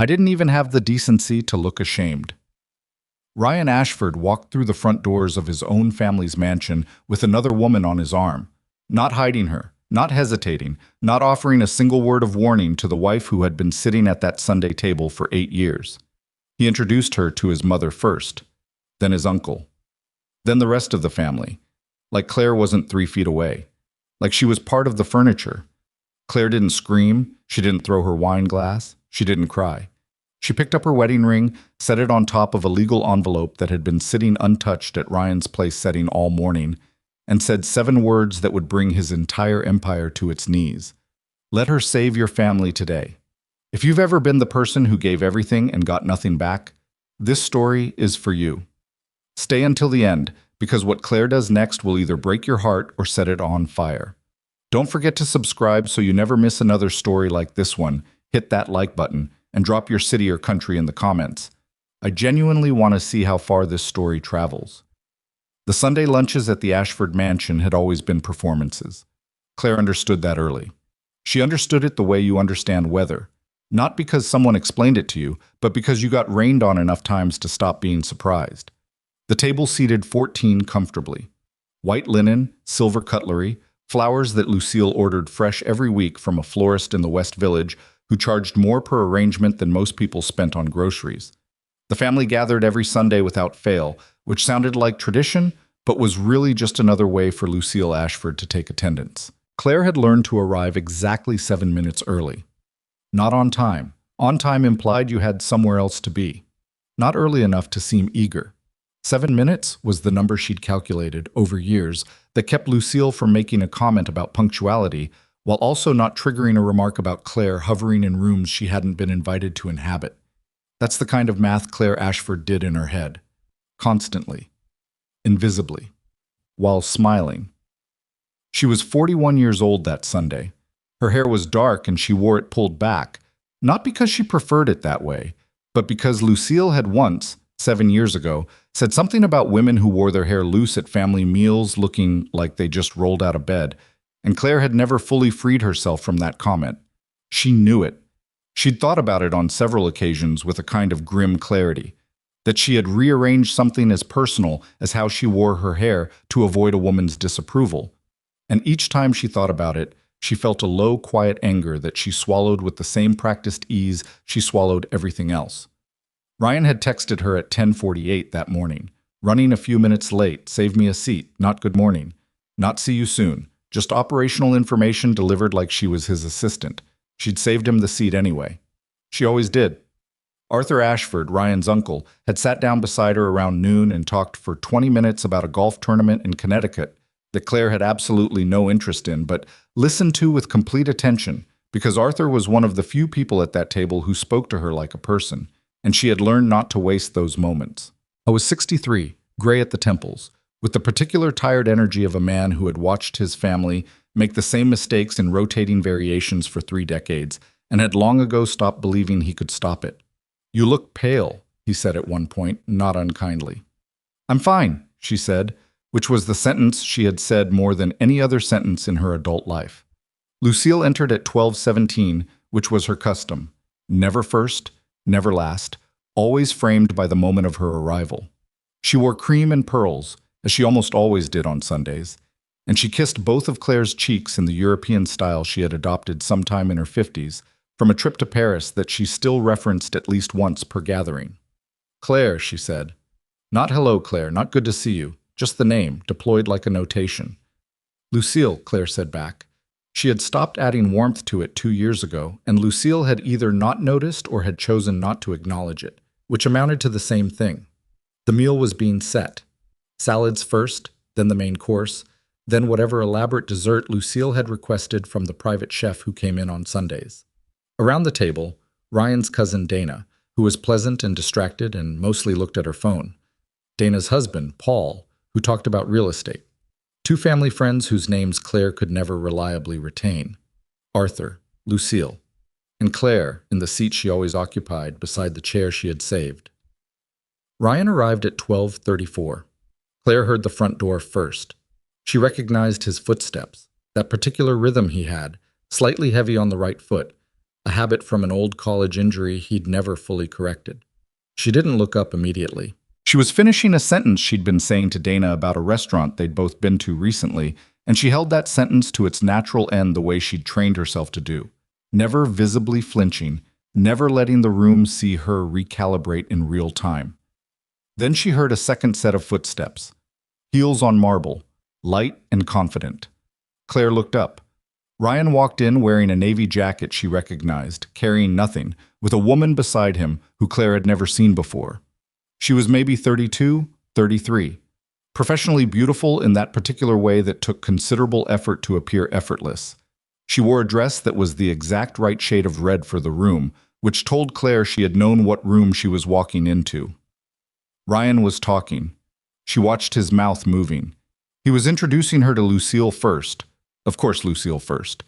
I didn't even have the decency to look ashamed. Ryan Ashford walked through the front doors of his own family's mansion with another woman on his arm, not hiding her, not hesitating, not offering a single word of warning to the wife who had been sitting at that Sunday table for 8 years. He introduced her to his mother first, then his uncle, then the rest of the family, like Claire wasn't 3 feet away, like she was part of the furniture. Claire didn't scream, she didn't throw her wine glass, she didn't cry. She picked up her wedding ring, set it on top of a legal envelope that had been sitting untouched at Ryan's place setting all morning, and said 7 words that would bring his entire empire to its knees. Let her save your family today. If you've ever been the person who gave everything and got nothing back, this story is for you. Stay until the end, because what Claire does next will either break your heart or set it on fire. Don't forget to subscribe so you never miss another story like this one. Hit that like button and drop your city or country in the comments. I genuinely want to see how far this story travels. The Sunday lunches at the Ashford mansion had always been performances. Claire understood that early. She understood it the way you understand weather, not because someone explained it to you, but because you got rained on enough times to stop being surprised. The table seated 14 comfortably. White linen, silver cutlery, flowers that Lucille ordered fresh every week from a florist in the West Village who charged more per arrangement than most people spent on groceries. The family gathered every Sunday without fail, which sounded like tradition, but was really just another way for Lucille Ashford to take attendance. Claire had learned to arrive exactly 7 minutes early. Not on time. On time implied you had somewhere else to be. Not early enough to seem eager. 7 minutes was the number she'd calculated over years that kept Lucille from making a comment about punctuality, while also not triggering a remark about Claire hovering in rooms she hadn't been invited to inhabit. That's the kind of math Claire Ashford did in her head. Constantly. Invisibly. While smiling. She was 41 years old that Sunday. Her hair was dark and she wore it pulled back, not because she preferred it that way, but because Lucille had once, 7 years ago, said something about women who wore their hair loose at family meals looking like they just rolled out of bed, and Claire had never fully freed herself from that comment. She knew it. She'd thought about it on several occasions with a kind of grim clarity, that she had rearranged something as personal as how she wore her hair to avoid a woman's disapproval. And each time she thought about it, she felt a low, quiet anger that she swallowed with the same practiced ease she swallowed everything else. Ryan had texted her at 10:48 that morning. Running a few minutes late, save me a seat, not good morning. Not see you soon. Just operational information delivered like she was his assistant. She'd saved him the seat anyway. She always did. Arthur Ashford, Ryan's uncle, had sat down beside her around noon and talked for 20 minutes about a golf tournament in Connecticut that Claire had absolutely no interest in, but listened to with complete attention because Arthur was one of the few people at that table who spoke to her like a person, and she had learned not to waste those moments. I was 63, gray at the temples, with the particular tired energy of a man who had watched his family make the same mistakes in rotating variations for 3 decades and had long ago stopped believing he could stop it. You look pale, he said at one point, not unkindly. I'm fine, she said, which was the sentence she had said more than any other sentence in her adult life. Lucille entered at 12:17, which was her custom. Never first, never last, always framed by the moment of her arrival. She wore cream and pearls, as she almost always did on Sundays, and she kissed both of Claire's cheeks in the European style she had adopted sometime in her 50s from a trip to Paris that she still referenced at least once per gathering. Claire, she said. Not hello, Claire, not good to see you, just the name, deployed like a notation. Lucille, Claire said back. She had stopped adding warmth to it 2 years ago, and Lucille had either not noticed or had chosen not to acknowledge it, which amounted to the same thing. The meal was being set. Salads first, then the main course, then whatever elaborate dessert Lucille had requested from the private chef who came in on Sundays. Around the table, Ryan's cousin Dana, who was pleasant and distracted and mostly looked at her phone. Dana's husband, Paul, who talked about real estate. 2 family friends whose names Claire could never reliably retain. Arthur, Lucille, and Claire in the seat she always occupied beside the chair she had saved. Ryan arrived at 12:34. Claire heard the front door first. She recognized his footsteps, that particular rhythm he had, slightly heavy on the right foot, a habit from an old college injury he'd never fully corrected. She didn't look up immediately. She was finishing a sentence she'd been saying to Dana about a restaurant they'd both been to recently, and she held that sentence to its natural end the way she'd trained herself to do, never visibly flinching, never letting the room see her recalibrate in real time. Then she heard a second set of footsteps, heels on marble, light and confident. Claire looked up. Ryan walked in wearing a navy jacket she recognized, carrying nothing, with a woman beside him who Claire had never seen before. She was maybe 32, 33, professionally beautiful in that particular way that took considerable effort to appear effortless. She wore a dress that was the exact right shade of red for the room, which told Claire she had known what room she was walking into. Ryan was talking. She watched his mouth moving. He was introducing her to Lucille first. Of course, Lucille first.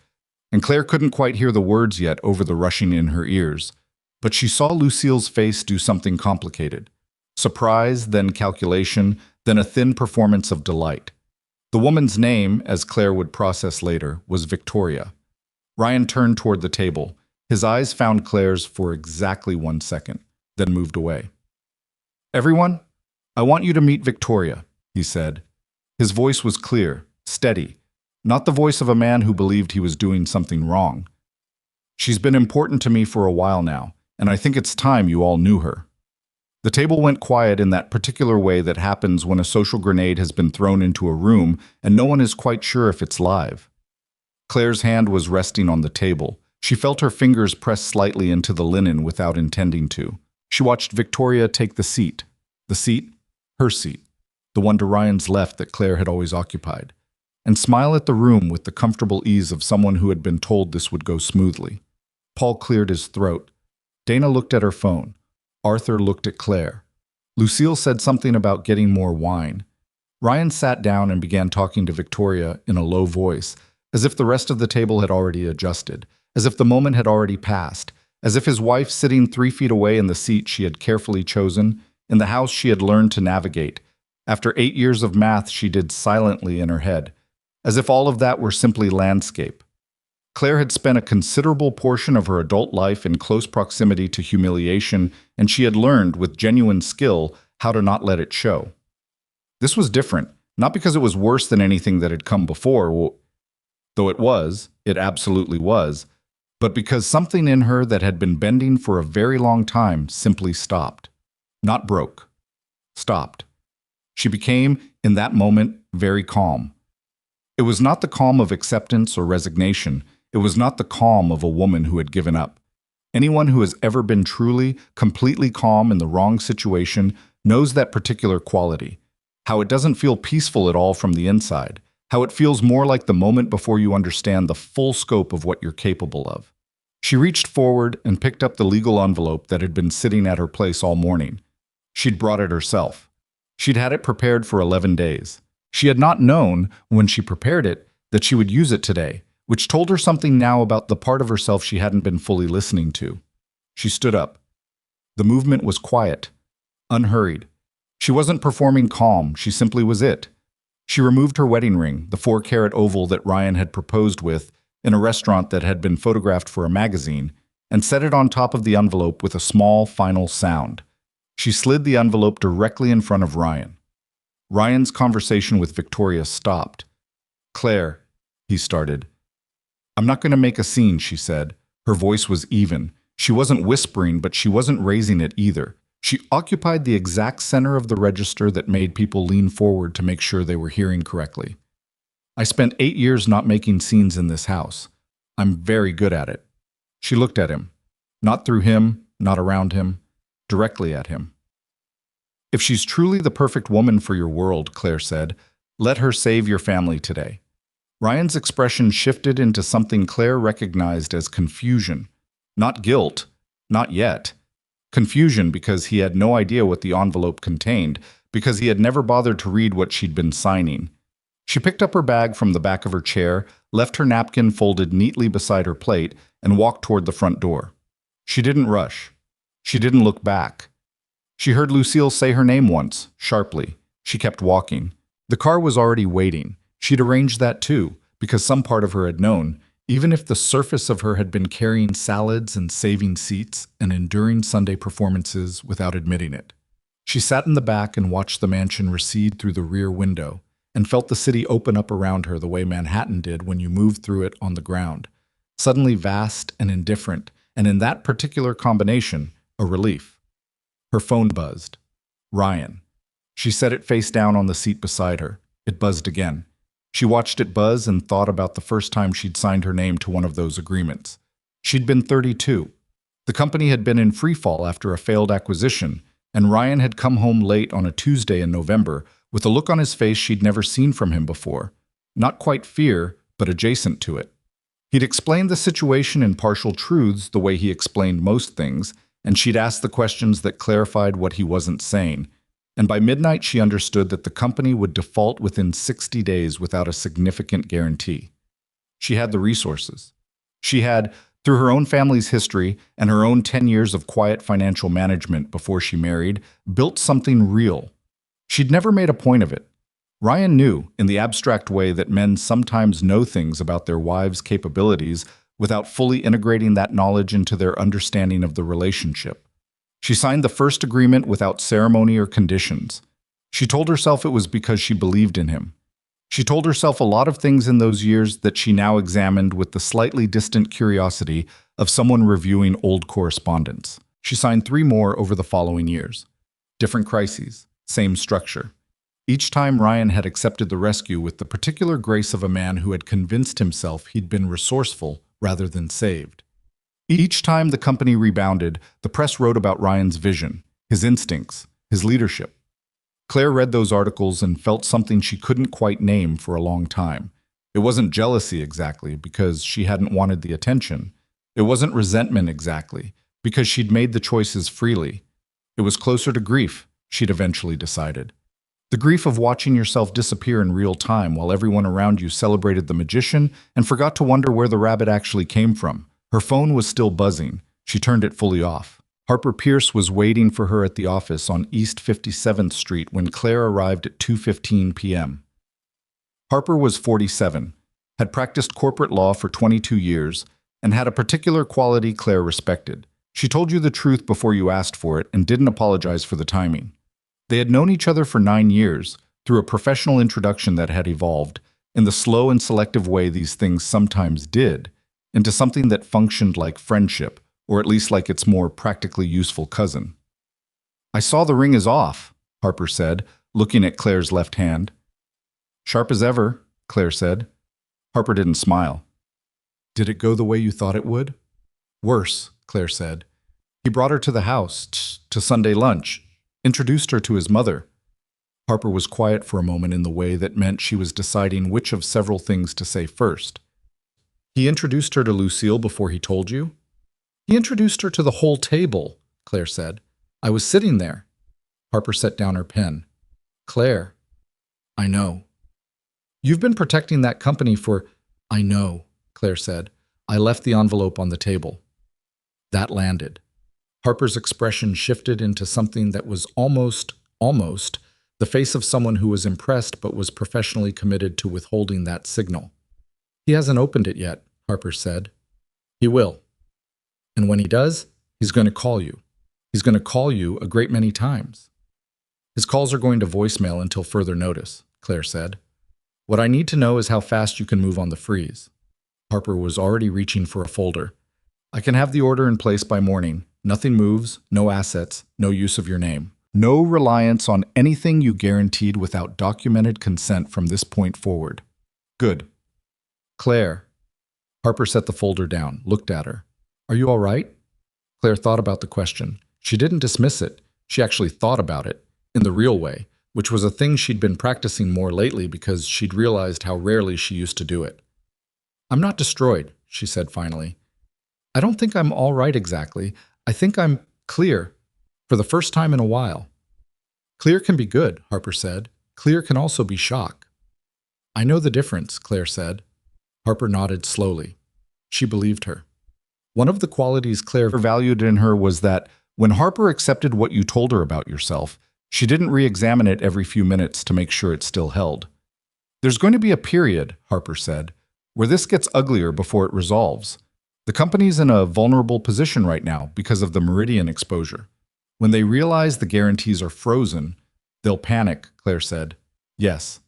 And Claire couldn't quite hear the words yet over the rushing in her ears. But she saw Lucille's face do something complicated. Surprise, then calculation, then a thin performance of delight. The woman's name, as Claire would process later, was Victoria. Ryan turned toward the table. His eyes found Claire's for exactly 1 second, then moved away. "Everyone, I want you to meet Victoria," he said. His voice was clear, steady, not the voice of a man who believed he was doing something wrong. "She's been important to me for a while now, and I think it's time you all knew her." The table went quiet in that particular way that happens when a social grenade has been thrown into a room and no one is quite sure if it's live. Claire's hand was resting on the table. She felt her fingers press slightly into the linen without intending to. She watched Victoria take the seat. The seat, her seat, the one to Ryan's left that Claire had always occupied, and smile at the room with the comfortable ease of someone who had been told this would go smoothly. Paul cleared his throat. Dana looked at her phone. Arthur looked at Claire. Lucille said something about getting more wine. Ryan sat down and began talking to Victoria in a low voice, as if the rest of the table had already adjusted, as if the moment had already passed, as if his wife sitting 3 feet away in the seat she had carefully chosen, in the house she had learned to navigate. After 8 years of math she did silently in her head, as if all of that were simply landscape. Claire had spent a considerable portion of her adult life in close proximity to humiliation, and she had learned, with genuine skill, how to not let it show. This was different, not because it was worse than anything that had come before, though it absolutely was, but because something in her that had been bending for a very long time simply stopped. Not broke. Stopped. She became, in that moment, very calm. It was not the calm of acceptance or resignation. It was not the calm of a woman who had given up. Anyone who has ever been truly, completely calm in the wrong situation knows that particular quality. How it doesn't feel peaceful at all from the inside. How it feels more like the moment before you understand the full scope of what you're capable of. She reached forward and picked up the legal envelope that had been sitting at her place all morning. She'd brought it herself. She'd had it prepared for 11 days. She had not known, when she prepared it, that she would use it today, which told her something now about the part of herself she hadn't been fully listening to. She stood up. The movement was quiet, unhurried. She wasn't performing calm, she simply was it. She removed her wedding ring, the 4-carat oval that Ryan had proposed with, in a restaurant that had been photographed for a magazine, and set it on top of the envelope with a small, final sound. She slid the envelope directly in front of Ryan. Ryan's conversation with Victoria stopped. "Claire," he started. "I'm not going to make a scene," she said. Her voice was even. She wasn't whispering, but she wasn't raising it either. She occupied the exact center of the register that made people lean forward to make sure they were hearing correctly. "I spent 8 years not making scenes in this house. I'm very good at it." She looked at him. Not through him, not around him, directly at him. "If she's truly the perfect woman for your world," Claire said, "let her save your family today." Ryan's expression shifted into something Claire recognized as confusion. Not guilt, not yet. Confusion because he had no idea what the envelope contained, because he had never bothered to read what she'd been signing. She picked up her bag from the back of her chair, left her napkin folded neatly beside her plate, and walked toward the front door. She didn't rush. She didn't look back. She heard Lucille say her name once, sharply. She kept walking. The car was already waiting. She'd arranged that too, because some part of her had known, even if the surface of her had been carrying salads and saving seats and enduring Sunday performances without admitting it. She sat in the back and watched the mansion recede through the rear window and felt the city open up around her the way Manhattan did when you moved through it on the ground, suddenly vast and indifferent, and in that particular combination, a relief. Her phone buzzed. Ryan. She set it face down on the seat beside her. It buzzed again. She watched it buzz and thought about the first time she'd signed her name to one of those agreements. She'd been 32. The company had been in freefall after a failed acquisition, and Ryan had come home late on a Tuesday in November with a look on his face she'd never seen from him before. Not quite fear, but adjacent to it. He'd explained the situation in partial truths the way he explained most things, and she'd asked the questions that clarified what he wasn't saying. And by midnight, she understood that the company would default within 60 days without a significant guarantee. She had the resources. She had, through her own family's history and her own 10 years of quiet financial management before she married, built something real. She'd never made a point of it. Ryan knew, in the abstract way that men sometimes know things about their wives' capabilities without fully integrating that knowledge into their understanding of the relationship. She signed the first agreement without ceremony or conditions. She told herself it was because she believed in him. She told herself a lot of things in those years that she now examined with the slightly distant curiosity of someone reviewing old correspondence. She signed 3 more over the following years. Different crises, same structure. Each time Ryan had accepted the rescue with the particular grace of a man who had convinced himself he'd been resourceful rather than saved. Each time the company rebounded, the press wrote about Ryan's vision, his instincts, his leadership. Claire read those articles and felt something she couldn't quite name for a long time. It wasn't jealousy exactly, because she hadn't wanted the attention. It wasn't resentment exactly, because she'd made the choices freely. It was closer to grief, she'd eventually decided. The grief of watching yourself disappear in real time while everyone around you celebrated the magician and forgot to wonder where the rabbit actually came from. Her phone was still buzzing. She turned it fully off. Harper Pierce was waiting for her at the office on East 57th Street when Claire arrived at 2:15 p.m. Harper was 47, had practiced corporate law for 22 years, and had a particular quality Claire respected. She told you the truth before you asked for it and didn't apologize for the timing. They had known each other for 9 years, through a professional introduction that had evolved, in the slow and selective way these things sometimes did, into something that functioned like friendship, or at least like its more practically useful cousin. "I saw the ring is off," Harper said, looking at Claire's left hand. "Sharp as ever," Claire said. Harper didn't smile. "Did it go the way you thought it would?" "Worse," Claire said. "He brought her to the house, to Sunday lunch, introduced her to his mother." Harper was quiet for a moment in the way that meant she was deciding which of several things to say first. "He introduced her to Lucille before he told you?" "He introduced her to the whole table," Claire said. "I was sitting there." Harper set down her pen. "Claire, I know. You've been protecting that company for—" "I know," Claire said. "I left the envelope on the table." That landed. Harper's expression shifted into something that was almost, the face of someone who was impressed but was professionally committed to withholding that signal. "He hasn't opened it yet," Harper said. "He will. And when he does, he's going to call you. He's going to call you a great many times." "His calls are going to voicemail until further notice," Claire said. "What I need to know is how fast you can move on the freeze." Harper was already reaching for a folder. "I can have the order in place by morning. Nothing moves, no assets, no use of your name. No reliance on anything you guaranteed without documented consent from this point forward." "Good." "Claire." Harper set the folder down, looked at her. "Are you all right?" Claire thought about the question. She didn't dismiss it. She actually thought about it, in the real way, which was a thing she'd been practicing more lately because she'd realized how rarely she used to do it. "I'm not destroyed," she said finally. "I don't think I'm all right exactly. I think I'm clear, for the first time in a while." "Clear can be good," Harper said. "Clear can also be shock." "I know the difference," Claire said. Harper nodded slowly. She believed her. One of the qualities Claire valued in her was that, when Harper accepted what you told her about yourself, she didn't re-examine it every few minutes to make sure it still held. "There's going to be a period," Harper said, where this gets uglier before it resolves. The company's in a vulnerable position right now because of the Meridian exposure. When they realize the guarantees are frozen, they'll panic, Claire said. Yes.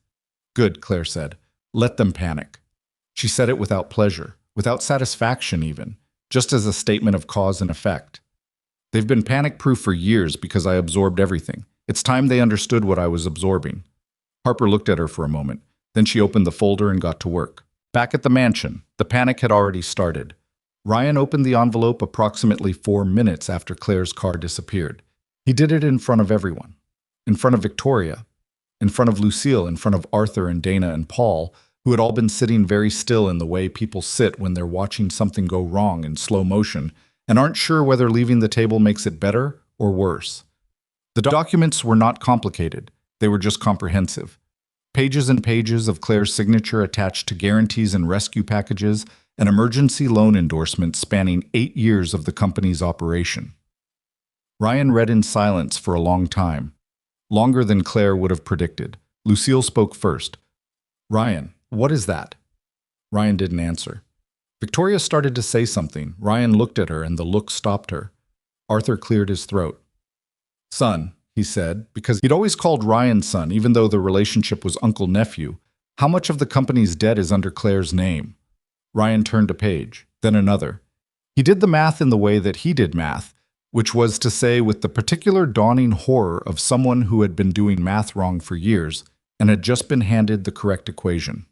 Good, Claire said. Let them panic. She said it without pleasure, without satisfaction even, just as a statement of cause and effect. They've been panic-proof for years because I absorbed everything. It's time they understood what I was absorbing. Harper looked at her for a moment. Then she opened the folder and got to work. Back at the mansion, the panic had already started. Ryan opened the envelope approximately 4 minutes after Claire's car disappeared. He did it in front of everyone. In front of Victoria, in front of Lucille, in front of Arthur and Dana and Paul, who had all been sitting very still in the way people sit when they're watching something go wrong in slow motion and aren't sure whether leaving the table makes it better or worse. The documents were not complicated. They were just comprehensive. Pages and pages of Claire's signature attached to guarantees and rescue packages, an emergency loan endorsement spanning 8 years of the company's operation. Ryan read in silence for a long time, longer than Claire would have predicted. Lucille spoke first. Ryan, what is that? Ryan didn't answer. Victoria started to say something. Ryan looked at her and the look stopped her. Arthur cleared his throat. Son, he said, because he'd always called Ryan son, even though the relationship was uncle-nephew. How much of the company's debt is under Claire's name? Ryan turned a page, then another. He did the math in the way that he did math, which was to say with the particular dawning horror of someone who had been doing math wrong for years and had just been handed the correct equation.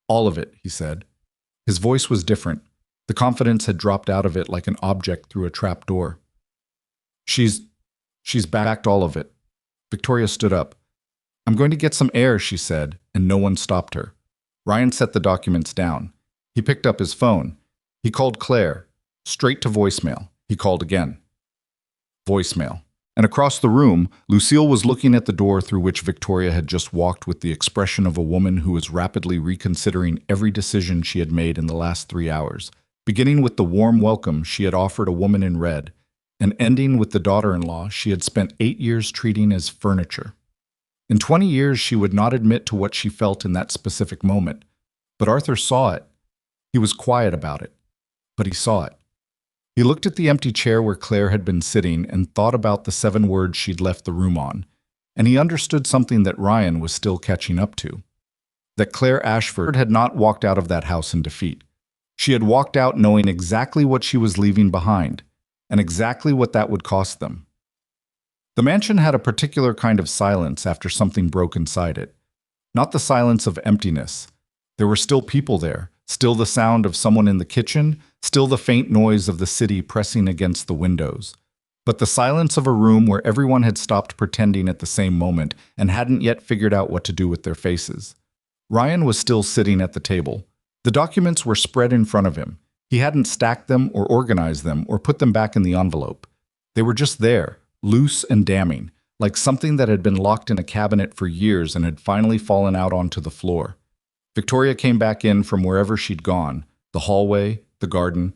All of it, he said. His voice was different. The confidence had dropped out of it like an object through a trap door. She's backed all of it. Victoria stood up. I'm going to get some air, she said, and no one stopped her. Ryan set the documents down. He picked up his phone. He called Claire. Straight to voicemail. He called again. Voicemail. And across the room, Lucille was looking at the door through which Victoria had just walked with the expression of a woman who was rapidly reconsidering every decision she had made in the last 3 hours, beginning with the warm welcome she had offered a woman in red, and ending with the daughter-in-law she had spent 8 years treating as furniture. In 20 years, she would not admit to what she felt in that specific moment, but Arthur saw it. He was quiet about it, but he saw it. He looked at the empty chair where Claire had been sitting and thought about the 7 words she'd left the room on, and he understood something that Ryan was still catching up to. That Claire Ashford had not walked out of that house in defeat. She had walked out knowing exactly what she was leaving behind, and exactly what that would cost them. The mansion had a particular kind of silence after something broke inside it. Not the silence of emptiness. There were still people there, still the sound of someone in the kitchen, still the faint noise of the city pressing against the windows. But the silence of a room where everyone had stopped pretending at the same moment and hadn't yet figured out what to do with their faces. Ryan was still sitting at the table. The documents were spread in front of him. He hadn't stacked them or organized them or put them back in the envelope. They were just there, loose and damning, like something that had been locked in a cabinet for years and had finally fallen out onto the floor. Victoria came back in from wherever she'd gone, the hallway, the garden,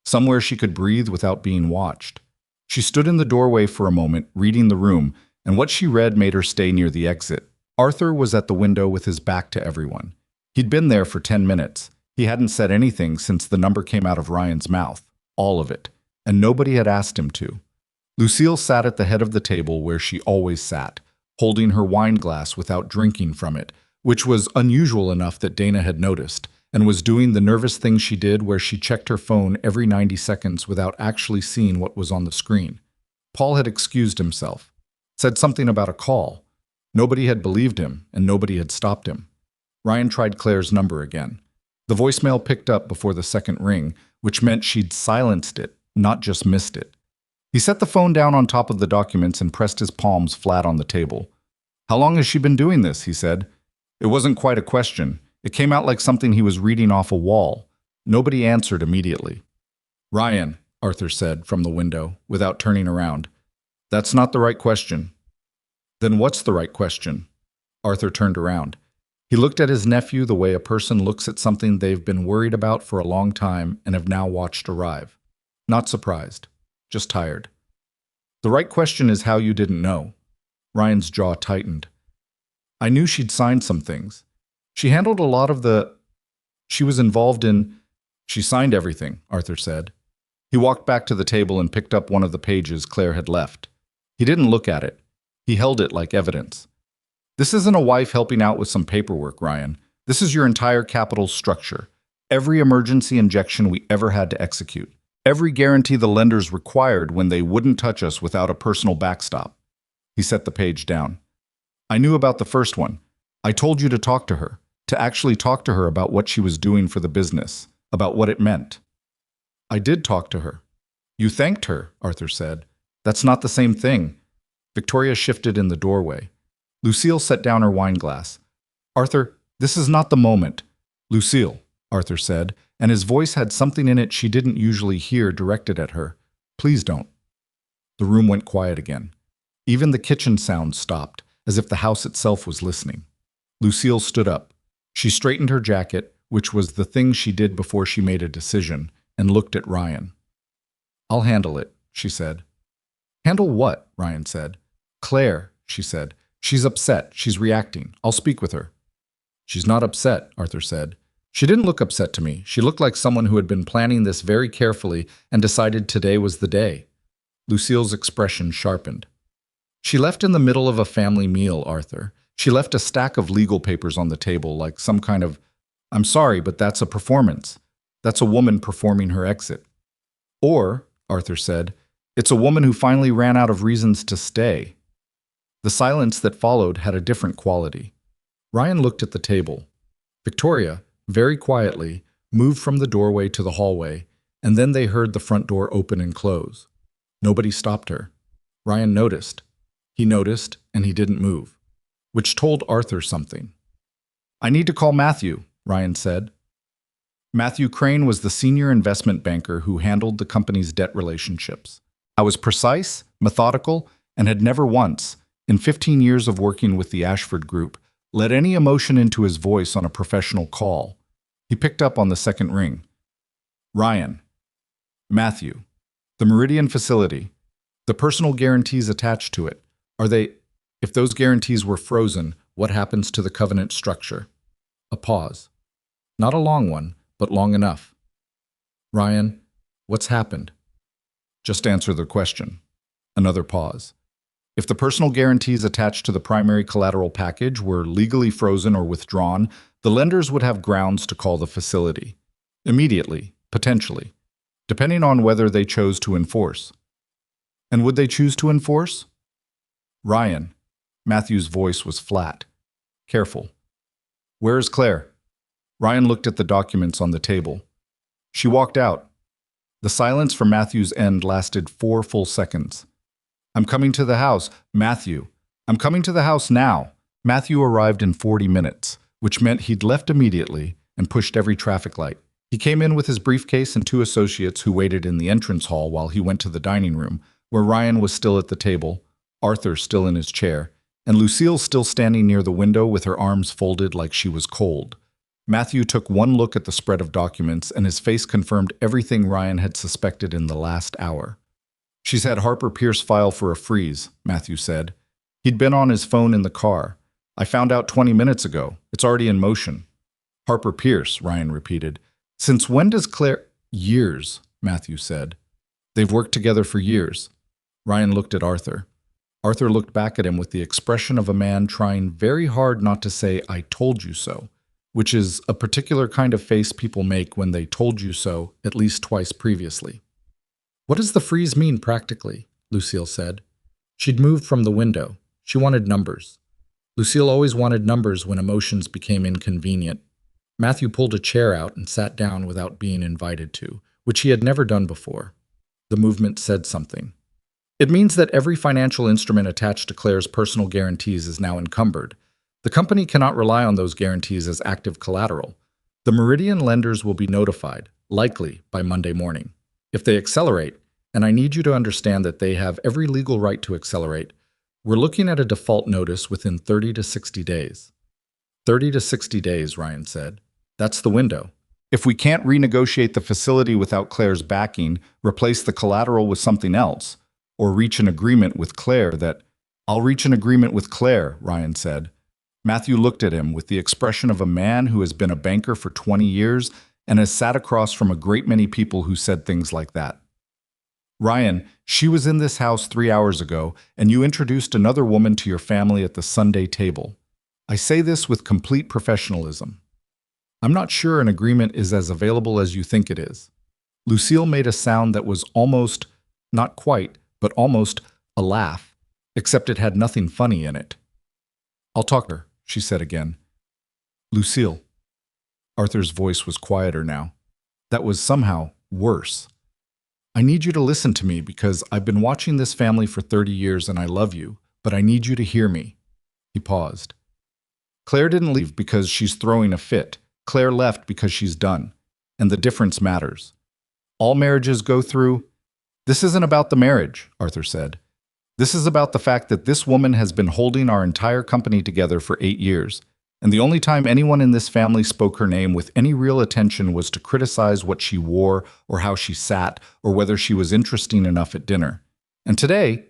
somewhere she could breathe without being watched. She stood in the doorway for a moment, reading the room, and what she read made her stay near the exit. Arthur was at the window with his back to everyone. He'd been there for 10 minutes. He hadn't said anything since the number came out of Ryan's mouth, all of it, and nobody had asked him to. Lucille sat at the head of the table where she always sat, holding her wine glass without drinking from it, which was unusual enough that Dana had noticed, and was doing the nervous thing she did where she checked her phone every 90 seconds without actually seeing what was on the screen. Paul had excused himself, said something about a call. Nobody had believed him, and nobody had stopped him. Ryan tried Claire's number again. The voicemail picked up before the second ring, which meant she'd silenced it, not just missed it. He set the phone down on top of the documents and pressed his palms flat on the table. How long has she been doing this? He said. It wasn't quite a question. It came out like something he was reading off a wall. Nobody answered immediately. Ryan, Arthur said from the window, without turning around. That's not the right question. Then what's the right question? Arthur turned around. He looked at his nephew the way a person looks at something they've been worried about for a long time and have now watched arrive. Not surprised, just tired. The right question is how you didn't know. Ryan's jaw tightened. I knew she'd signed some things. She handled a lot of the... She was involved in... She signed everything, Arthur said. He walked back to the table and picked up one of the pages Claire had left. He didn't look at it. He held it like evidence. This isn't a wife helping out with some paperwork, Ryan. This is your entire capital structure. Every emergency injection we ever had to execute. Every guarantee the lenders required when they wouldn't touch us without a personal backstop. He set the page down. I knew about the first one. I told you to talk to her, to actually talk to her about what she was doing for the business, about what it meant. I did talk to her. You thanked her, Arthur said. That's not the same thing. Victoria shifted in the doorway. Lucille set down her wine glass. Arthur, this is not the moment. Lucille, Arthur said, and his voice had something in it she didn't usually hear directed at her. Please don't. The room went quiet again. Even the kitchen sounds stopped, as if the house itself was listening. Lucille stood up. She straightened her jacket, which was the thing she did before she made a decision, and looked at Ryan. I'll handle it, she said. Handle what? Ryan said. Claire, she said. She's upset. She's reacting. I'll speak with her. She's not upset, Arthur said. She didn't look upset to me. She looked like someone who had been planning this very carefully and decided today was the day. Lucille's expression sharpened. She left in the middle of a family meal, Arthur. She left a stack of legal papers on the table like some kind of, I'm sorry, but that's a performance. That's a woman performing her exit. Or, Arthur said, it's a woman who finally ran out of reasons to stay. The silence that followed had a different quality. Ryan looked at the table. Victoria, very quietly, moved from the doorway to the hallway, and then they heard the front door open and close. Nobody stopped her. Ryan noticed. He noticed, and he didn't move, which told Arthur something. I need to call Matthew, Ryan said. Matthew Crane was the senior investment banker who handled the company's debt relationships. I was precise, methodical, and had never once, in 15 years of working with the Ashford Group, let any emotion into his voice on a professional call. He picked up on the second ring. Ryan. Matthew. The Meridian facility. The personal guarantees attached to it. Are they... If those guarantees were frozen, what happens to the covenant structure? A pause. Not a long one, but long enough. Ryan, what's happened? Just answer the question. Another pause. If the personal guarantees attached to the primary collateral package were legally frozen or withdrawn, the lenders would have grounds to call the facility. Immediately, potentially, depending on whether they chose to enforce. And would they choose to enforce? Ryan. Matthew's voice was flat. Careful. Where is Claire? Ryan looked at the documents on the table. She walked out. The silence from Matthew's end lasted 4 full seconds. I'm coming to the house, Matthew. I'm coming to the house now. Matthew arrived in 40 minutes, which meant he'd left immediately and pushed every traffic light. He came in with his briefcase and 2 associates who waited in the entrance hall while he went to the dining room, where Ryan was still at the table, Arthur still in his chair, and Lucille still standing near the window with her arms folded like she was cold. Matthew took one look at the spread of documents, and his face confirmed everything Ryan had suspected in the last hour. She's had Harper Pierce file for a freeze, Matthew said. He'd been on his phone in the car. I found out 20 minutes ago. It's already in motion. Harper Pierce, Ryan repeated. Since when does Claire... Years, Matthew said. They've worked together for years. Ryan looked at Arthur. Arthur looked back at him with the expression of a man trying very hard not to say, I told you so, which is a particular kind of face people make when they told you so at least twice previously. What does the freeze mean practically? Lucille said. She'd moved from the window. She wanted numbers. Lucille always wanted numbers when emotions became inconvenient. Matthew pulled a chair out and sat down without being invited to, which he had never done before. The movement said something. It means that every financial instrument attached to Claire's personal guarantees is now encumbered. The company cannot rely on those guarantees as active collateral. The Meridian lenders will be notified, likely by Monday morning. If they accelerate, and I need you to understand that they have every legal right to accelerate, we're looking at a default notice within 30 to 60 days. 30 to 60 days, Ryan said. That's the window. If we can't renegotiate the facility without Claire's backing, replace the collateral with something else, or reach an agreement with Claire that... I'll reach an agreement with Claire, Ryan said. Matthew looked at him with the expression of a man who has been a banker for 20 years and has sat across from a great many people who said things like that. Ryan, she was in this house 3 hours ago, and you introduced another woman to your family at the Sunday table. I say this with complete professionalism. I'm not sure an agreement is as available as you think it is. Lucille made a sound that was almost, not quite, but almost, a laugh, except it had nothing funny in it. I'll talk to her, she said again. Lucille. Arthur's voice was quieter now. That was somehow worse. I need you to listen to me because I've been watching this family for 30 years and I love you, but I need you to hear me. He paused. Claire didn't leave because she's throwing a fit. Claire left because she's done. And the difference matters. All marriages go through. This isn't about the marriage, Arthur said. This is about the fact that this woman has been holding our entire company together for 8 years, and the only time anyone in this family spoke her name with any real attention was to criticize what she wore or how she sat or whether she was interesting enough at dinner. And today,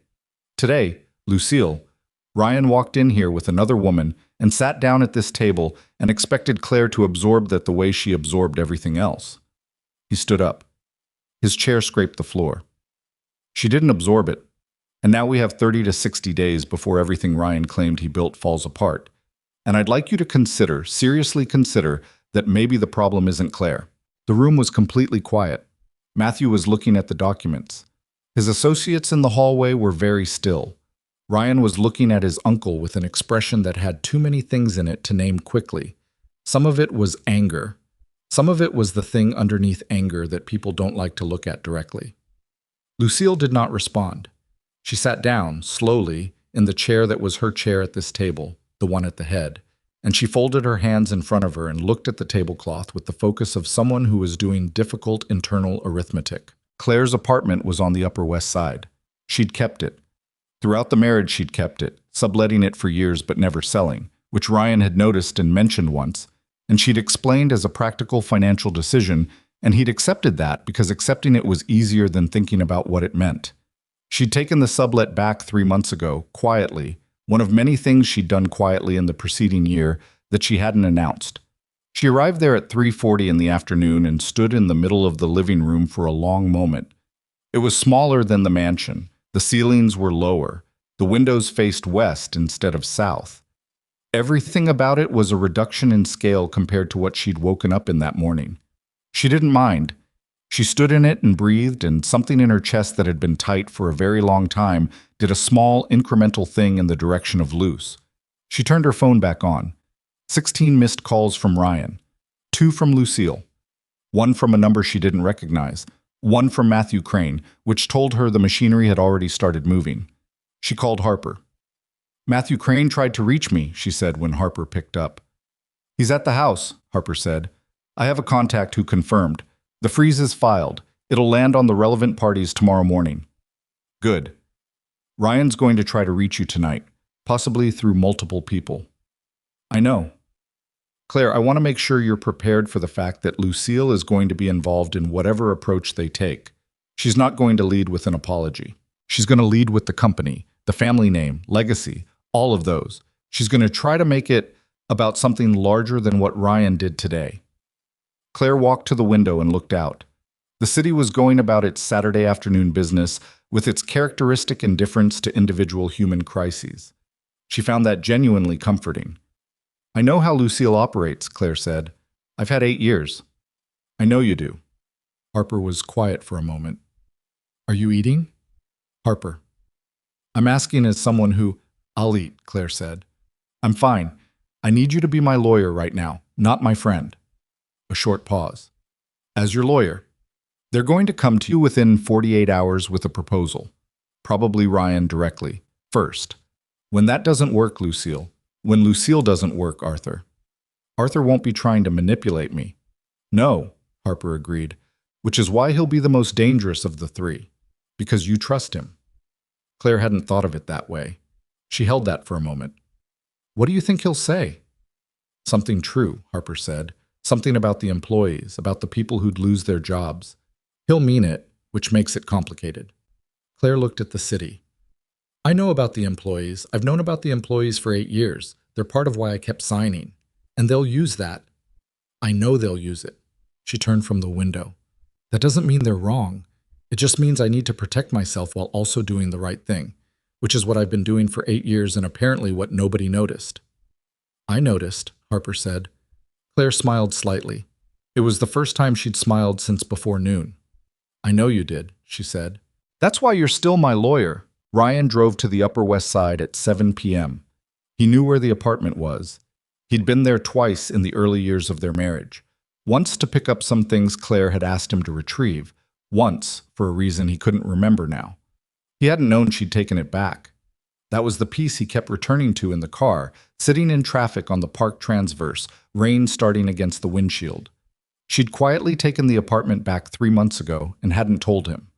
Lucille, Ryan walked in here with another woman and sat down at this table and expected Claire to absorb that the way she absorbed everything else. He stood up. His chair scraped the floor. She didn't absorb it. And now we have 30 to 60 days before everything Ryan claimed he built falls apart. And I'd like you to consider, seriously consider, that maybe the problem isn't Claire. The room was completely quiet. Matthew was looking at the documents. His associates in the hallway were very still. Ryan was looking at his uncle with an expression that had too many things in it to name quickly. Some of it was anger. Some of it was the thing underneath anger that people don't like to look at directly. Lucille did not respond. She sat down, slowly, in the chair that was her chair at this table, the one at the head, and she folded her hands in front of her and looked at the tablecloth with the focus of someone who was doing difficult internal arithmetic. Claire's apartment was on the Upper West Side. She'd kept it. Throughout the marriage she'd kept it, subletting it for years but never selling, which Ryan had noticed and mentioned once, and she'd explained as a practical financial decision, and he'd accepted that because accepting it was easier than thinking about what it meant. She'd taken the sublet back 3 months ago, quietly, one of many things she'd done quietly in the preceding year that she hadn't announced. She arrived there at 3:40 in the afternoon and stood in the middle of the living room for a long moment. It was smaller than the mansion. The ceilings were lower. The windows faced west instead of south. Everything about it was a reduction in scale compared to what she'd woken up in that morning. She didn't mind. She stood in it and breathed, and something in her chest that had been tight for a very long time did a small, incremental thing in the direction of loose. She turned her phone back on. 16 missed calls from Ryan. 2 from Lucille. 1 from a number she didn't recognize. 1 from Matthew Crane, which told her the machinery had already started moving. She called Harper. Matthew Crane tried to reach me, she said when Harper picked up. He's at the house, Harper said. I have a contact who confirmed. The freeze is filed. It'll land on the relevant parties tomorrow morning. Good. Ryan's going to try to reach you tonight, possibly through multiple people. I know. Claire, I want to make sure you're prepared for the fact that Lucille is going to be involved in whatever approach they take. She's not going to lead with an apology. She's going to lead with the company, the family name, legacy, all of those. She's going to try to make it about something larger than what Ryan did today. Claire walked to the window and looked out. The city was going about its Saturday afternoon business with its characteristic indifference to individual human crises. She found that genuinely comforting. I know how Lucille operates, Claire said. I've had 8 years. I know you do. Harper was quiet for a moment. Are you eating? Harper. I'm asking as someone who... I'll eat, Claire said. I'm fine. I need you to be my lawyer right now, not my friend. A short pause. As your lawyer, they're going to come to you within 48 hours with a proposal. Probably Ryan directly. First. When that doesn't work, Lucille. When Lucille doesn't work, Arthur. Arthur won't be trying to manipulate me. No, Harper agreed, which is why he'll be the most dangerous of the 3. Because you trust him. Claire hadn't thought of it that way. She held that for a moment. What do you think he'll say? Something true, Harper said. Something about the employees, about the people who'd lose their jobs. He'll mean it, which makes it complicated. Claire looked at the city. I know about the employees. I've known about the employees for 8 years. They're part of why I kept signing. And they'll use that. I know they'll use it. She turned from the window. That doesn't mean they're wrong. It just means I need to protect myself while also doing the right thing, which is what I've been doing for 8 years and apparently what nobody noticed. I noticed, Harper said. Claire smiled slightly. It was the first time she'd smiled since before noon. I know you did, she said. That's why you're still my lawyer. Ryan drove to the Upper West Side at 7 p.m. He knew where the apartment was. He'd been there twice in the early years of their marriage. Once to pick up some things Claire had asked him to retrieve, once for a reason he couldn't remember now. He hadn't known she'd taken it back. That was the piece he kept returning to in the car, sitting in traffic on the park transverse, rain starting against the windshield. She'd quietly taken the apartment back 3 months ago and hadn't told him,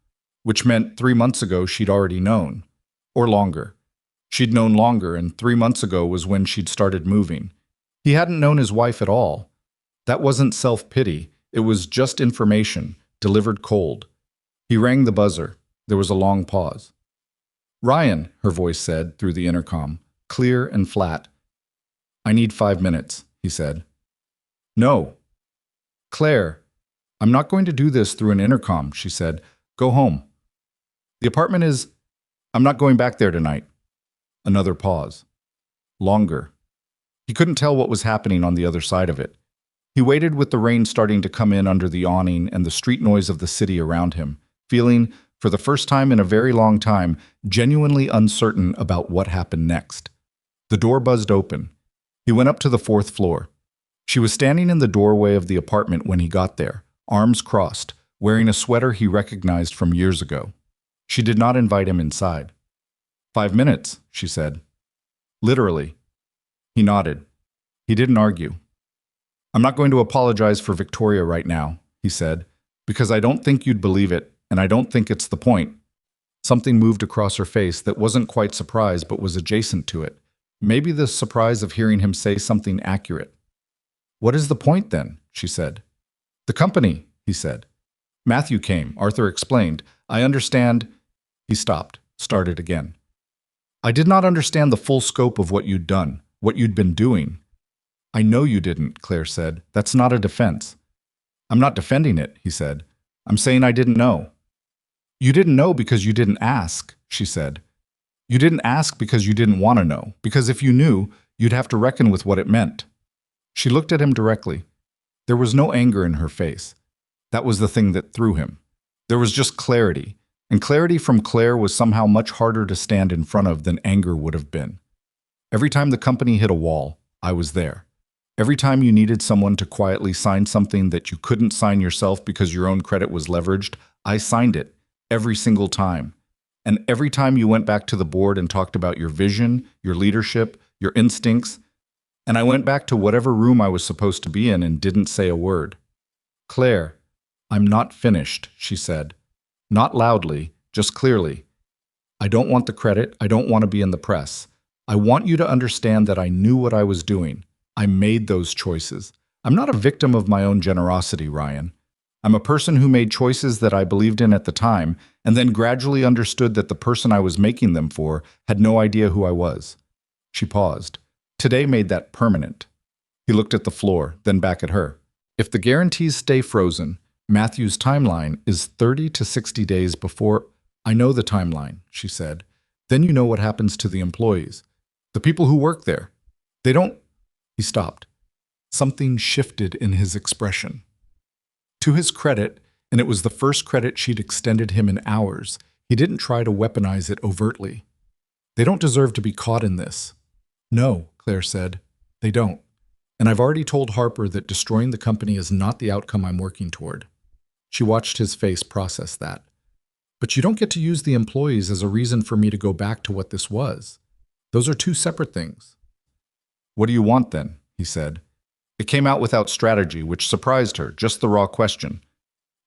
which meant 3 months ago she'd already known. Or longer. She'd known longer, and 3 months ago was when she'd started moving. He hadn't known his wife at all. That wasn't self-pity, it was just information, delivered cold. He rang the buzzer. There was a long pause. Ryan, her voice said through the intercom, clear and flat. I need 5 minutes, he said. No. Claire, I'm not going to do this through an intercom, she said. Go home. The apartment is... I'm not going back there tonight. Another pause. Longer. He couldn't tell what was happening on the other side of it. He waited with the rain starting to come in under the awning and the street noise of the city around him, feeling, for the first time in a very long time, genuinely uncertain about what happened next. The door buzzed open. He went up to the 4th floor. She was standing in the doorway of the apartment when he got there, arms crossed, wearing a sweater he recognized from years ago. She did not invite him inside. 5 minutes, she said. Literally. He nodded. He didn't argue. I'm not going to apologize for Victoria right now, he said, because I don't think you'd believe it, and I don't think it's the point. Something moved across her face that wasn't quite surprise but was adjacent to it. Maybe the surprise of hearing him say something accurate. What is the point then? She said. The company, he said. Matthew came, Arthur explained. I understand. He stopped, started again. I did not understand the full scope of what you'd done, what you'd been doing. I know you didn't, Claire said. That's not a defense. I'm not defending it, he said. I'm saying I didn't know. You didn't know because you didn't ask, she said. You didn't ask because you didn't want to know, because if you knew, you'd have to reckon with what it meant. She looked at him directly. There was no anger in her face. That was the thing that threw him. There was just clarity, and clarity from Claire was somehow much harder to stand in front of than anger would have been. Every time the company hit a wall, I was there. Every time you needed someone to quietly sign something that you couldn't sign yourself because your own credit was leveraged, I signed it, every single time. And every time you went back to the board and talked about your vision, your leadership, your instincts, and I went back to whatever room I was supposed to be in and didn't say a word. Claire, I'm not finished, she said. Not loudly, just clearly. I don't want the credit, I don't want to be in the press. I want you to understand that I knew what I was doing. I made those choices. I'm not a victim of my own generosity, Ryan. I'm a person who made choices that I believed in at the time, and then gradually understood that the person I was making them for had no idea who I was. She paused. Today made that permanent. He looked at the floor, then back at her. If the guarantees stay frozen, Matthew's timeline is 30 to 60 days before... I know the timeline, she said. Then you know what happens to the employees. The people who work there. They don't... He stopped. Something shifted in his expression. To his credit, and it was the first credit she'd extended him in hours, he didn't try to weaponize it overtly. They don't deserve to be caught in this. No, Claire said. They don't. And I've already told Harper that destroying the company is not the outcome I'm working toward. She watched his face process that. But you don't get to use the employees as a reason for me to go back to what this was. Those are two separate things. What do you want then? He said. It came out without strategy, which surprised her, just the raw question.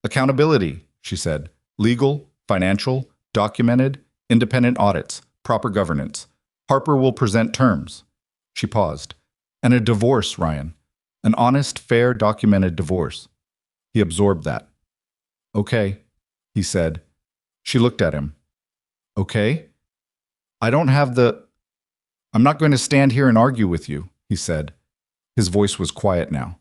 Accountability, she said. Legal, financial, documented, independent audits, proper governance. Harper will present terms. She paused. And a divorce, Ryan. An honest, fair, documented divorce. He absorbed that. Okay, he said. She looked at him. Okay? I don't have the... I'm not going to stand here and argue with you, he said. His voice was quiet now.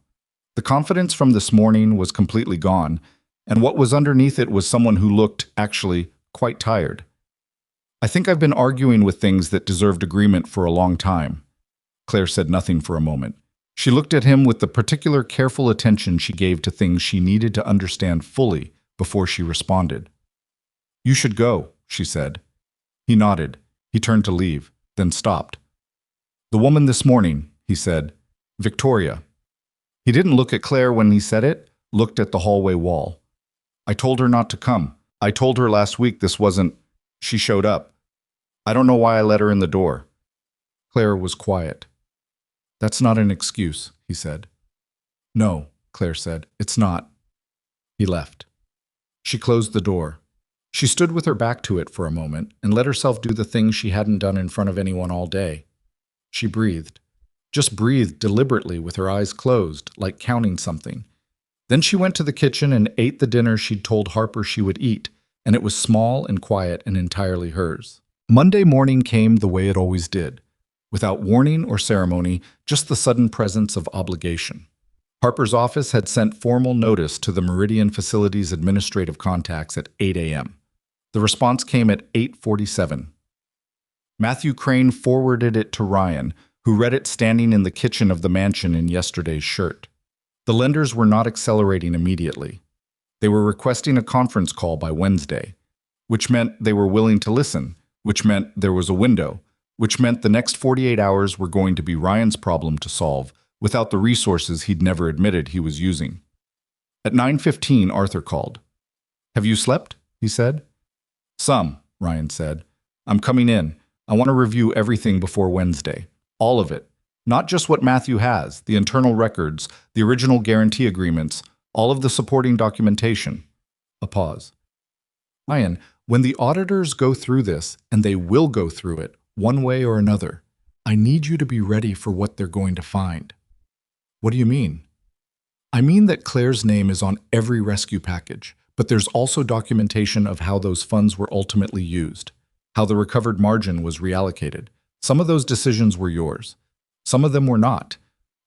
The confidence from this morning was completely gone, and what was underneath it was someone who looked, actually, quite tired. I think I've been arguing with things that deserved agreement for a long time. Claire said nothing for a moment. She looked at him with the particular careful attention she gave to things she needed to understand fully before she responded. You should go, she said. He nodded. He turned to leave, then stopped. The woman this morning, he said. Victoria. He didn't look at Claire when he said it, looked at the hallway wall. I told her not to come. I told her last week this wasn't. She showed up. I don't know why I let her in the door. Claire was quiet. That's not an excuse, he said. No, Claire said, it's not. He left. She closed the door. She stood with her back to it for a moment and let herself do the things she hadn't done in front of anyone all day. She breathed. Just breathed deliberately with her eyes closed, like counting something. Then she went to the kitchen and ate the dinner she'd told Harper she would eat, and it was small and quiet and entirely hers. Monday morning came the way it always did, without warning or ceremony, just the sudden presence of obligation. Harper's office had sent formal notice to the Meridian Facility's administrative contacts at 8 a.m. The response came at 8:47. Matthew Crane forwarded it to Ryan, who read it standing in the kitchen of the mansion in yesterday's shirt. The lenders were not accelerating immediately. They were requesting a conference call by Wednesday, which meant they were willing to listen, which meant there was a window, which meant the next 48 hours were going to be Ryan's problem to solve without the resources he'd never admitted he was using. At 9:15, Arthur called. Have you slept? He said. Some, Ryan said. I'm coming in. I want to review everything before Wednesday. All of it. Not just what Matthew has, the internal records, the original guarantee agreements, all of the supporting documentation. A pause. Ryan, when the auditors go through this, and they will go through it, one way or another, I need you to be ready for what they're going to find. What do you mean? I mean that Claire's name is on every rescue package, but there's also documentation of how those funds were ultimately used, how the recovered margin was reallocated. Some of those decisions were yours. Some of them were not.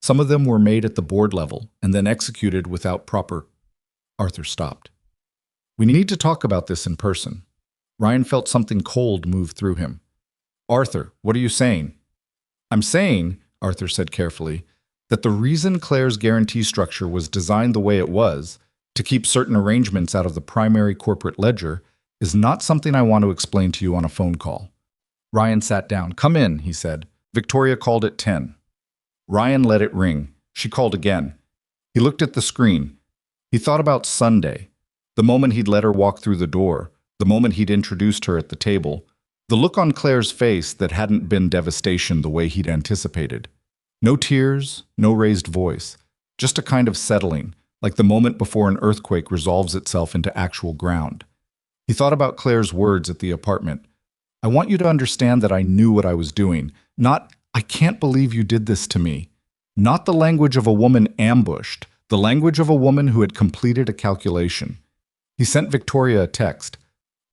Some of them were made at the board level and then executed without proper... Arthur stopped. We need to talk about this in person. Ryan felt something cold move through him. Arthur, what are you saying? I'm saying, Arthur said carefully, that the reason Claire's guarantee structure was designed the way it was, to keep certain arrangements out of the primary corporate ledger, is not something I want to explain to you on a phone call. Ryan sat down. Come in, he said. Victoria called at 10. Ryan let it ring. She called again. He looked at the screen. He thought about Sunday, the moment he'd let her walk through the door, the moment he'd introduced her at the table, the look on Claire's face that hadn't been devastation the way he'd anticipated. No tears, no raised voice, just a kind of settling, like the moment before an earthquake resolves itself into actual ground. He thought about Claire's words at the apartment. I want you to understand that I knew what I was doing. Not, I can't believe you did this to me. Not the language of a woman ambushed, the language of a woman who had completed a calculation. He sent Victoria a text.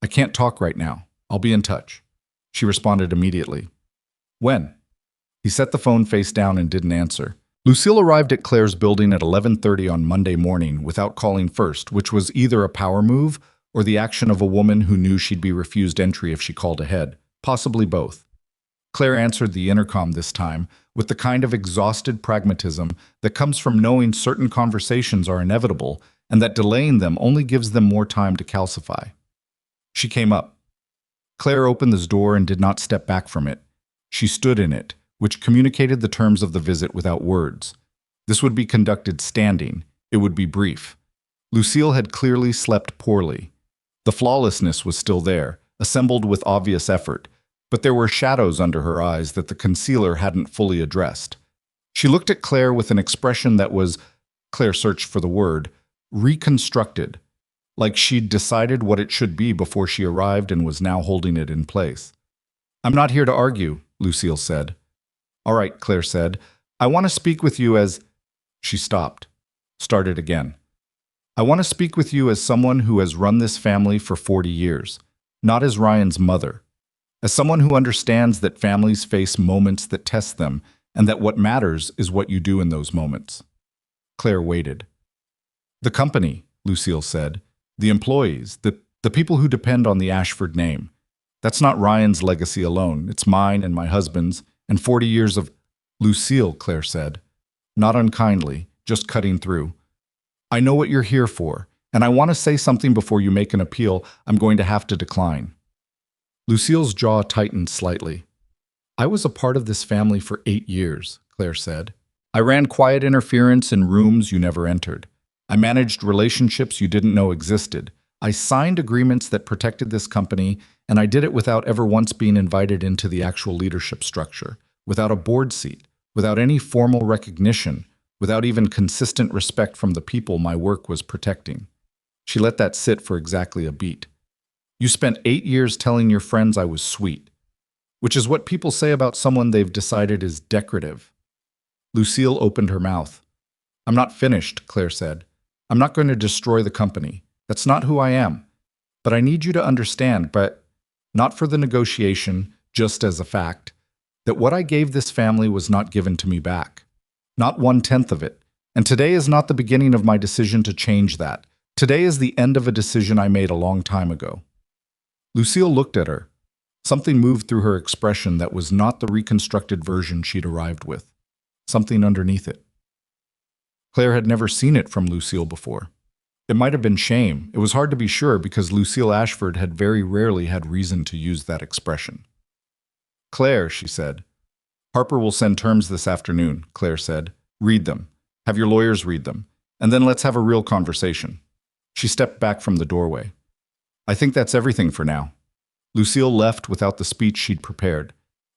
I can't talk right now. I'll be in touch. She responded immediately. When? He set the phone face down and didn't answer. Lucille arrived at Claire's building at 11:30 on Monday morning without calling first, which was either a power move or the action of a woman who knew she'd be refused entry if she called ahead, possibly both. Claire answered the intercom this time with the kind of exhausted pragmatism that comes from knowing certain conversations are inevitable and that delaying them only gives them more time to calcify. She came up. Claire opened this door and did not step back from it. She stood in it, which communicated the terms of the visit without words. This would be conducted standing. It would be brief. Lucille had clearly slept poorly. The flawlessness was still there, assembled with obvious effort, but there were shadows under her eyes that the concealer hadn't fully addressed. She looked at Claire with an expression that was, Claire searched for the word, reconstructed, like she'd decided what it should be before she arrived and was now holding it in place. I'm not here to argue, Lucille said. All right, Claire said. I want to speak with you as... She stopped. Started again. I want to speak with you as someone who has run this family for 40 years, not as Ryan's mother. as someone who understands that families face moments that test them and that what matters is what you do in those moments. Claire waited. The company, Lucille said, the employees, the people who depend on the Ashford name. That's not Ryan's legacy alone. It's mine and my husband's, and 40 years of... Lucille, Claire said, not unkindly, just cutting through. I know what you're here for, and I want to say something before you make an appeal I'm going to have to decline. Lucille's jaw tightened slightly. I was a part of this family for 8 years, Claire said. I ran quiet interference in rooms you never entered. I managed relationships you didn't know existed. I signed agreements that protected this company, and I did it without ever once being invited into the actual leadership structure, without a board seat, without any formal recognition, without even consistent respect from the people my work was protecting. She let that sit for exactly a beat. You spent 8 years telling your friends I was sweet, which is what people say about someone they've decided is decorative. Lucille opened her mouth. I'm not finished, Claire said. I'm not going to destroy the company. That's not who I am. But I need you to understand, but not for the negotiation, just as a fact, that what I gave this family was not given to me back. Not 1/10 of it. And today is not the beginning of my decision to change that. Today is the end of a decision I made a long time ago. Lucille looked at her. Something moved through her expression that was not the reconstructed version she'd arrived with. Something underneath it. Claire had never seen it from Lucille before. It might have been shame. It was hard to be sure because Lucille Ashford had very rarely had reason to use that expression. Claire, she said. Harper will send terms this afternoon, Claire said. Read them. Have your lawyers read them. And then let's have a real conversation. She stepped back from the doorway. I think that's everything for now. Lucille left without the speech she'd prepared.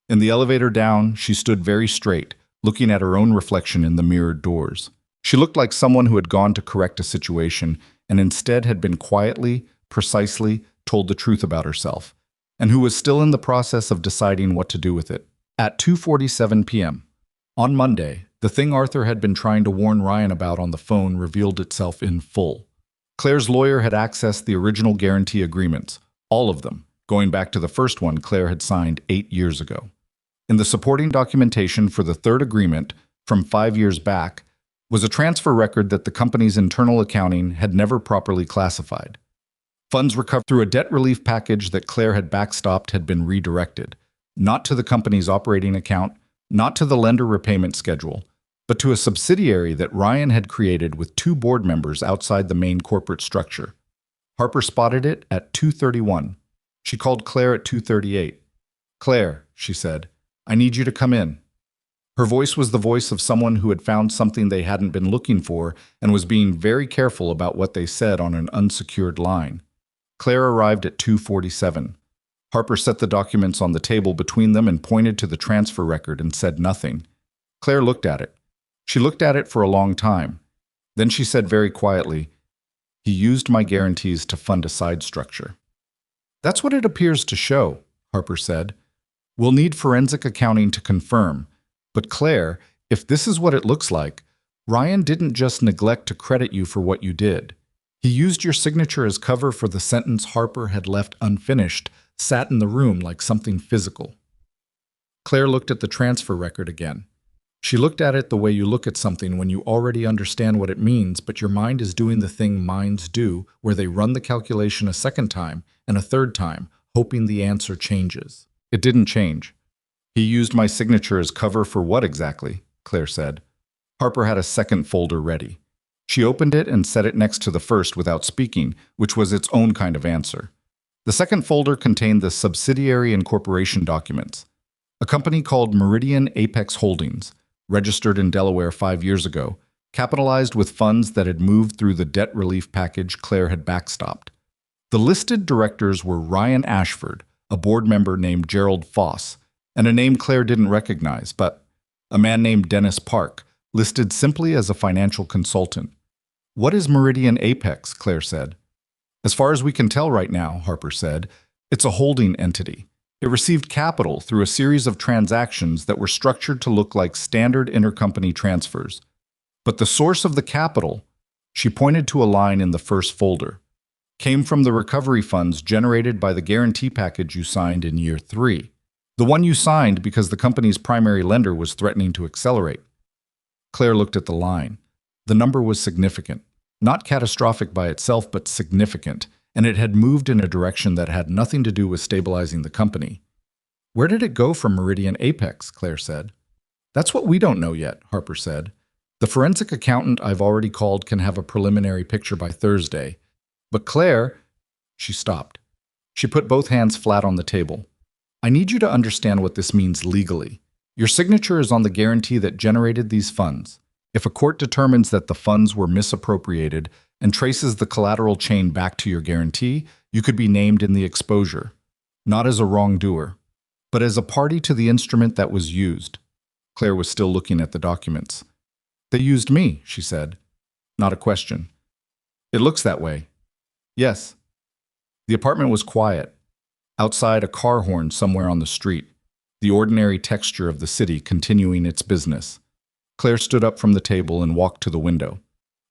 In the elevator down, she stood very straight, looking at her own reflection in the mirrored doors. She looked like someone who had gone to correct a situation and instead had been quietly, precisely told the truth about herself, and who was still in the process of deciding what to do with it. At 2:47 p.m. on Monday, the thing Arthur had been trying to warn Ryan about on the phone revealed itself in full. Claire's lawyer had accessed the original guarantee agreements, all of them, going back to the first one Claire had signed 8 years ago. In the supporting documentation for the third agreement, from 5 years back, was a transfer record that the company's internal accounting had never properly classified. Funds recovered through a debt relief package that Claire had backstopped had been redirected, not to the company's operating account, not to the lender repayment schedule, but to a subsidiary that Ryan had created with 2 board members outside the main corporate structure. Harper spotted it at 2:31. She called Claire at 2:38. Claire, she said, I need you to come in. Her voice was the voice of someone who had found something they hadn't been looking for and was being very careful about what they said on an unsecured line. Claire arrived at 2:47. Harper set the documents on the table between them and pointed to the transfer record and said nothing. Claire looked at it. She looked at it for a long time. Then she said very quietly, He used my guarantees to fund a side structure. That's what it appears to show, Harper said. We'll need forensic accounting to confirm. But Claire, if this is what it looks like, Ryan didn't just neglect to credit you for what you did. He used your signature as cover for the sentence Harper had left unfinished, sat in the room like something physical. Claire looked at the transfer record again. She looked at it the way you look at something when you already understand what it means, but your mind is doing the thing minds do, where they run the calculation a second time and a third time, hoping the answer changes. It didn't change. He used my signature as cover for what exactly? Claire said. Harper had a second folder ready. She opened it and set it next to the first without speaking, which was its own kind of answer. The second folder contained the subsidiary incorporation documents. A company called Meridian Apex Holdings, registered in Delaware 5 years ago, capitalized with funds that had moved through the debt relief package Claire had backstopped. The listed directors were Ryan Ashford, a board member named Gerald Foss, and a name Claire didn't recognize, but a man named Dennis Park, listed simply as a financial consultant. What is Meridian Apex? Claire said. As far as we can tell right now, Harper said, it's a holding entity. It received capital through a series of transactions that were structured to look like standard intercompany transfers. But the source of the capital, she pointed to a line in the first folder. came from the recovery funds generated by the guarantee package you signed in year 3. The one you signed because the company's primary lender was threatening to accelerate. Claire looked at the line. The number was significant. Not catastrophic by itself, but significant, and it had moved in a direction that had nothing to do with stabilizing the company. Where did it go from Meridian Apex? Claire said. That's what we don't know yet, Harper said. The forensic accountant I've already called can have a preliminary picture by Thursday. But Claire, she stopped. She put both hands flat on the table. I need you to understand what this means legally. Your signature is on the guarantee that generated these funds. If a court determines that the funds were misappropriated and traces the collateral chain back to your guarantee, you could be named in the exposure, not as a wrongdoer, but as a party to the instrument that was used. Claire was still looking at the documents. They used me, she said. Not a question. It looks that way. Yes. The apartment was quiet. Outside, a car horn somewhere on the street, the ordinary texture of the city continuing its business. Claire stood up from the table and walked to the window.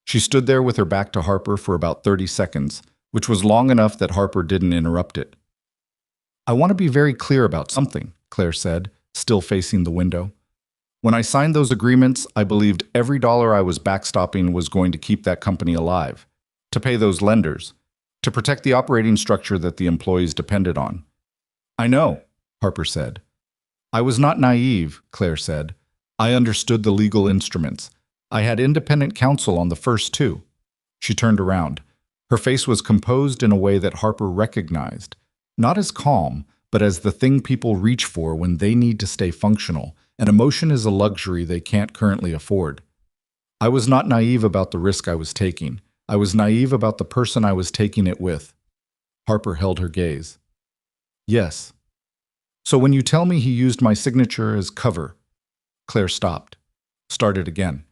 She stood there with her back to Harper for about 30 seconds, which was long enough that Harper didn't interrupt it. I want to be very clear about something, Claire said, still facing the window. When I signed those agreements, I believed every dollar I was backstopping was going to keep that company alive, to pay those lenders, to protect the operating structure that the employees depended on. I know, Harper said. I was not naive, Claire said. I understood the legal instruments. I had independent counsel on the first 2. She turned around. Her face was composed in a way that Harper recognized, not as calm, but as the thing people reach for when they need to stay functional, and emotion is a luxury they can't currently afford. I was not naive about the risk I was taking. I was naive about the person I was taking it with. Harper held her gaze. Yes. So when you tell me he used my signature as cover, Claire stopped, started again.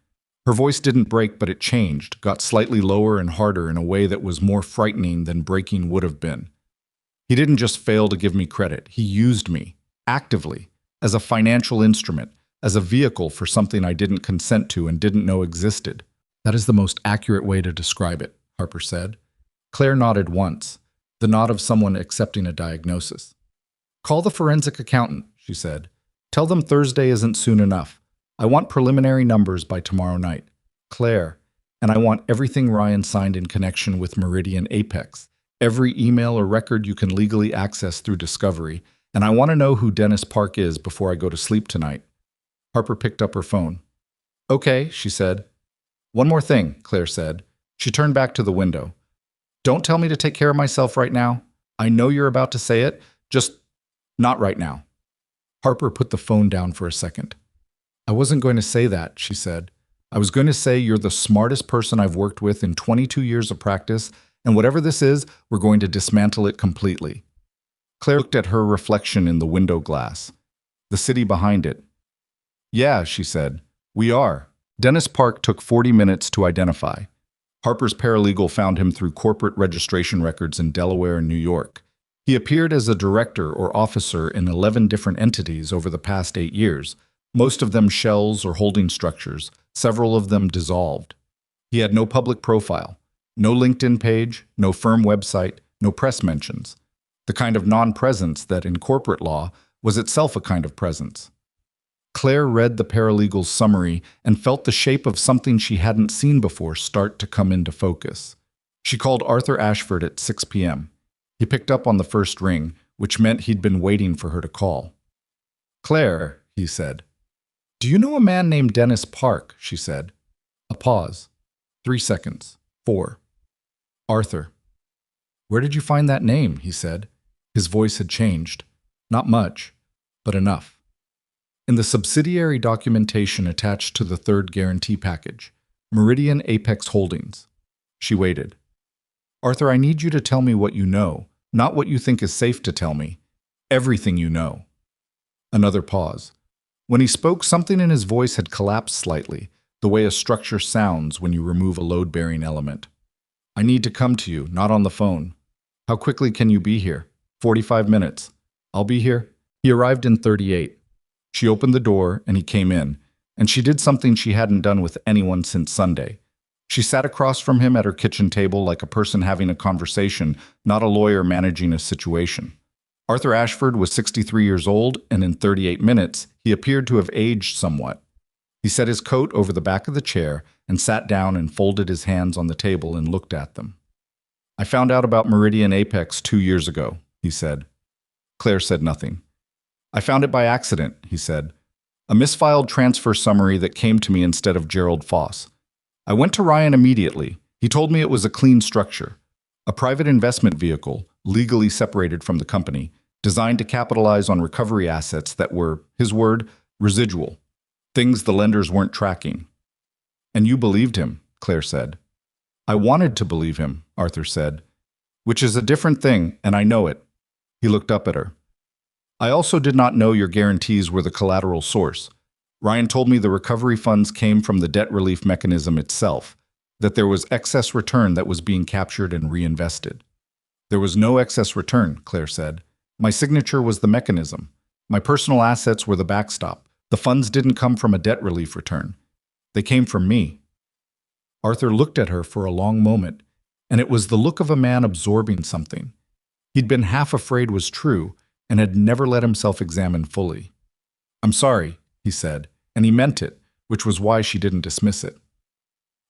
Her voice didn't break, but it changed, got slightly lower and harder in a way that was more frightening than breaking would have been. He didn't just fail to give me credit. He used me, actively, as a financial instrument, as a vehicle for something I didn't consent to and didn't know existed. That is the most accurate way to describe it, Harper said. Claire nodded once, the nod of someone accepting a diagnosis. Call the forensic accountant, she said. Tell them Thursday isn't soon enough. I want preliminary numbers by tomorrow night. Claire, and I want everything Ryan signed in connection with Meridian Apex, every email or record you can legally access through Discovery, and I want to know who Dennis Park is before I go to sleep tonight. Harper picked up her phone. Okay, she said. One more thing, Claire said. She turned back to the window. Don't tell me to take care of myself right now. I know you're about to say it, just not right now. Harper put the phone down for a second. I wasn't going to say that, she said. I was going to say you're the smartest person I've worked with in 22 years of practice, and whatever this is, we're going to dismantle it completely. Claire looked at her reflection in the window glass, the city behind it. Yeah, she said, we are. Dennis Park took 40 minutes to identify. Harper's paralegal found him through corporate registration records in Delaware and New York. He appeared as a director or officer in 11 different entities over the past 8 years, most of them shells or holding structures, several of them dissolved. He had no public profile, no LinkedIn page, no firm website, no press mentions. The kind of non-presence that in corporate law was itself a kind of presence. Claire read the paralegal's summary and felt the shape of something she hadn't seen before start to come into focus. She called Arthur Ashford at 6 p.m. He picked up on the first ring, which meant he'd been waiting for her to call. Claire, he said. Do you know a man named Dennis Park? She said. A pause. 3 seconds. 4. Arthur. Where did you find that name? He said. His voice had changed. Not much, but enough. In the subsidiary documentation attached to the third guarantee package, Meridian Apex Holdings. She waited. Arthur, I need you to tell me what you know, not what you think is safe to tell me. Everything you know. Another pause. When he spoke, something in his voice had collapsed slightly, the way a structure sounds when you remove a load-bearing element. I need to come to you, not on the phone. How quickly can you be here? 45 minutes. I'll be here. He arrived in 38. She opened the door, and he came in, and she did something she hadn't done with anyone since Sunday. She sat across from him at her kitchen table like a person having a conversation, not a lawyer managing a situation. Arthur Ashford was 63 years old, and in 38 minutes, he appeared to have aged somewhat. He set his coat over the back of the chair and sat down and folded his hands on the table and looked at them. "I found out about Meridian Apex 2 years ago," he said. Claire said nothing. "I found it by accident," he said. "A misfiled transfer summary that came to me instead of Gerald Foss. I went to Ryan immediately. He told me it was a clean structure, a private investment vehicle, legally separated from the company, designed to capitalize on recovery assets that were, his word, residual, things the lenders weren't tracking." "And you believed him," Claire said. "I wanted to believe him," Arthur said, "which is a different thing, and I know it." He looked up at her. "I also did not know your guarantees were the collateral source. Ryan told me the recovery funds came from the debt relief mechanism itself, that there was excess return that was being captured and reinvested." "There was no excess return," Claire said. "My signature was the mechanism. My personal assets were the backstop. The funds didn't come from a debt relief return. They came from me." Arthur looked at her for a long moment, and it was the look of a man absorbing something he'd been half afraid was true and had never let himself examine fully. "I'm sorry," he said, and he meant it, which was why she didn't dismiss it.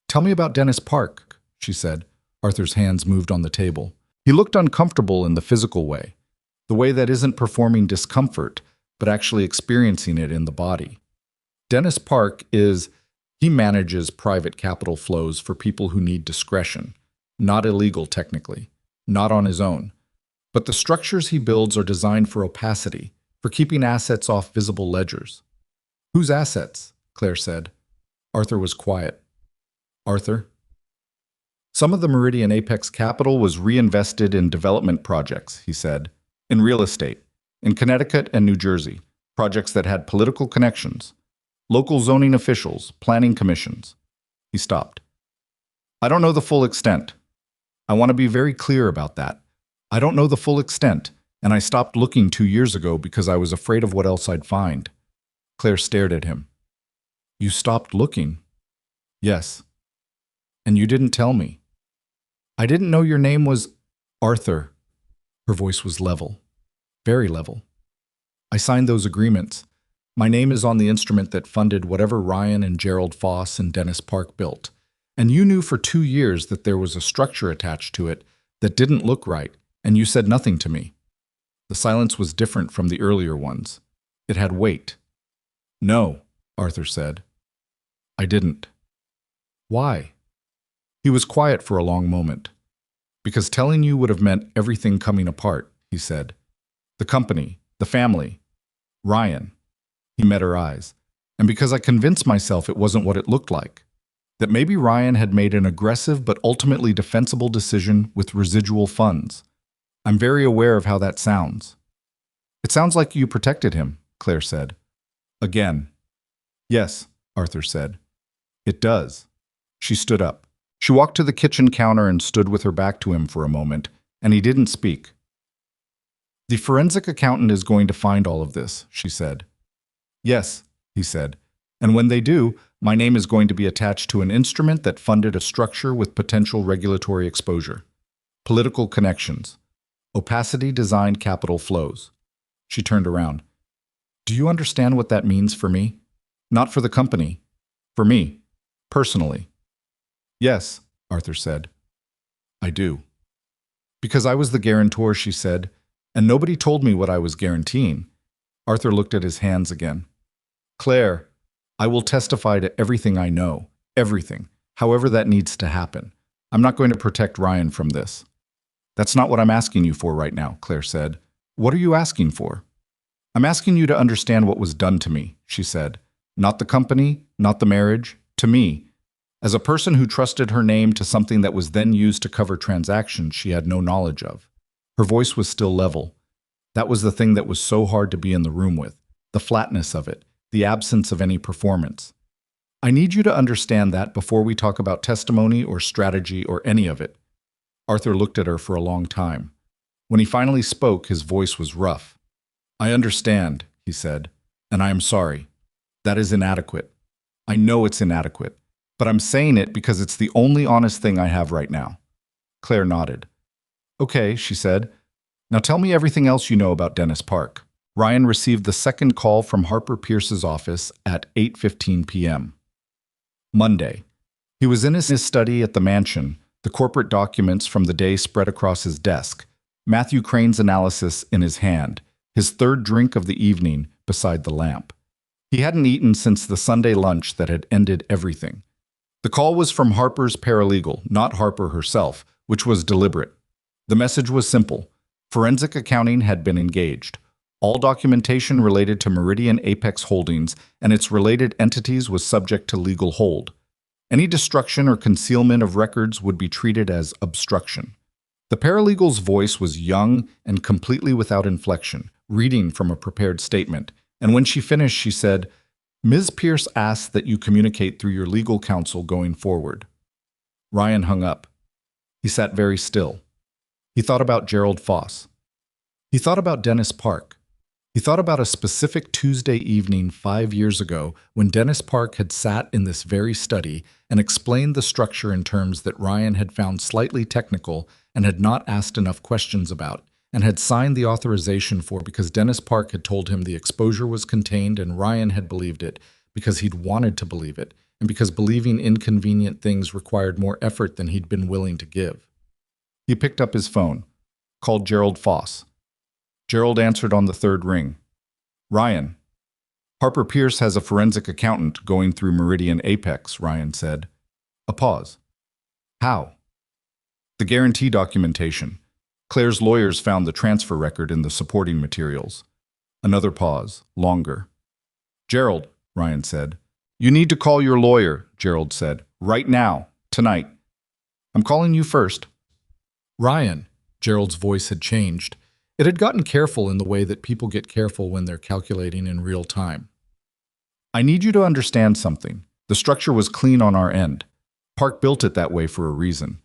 "Tell me about Dennis Park," she said. Arthur's hands moved on the table. He looked uncomfortable in the physical way, the way that isn't performing discomfort, but actually experiencing it in the body. Dennis Park he manages private capital flows for people who need discretion, not illegal technically, not on his own. But the structures he builds are designed for opacity, for keeping assets off visible ledgers. "Whose assets?" Claire said. Arthur was quiet. "Arthur?" "Some of the Meridian Apex capital was reinvested in development projects," he said, "in real estate, in Connecticut and New Jersey, projects that had political connections, local zoning officials, planning commissions." He stopped. "I don't know the full extent. I want to be very clear about that. I don't know the full extent, and I stopped looking 2 years ago because I was afraid of what else I'd find." Claire stared at him. "You stopped looking?" "Yes." "And you didn't tell me." "I didn't know your name was Arthur." Her voice was level, very level. "I signed those agreements. My name is on the instrument that funded whatever Ryan and Gerald Foss and Dennis Park built. And you knew for 2 years that there was a structure attached to it that didn't look right, and you said nothing to me." The silence was different from the earlier ones. It had weight. "No," Arthur said. "I didn't." "Why?" He was quiet for a long moment. "Because telling you would have meant everything coming apart," he said. "The company, the family, Ryan." He met her eyes. "And because I convinced myself it wasn't what it looked like. That maybe Ryan had made an aggressive but ultimately defensible decision with residual funds. I'm very aware of how that sounds." "It sounds like you protected him," Claire said. Again. "Yes," Arthur said. "It does." She stood up. She walked to the kitchen counter and stood with her back to him for a moment, and he didn't speak. "The forensic accountant is going to find all of this," she said. "Yes," he said. "And when they do, my name is going to be attached to an instrument that funded a structure with potential regulatory exposure, political connections, opacity-designed capital flows." She turned around. "Do you understand what that means for me? Not for the company. For me. Personally." "Yes," Arthur said. "I do." "Because I was the guarantor," she said, "and nobody told me what I was guaranteeing." Arthur looked at his hands again. "Claire, I will testify to everything I know. Everything. However that needs to happen. I'm not going to protect Ryan from this." "That's not what I'm asking you for right now," Claire said. "What are you asking for?" "I'm asking you to understand what was done to me," she said. "Not the company, not the marriage, to me. As a person who trusted her name to something that was then used to cover transactions she had no knowledge of." Her voice was still level. That was the thing that was so hard to be in the room with, the flatness of it, the absence of any performance. "I need you to understand that before we talk about testimony or strategy or any of it." Arthur looked at her for a long time. When he finally spoke, his voice was rough. "I understand," he said, "and I am sorry. That is inadequate. I know it's inadequate. But I'm saying it because it's the only honest thing I have right now. Claire nodded. Okay, she said. Now tell me everything else you know about Dennis Park. Ryan received the second call from Harper Pierce's office at 8:15 p.m. Monday. He was in his study at the mansion, the corporate documents from the day spread across his desk, Matthew Crane's analysis in his hand, his third drink of the evening beside the lamp. He hadn't eaten since the Sunday lunch that had ended everything. The call was from Harper's paralegal, not Harper herself, which was deliberate. The message was simple. Forensic accounting had been engaged. All documentation related to Meridian Apex Holdings and its related entities was subject to legal hold. Any destruction or concealment of records would be treated as obstruction. The paralegal's voice was young and completely without inflection, reading from a prepared statement, and when she finished, she said, Ms. Pierce asks that you communicate through your legal counsel going forward. Ryan hung up. He sat very still. He thought about Gerald Foss. He thought about Dennis Park. He thought about a specific Tuesday evening 5 years ago when Dennis Park had sat in this very study and explained the structure in terms that Ryan had found slightly technical and had not asked enough questions about, and had signed the authorization for because Dennis Park had told him the exposure was contained and Ryan had believed it because he'd wanted to believe it, and because believing inconvenient things required more effort than he'd been willing to give. He picked up his phone, called Gerald Foss. Gerald answered on the third ring. Ryan. Harper Pierce has a forensic accountant going through Meridian Apex, Ryan said. A pause. How? The guarantee documentation. Claire's lawyers found the transfer record in the supporting materials. Another pause, longer. Gerald, Ryan said. You need to call your lawyer, Gerald said. Right now, tonight. I'm calling you first. Ryan, Gerald's voice had changed. It had gotten careful in the way that people get careful when they're calculating in real time. I need you to understand something. The structure was clean on our end. Park built it that way for a reason.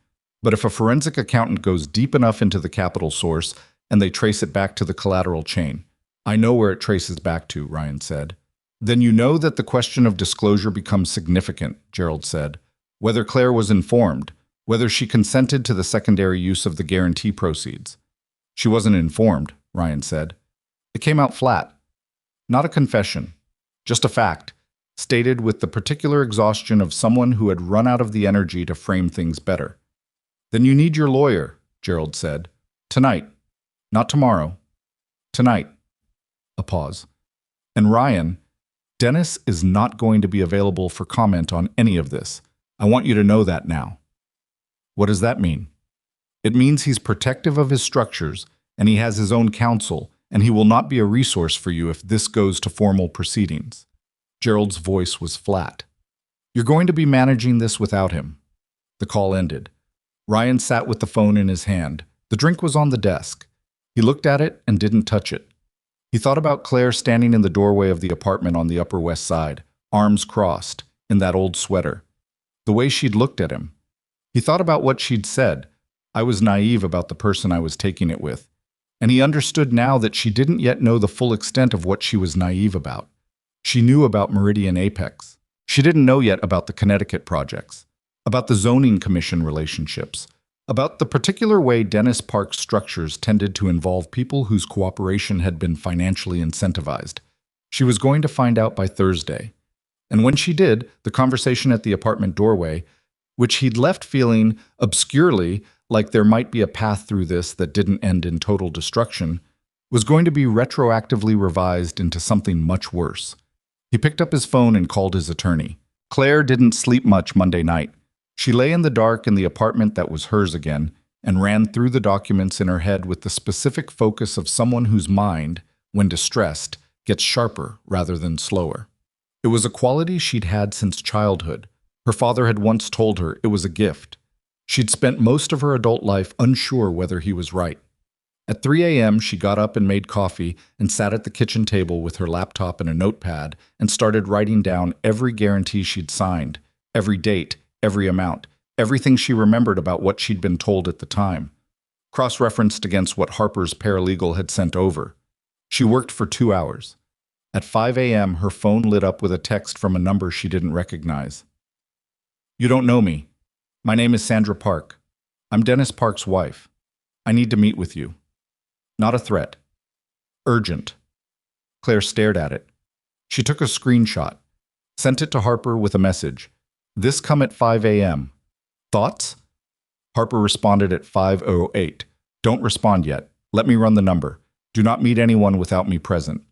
But if a forensic accountant goes deep enough into the capital source and they trace it back to the collateral chain, I know where it traces back to, Ryan said. Then you know that the question of disclosure becomes significant, Gerald said. Whether Claire was informed, whether she consented to the secondary use of the guarantee proceeds. She wasn't informed, Ryan said. It came out flat. Not a confession, just a fact, stated with the particular exhaustion of someone who had run out of the energy to frame things better. Then you need your lawyer, Gerald said. Tonight. Not tomorrow. Tonight. A pause. And Ryan, Dennis is not going to be available for comment on any of this. I want you to know that now. What does that mean? It means he's protective of his structures, and he has his own counsel, and he will not be a resource for you if this goes to formal proceedings. Gerald's voice was flat. You're going to be managing this without him. The call ended. Ryan sat with the phone in his hand. The drink was on the desk. He looked at it and didn't touch it. He thought about Claire standing in the doorway of the apartment on the Upper West Side, arms crossed, in that old sweater. The way she'd looked at him. He thought about what she'd said. I was naive about the person I was taking it with. And he understood now that she didn't yet know the full extent of what she was naive about. She knew about Meridian Apex. She didn't know yet about the Connecticut projects, about the zoning commission relationships, about the particular way Dennis Park's structures tended to involve people whose cooperation had been financially incentivized. She was going to find out by Thursday. And when she did, the conversation at the apartment doorway, which he'd left feeling obscurely like there might be a path through this that didn't end in total destruction, was going to be retroactively revised into something much worse. He picked up his phone and called his attorney. Claire didn't sleep much Monday night. She lay in the dark in the apartment that was hers again and ran through the documents in her head with the specific focus of someone whose mind, when distressed, gets sharper rather than slower. It was a quality she'd had since childhood. Her father had once told her it was a gift. She'd spent most of her adult life unsure whether he was right. At 3 a.m., she got up and made coffee and sat at the kitchen table with her laptop and a notepad and started writing down every guarantee she'd signed, every date, every amount, everything she remembered about what she'd been told at the time, cross-referenced against what Harper's paralegal had sent over. She worked for 2 hours. At 5 a.m., her phone lit up with a text from a number she didn't recognize. You don't know me. My name is Sandra Park. I'm Dennis Park's wife. I need to meet with you. Not a threat. Urgent. Claire stared at it. She took a screenshot, sent it to Harper with a message. This come at 5 a.m. Thoughts? Harper responded at 5:08. Don't respond yet. Let me run the number. Do not meet anyone without me present.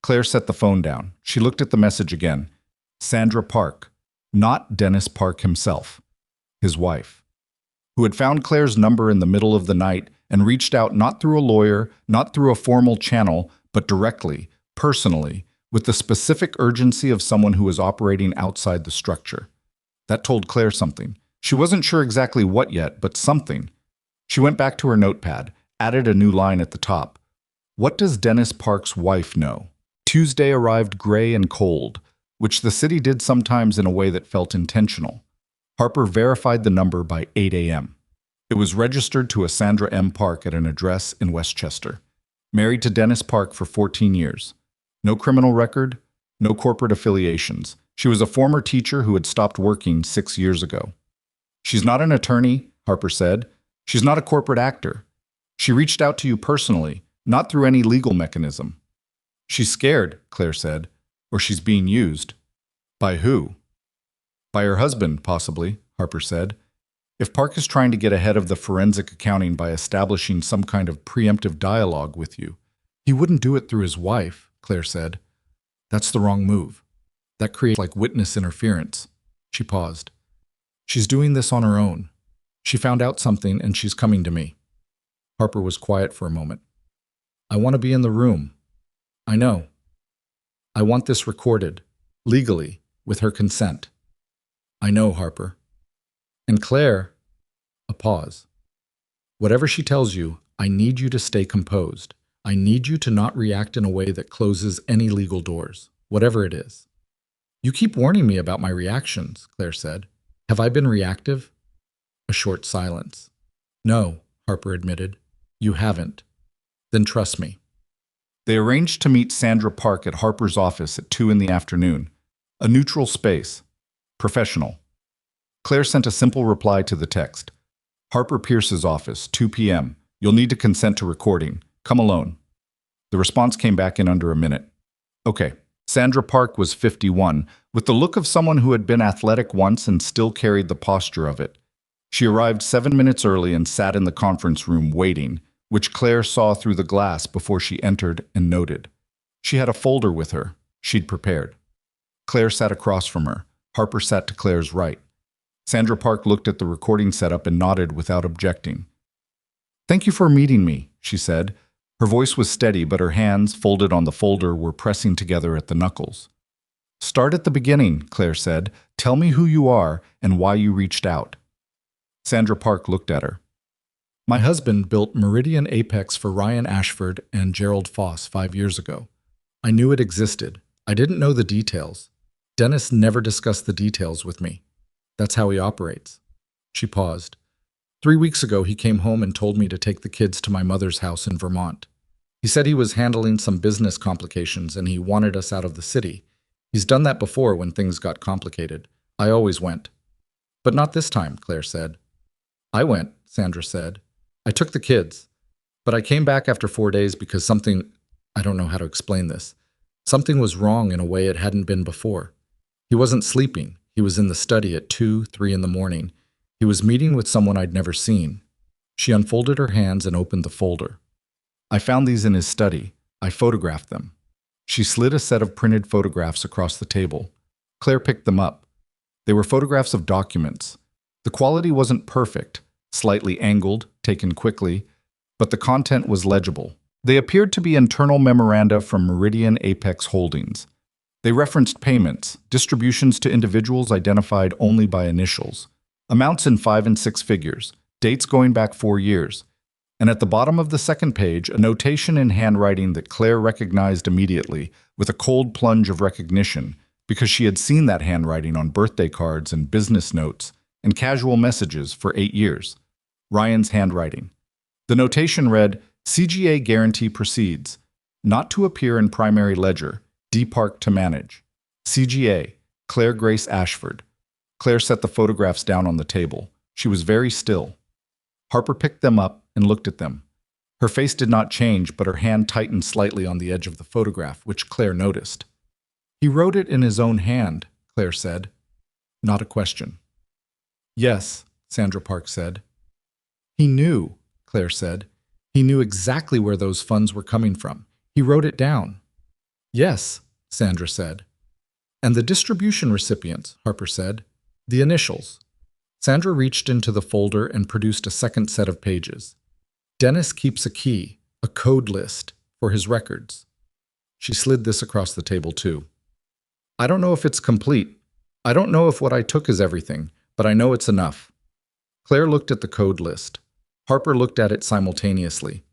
Claire set the phone down. She looked at the message again. Sandra Park, not Dennis Park himself, his wife, who had found Claire's number in the middle of the night and reached out not through a lawyer, not through a formal channel, but directly, personally, with the specific urgency of someone who was operating outside the structure. That told Claire something. She wasn't sure exactly what yet, but something. She went back to her notepad, added a new line at the top. What does Dennis Park's wife know? Tuesday arrived gray and cold, which the city did sometimes in a way that felt intentional. Harper verified the number by 8 a.m. It was registered to a Sandra M. Park at an address in Westchester. Married to Dennis Park for 14 years. No criminal record, no corporate affiliations. She was a former teacher who had stopped working 6 years ago. She's not an attorney, Harper said. She's not a corporate actor. She reached out to you personally, not through any legal mechanism. She's scared, Claire said, or she's being used. By who? By her husband, possibly, Harper said. If Park is trying to get ahead of the forensic accounting by establishing some kind of preemptive dialogue with you, he wouldn't do it through his wife, Claire said. That's the wrong move. That creates like witness interference. She paused. She's doing this on her own. She found out something and she's coming to me. Harper was quiet for a moment. I want to be in the room. I know. I want this recorded, legally, with her consent. I know, Harper. And Claire, a pause. Whatever she tells you, I need you to stay composed. I need you to not react in a way that closes any legal doors, whatever it is. You keep warning me about my reactions, Claire said. Have I been reactive? A short silence. No, Harper admitted. You haven't. Then trust me. They arranged to meet Sandra Park at Harper's office at 2 in the afternoon. A neutral space. Professional. Claire sent a simple reply to the text. Harper Pierce's office, 2 p.m. You'll need to consent to recording. Come alone. The response came back in under a minute. Okay. Sandra Park was 51, with the look of someone who had been athletic once and still carried the posture of it. She arrived 7 minutes early and sat in the conference room waiting, which Claire saw through the glass before she entered and noted. She had a folder with her. She'd prepared. Claire sat across from her. Harper sat to Claire's right. Sandra Park looked at the recording setup and nodded without objecting. Thank you for meeting me, she said. Her voice was steady, but her hands, folded on the folder, were pressing together at the knuckles. Start at the beginning, Claire said. Tell me who you are and why you reached out. Sandra Park looked at her. My husband built Meridian Apex for Ryan Ashford and Gerald Foss 5 years ago. I knew it existed. I didn't know the details. Dennis never discussed the details with me. That's how he operates. She paused. 3 weeks ago, he came home and told me to take the kids to my mother's house in Vermont. He said he was handling some business complications and he wanted us out of the city. He's done that before when things got complicated. I always went. But not this time, Claire said. I went, Sandra said. I took the kids. But I came back after 4 days because I don't know how to explain this. Something was wrong in a way it hadn't been before. He wasn't sleeping. He was in the study at 2, 3 in the morning. He was meeting with someone I'd never seen. She unfolded her hands and opened the folder. I found these in his study. I photographed them. She slid a set of printed photographs across the table. Claire picked them up. They were photographs of documents. The quality wasn't perfect, slightly angled, taken quickly, but the content was legible. They appeared to be internal memoranda from Meridian Apex Holdings. They referenced payments, distributions to individuals identified only by initials, amounts in 5 and 6 figures, dates going back 4 years, and at the bottom of the second page, a notation in handwriting that Claire recognized immediately with a cold plunge of recognition because she had seen that handwriting on birthday cards and business notes and casual messages for 8 years. Ryan's handwriting. The notation read, CGA guarantee proceeds, not to appear in primary ledger, D Park to manage. CGA, Claire Grace Ashford. Claire set the photographs down on the table. She was very still. Harper picked them up and looked at them. Her face did not change, but her hand tightened slightly on the edge of the photograph, which Claire noticed. "He wrote it in his own hand," Claire said. Not a question. "Yes," Sandra Park said. "He knew," Claire said. "He knew exactly where those funds were coming from. He wrote it down." "Yes," Sandra said. "And the distribution recipients," Harper said. "The initials." Sandra reached into the folder and produced a second set of pages. "Dennis keeps a key, a code list, for his records." She slid this across the table too. "I don't know if it's complete. I don't know if what I took is everything, but I know it's enough." Claire looked at the code list. Harper looked at it simultaneously.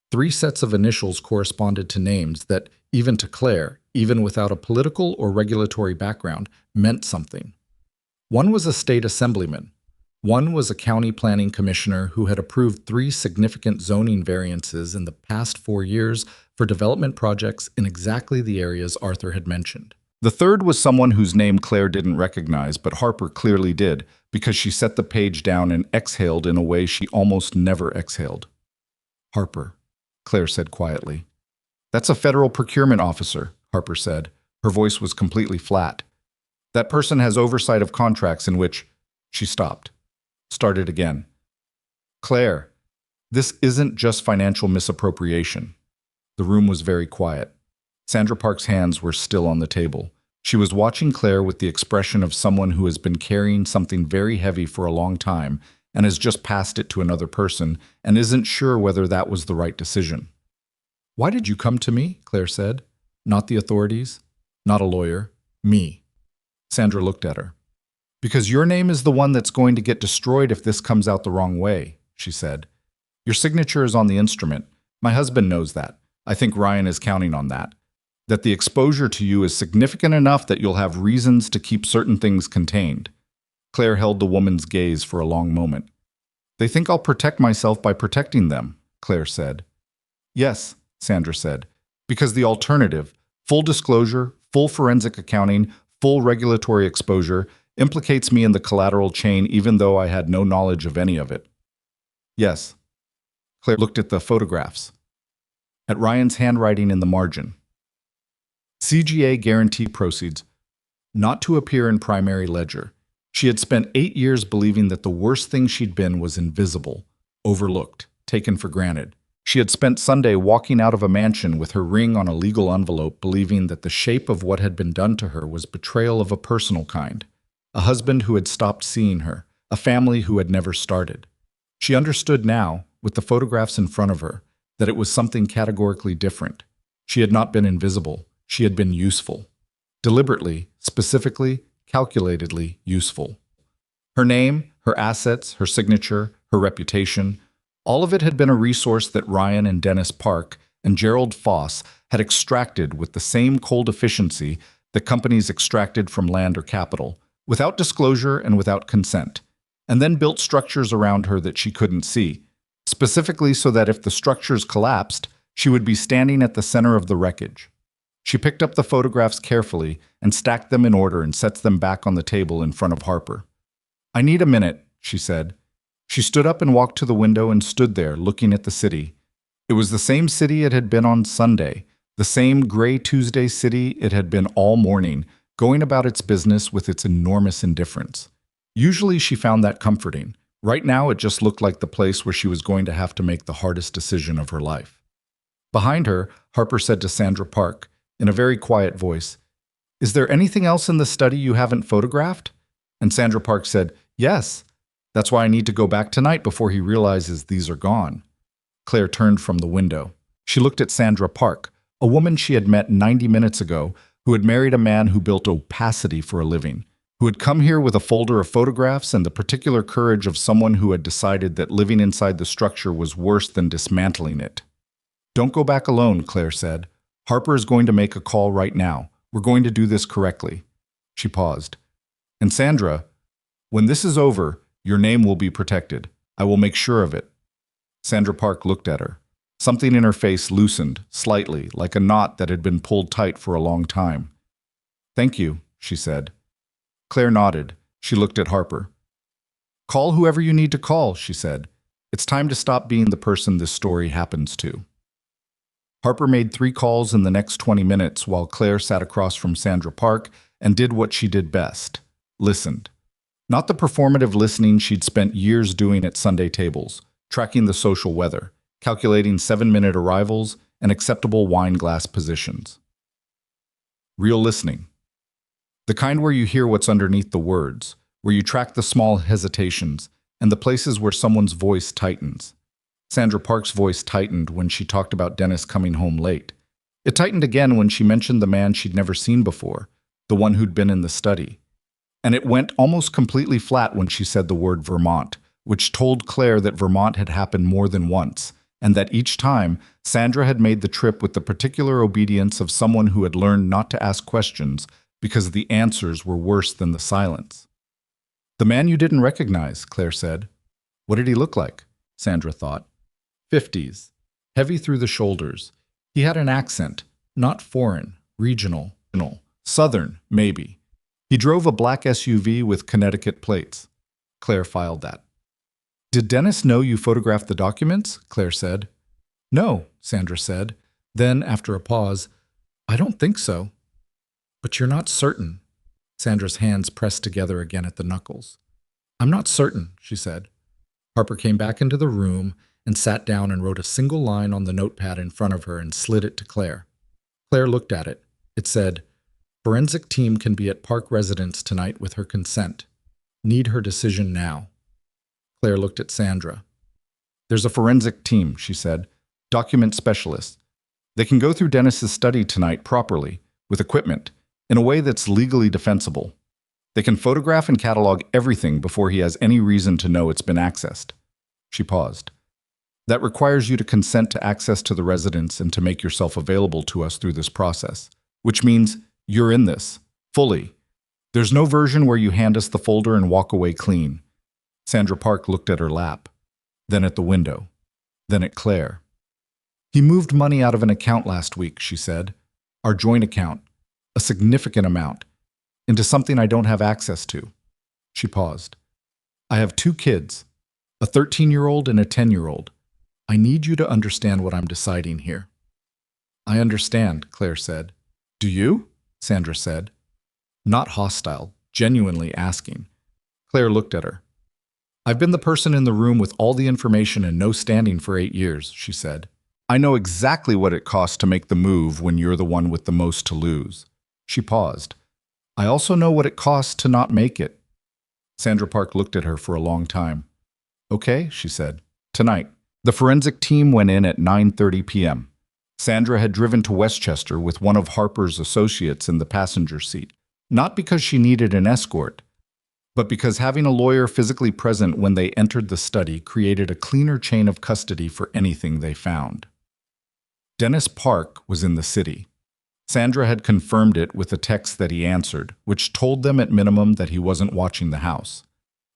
3 sets of initials corresponded to names that, even to Claire, even without a political or regulatory background, meant something. One was a state assemblyman. One was a county planning commissioner who had approved 3 significant zoning variances in the past 4 years for development projects in exactly the areas Arthur had mentioned. The third was someone whose name Claire didn't recognize, but Harper clearly did, because she set the page down and exhaled in a way she almost never exhaled. "Harper," Claire said quietly. "That's a federal procurement officer," Harper said. Her voice was completely flat. "That person has oversight of contracts in which—" She stopped. Started again. "Claire, this isn't just financial misappropriation." The room was very quiet. Sandra Park's hands were still on the table. She was watching Claire with the expression of someone who has been carrying something very heavy for a long time and has just passed it to another person and isn't sure whether that was the right decision. "Why did you come to me?" Claire said. "Not the authorities, not a lawyer, me." Sandra looked at her. "Because your name is the one that's going to get destroyed if this comes out the wrong way," she said. "Your signature is on the instrument. My husband knows that. I think Ryan is counting on that. That the exposure to you is significant enough that you'll have reasons to keep certain things contained." Claire held the woman's gaze for a long moment. "They think I'll protect myself by protecting them," Claire said. "Yes," Sandra said, "because the alternative, full disclosure, full forensic accounting, full regulatory exposure, implicates me in the collateral chain even though I had no knowledge of any of it." "Yes." Claire looked at the photographs. At Ryan's handwriting in the margin. "CGA guarantee proceeds, not to appear in primary ledger." She had spent 8 years believing that the worst thing she'd been was invisible, overlooked, taken for granted. She had spent Sunday walking out of a mansion with her ring on a legal envelope, believing that the shape of what had been done to her was betrayal of a personal kind. A husband who had stopped seeing her, a family who had never started. She understood now, with the photographs in front of her, that it was something categorically different. She had not been invisible. She had been useful. Deliberately, specifically, calculatedly useful. Her name, her assets, her signature, her reputation, all of it had been a resource that Ryan and Dennis Park and Gerald Foss had extracted with the same cold efficiency that companies extracted from land or capital, without disclosure and without consent, and then built structures around her that she couldn't see, specifically so that if the structures collapsed, she would be standing at the center of the wreckage. She picked up the photographs carefully and stacked them in order and set them back on the table in front of Harper. "I need a minute," she said. She stood up and walked to the window and stood there, looking at the city. It was the same city it had been on Sunday, the same gray Tuesday city it had been all morning, going about its business with its enormous indifference. Usually she found that comforting. Right now it just looked like the place where she was going to have to make the hardest decision of her life. Behind her, Harper said to Sandra Park, in a very quiet voice, "Is there anything else in the study you haven't photographed?" And Sandra Park said, "Yes. That's why I need to go back tonight before he realizes these are gone." Claire turned from the window. She looked at Sandra Park, a woman she had met 90 minutes ago, who had married a man who built opacity for a living, who had come here with a folder of photographs and the particular courage of someone who had decided that living inside the structure was worse than dismantling it. "Don't go back alone," Claire said. "Harper is going to make a call right now. We're going to do this correctly." She paused. "And Sandra, when this is over, your name will be protected. I will make sure of it." Sandra Park looked at her. Something in her face loosened, slightly, like a knot that had been pulled tight for a long time. "Thank you," she said. Claire nodded. She looked at Harper. Call whoever you need to call, she said. It's time to stop being the person this story happens to. Harper made 3 calls in the next 20 minutes while Claire sat across from Sandra Park and did what she did best. Listened. Not the performative listening she'd spent years doing at Sunday tables, tracking the social weather, calculating 7-minute arrivals, and acceptable wine glass positions. Real listening. The kind where you hear what's underneath the words, where you track the small hesitations and the places where someone's voice tightens. Sandra Park's voice tightened when she talked about Dennis coming home late. It tightened again when she mentioned the man she'd never seen before, the one who'd been in the study. And it went almost completely flat when she said the word Vermont, which told Claire that Vermont had happened more than once, and that each time, Sandra had made the trip with the particular obedience of someone who had learned not to ask questions because the answers were worse than the silence. The man you didn't recognize, Claire said. What did he look like? Sandra thought. 50s. Heavy through the shoulders. He had an accent, not foreign, regional, southern, maybe. He drove a black SUV with Connecticut plates. Claire filed that. Did Dennis know you photographed the documents? Claire said. No, Sandra said. Then, after a pause, I don't think so. But you're not certain. Sandra's hands pressed together again at the knuckles. I'm not certain, she said. Harper came back into the room and sat down and wrote a single line on the notepad in front of her and slid it to Claire. Claire looked at it. It said, Forensic team can be at Park residence tonight with her consent. Need her decision now. Claire looked at Sandra. There's a forensic team, she said. Document specialists. They can go through Dennis's study tonight properly, with equipment, in a way that's legally defensible. They can photograph and catalog everything before he has any reason to know it's been accessed. She paused. That requires you to consent to access to the residence and to make yourself available to us through this process, which means you're in this, fully. There's no version where you hand us the folder and walk away clean. Sandra Park looked at her lap, then at the window, then at Claire. He moved money out of an account last week, she said. Our joint account, a significant amount, into something I don't have access to. She paused. I have 2 kids, a 13-year-old and a 10-year-old. I need you to understand what I'm deciding here. I understand, Claire said. Do you? Sandra said. Not hostile, genuinely asking. Claire looked at her. I've been the person in the room with all the information and no standing for 8 years, she said. I know exactly what it costs to make the move when you're the one with the most to lose. She paused. I also know what it costs to not make it. Sandra Park looked at her for a long time. Okay, she said. Tonight. The forensic team went in at 9:30 p.m. Sandra had driven to Westchester with one of Harper's associates in the passenger seat, not because she needed an escort, but because having a lawyer physically present when they entered the study created a cleaner chain of custody for anything they found. Dennis Park was in the city. Sandra had confirmed it with a text that he answered, which told them at minimum that he wasn't watching the house.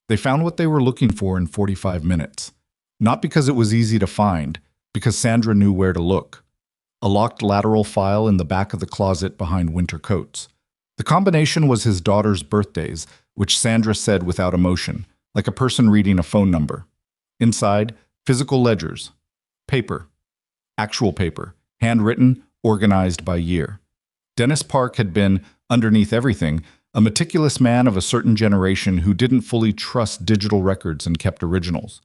They found what they were looking for in 45 minutes. Not because it was easy to find, because Sandra knew where to look. A locked lateral file in the back of the closet behind winter coats. The combination was his daughter's birthdays, which Sandra said without emotion, like a person reading a phone number. Inside, physical ledgers. Paper. Actual paper. Handwritten, organized by year. Dennis Park had been, underneath everything, a meticulous man of a certain generation who didn't fully trust digital records and kept originals.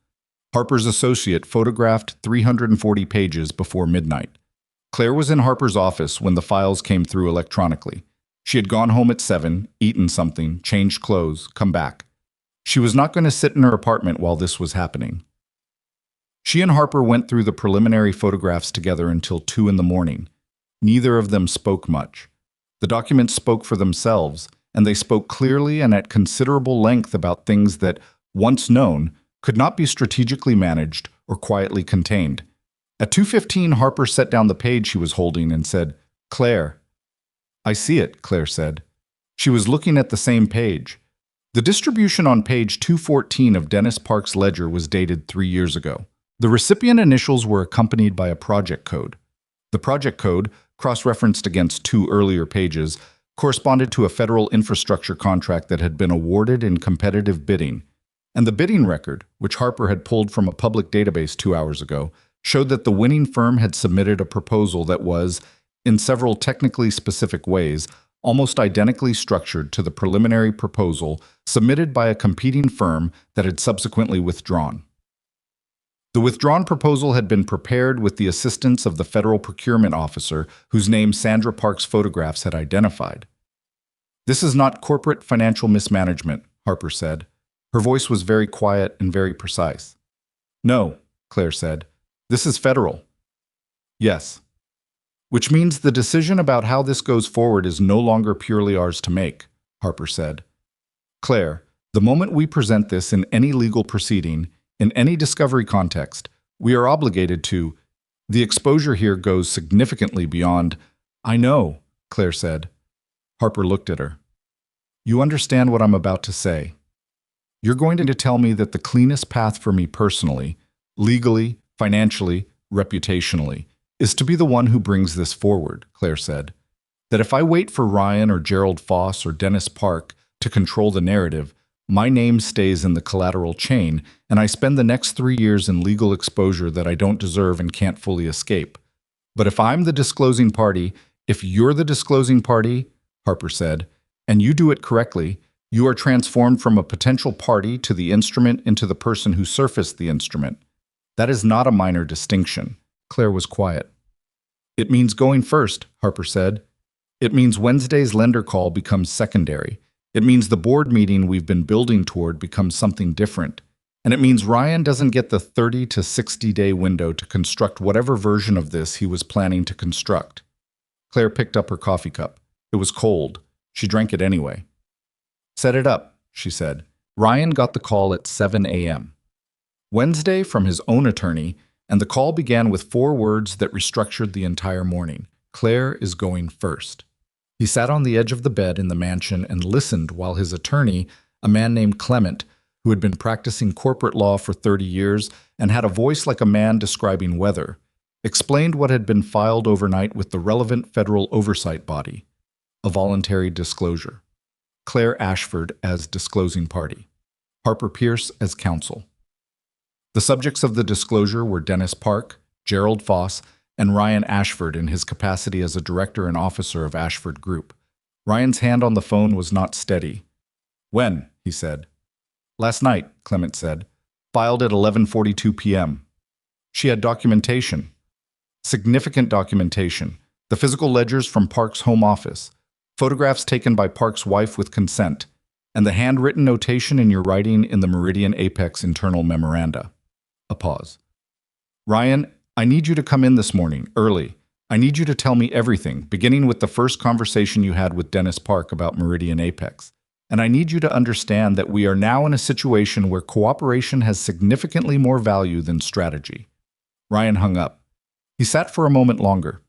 Harper's associate photographed 340 pages before midnight. Claire was in Harper's office when the files came through electronically. She had gone home at 7, eaten something, changed clothes, come back. She was not going to sit in her apartment while this was happening. She and Harper went through the preliminary photographs together until 2 in the morning. Neither of them spoke much. The documents spoke for themselves, and they spoke clearly and at considerable length about things that, once known, could not be strategically managed or quietly contained. At 2:15, Harper set down the page she was holding and said, Claire. I see it, Claire said. She was looking at the same page. The distribution on page 214 of Dennis Park's ledger was dated 3 years ago. The recipient initials were accompanied by a project code. The project code, cross-referenced against 2 earlier pages, corresponded to a federal infrastructure contract that had been awarded in competitive bidding. And the bidding record, which Harper had pulled from a public database 2 hours ago, showed that the winning firm had submitted a proposal that was, in several technically specific ways, almost identically structured to the preliminary proposal submitted by a competing firm that had subsequently withdrawn. The withdrawn proposal had been prepared with the assistance of the federal procurement officer whose name Sandra Parks' photographs had identified. "This is not corporate financial mismanagement," Harper said. Her voice was very quiet and very precise. "No," Claire said. "This is federal." "Yes." "Which means the decision about how this goes forward is no longer purely ours to make," Harper said. "Claire, the moment we present this in any legal proceeding, in any discovery context, we are obligated to. The exposure here goes significantly beyond." "I know," Claire said. Harper looked at her. "You understand what I'm about to say. You're going to tell me that the cleanest path for me personally, legally, financially, reputationally, is to be the one who brings this forward," Claire said. "That if I wait for Ryan or Gerald Foss or Dennis Park to control the narrative, my name stays in the collateral chain, and I spend the next 3 years in legal exposure that I don't deserve and can't fully escape. But if I'm the disclosing party, if you're the disclosing party," Harper said, "and you do it correctly, you are transformed from a potential party to the instrument into the person who surfaced the instrument. That is not a minor distinction." Claire was quiet. "It means going first," Harper said. "It means Wednesday's lender call becomes secondary. It means the board meeting we've been building toward becomes something different. And it means Ryan doesn't get the 30 to 60-day window to construct whatever version of this he was planning to construct." Claire picked up her coffee cup. It was cold. She drank it anyway. "Set it up," she said. Ryan got the call at 7 a.m. Wednesday from his own attorney, and the call began with 4 words that restructured the entire morning. "Claire is going first." He sat on the edge of the bed in the mansion and listened while his attorney, a man named Clement, who had been practicing corporate law for 30 years and had a voice like a man describing weather, explained what had been filed overnight with the relevant federal oversight body, a voluntary disclosure. Claire Ashford as disclosing party, Harper Pierce as counsel. The subjects of the disclosure were Dennis Park, Gerald Foss, and Ryan Ashford in his capacity as a director and officer of Ashford Group. Ryan's hand on the phone was not steady. "When?" he said. "Last night," Clement said. "Filed at 11:42 p.m. She had documentation. Significant documentation. The physical ledgers from Park's home office, photographs taken by Park's wife with consent, and the handwritten notation in your writing in the Meridian Apex internal memoranda." A pause. "Ryan, I need you to come in this morning, early. I need you to tell me everything, beginning with the first conversation you had with Dennis Park about Meridian Apex. And I need you to understand that we are now in a situation where cooperation has significantly more value than strategy." Ryan hung up. He sat for a moment longer.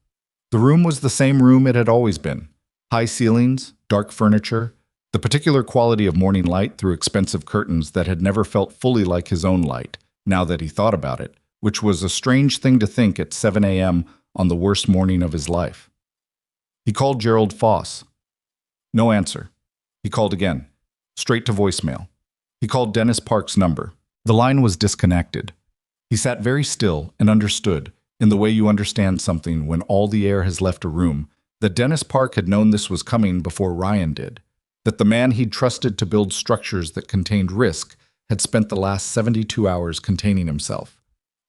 The room was the same room it had always been. High ceilings, dark furniture, the particular quality of morning light through expensive curtains that had never felt fully like his own light, now that he thought about it, which was a strange thing to think at 7 a.m. on the worst morning of his life. He called Gerald Foss. No answer. He called again, straight to voicemail. He called Dennis Park's number. The line was disconnected. He sat very still and understood, in the way you understand something when all the air has left a room, that Dennis Park had known this was coming before Ryan did, that the man he'd trusted to build structures that contained risk had spent the last 72 hours containing himself.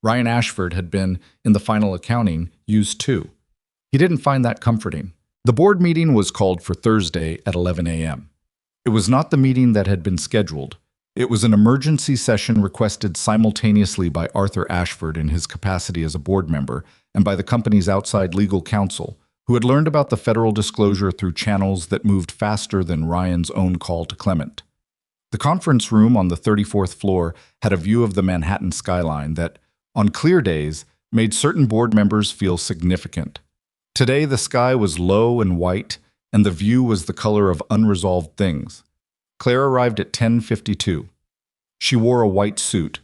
Ryan Ashford had been, in the final accounting, used too. He didn't find that comforting. The board meeting was called for Thursday at 11 a.m. It was not the meeting that had been scheduled. It was an emergency session requested simultaneously by Arthur Ashford in his capacity as a board member and by the company's outside legal counsel, who had learned about the federal disclosure through channels that moved faster than Ryan's own call to Clement. The conference room on the 34th floor had a view of the Manhattan skyline that, on clear days, made certain board members feel significant. Today the sky was low and white, and the view was the color of unresolved things. Claire arrived at 10:52. She wore a white suit.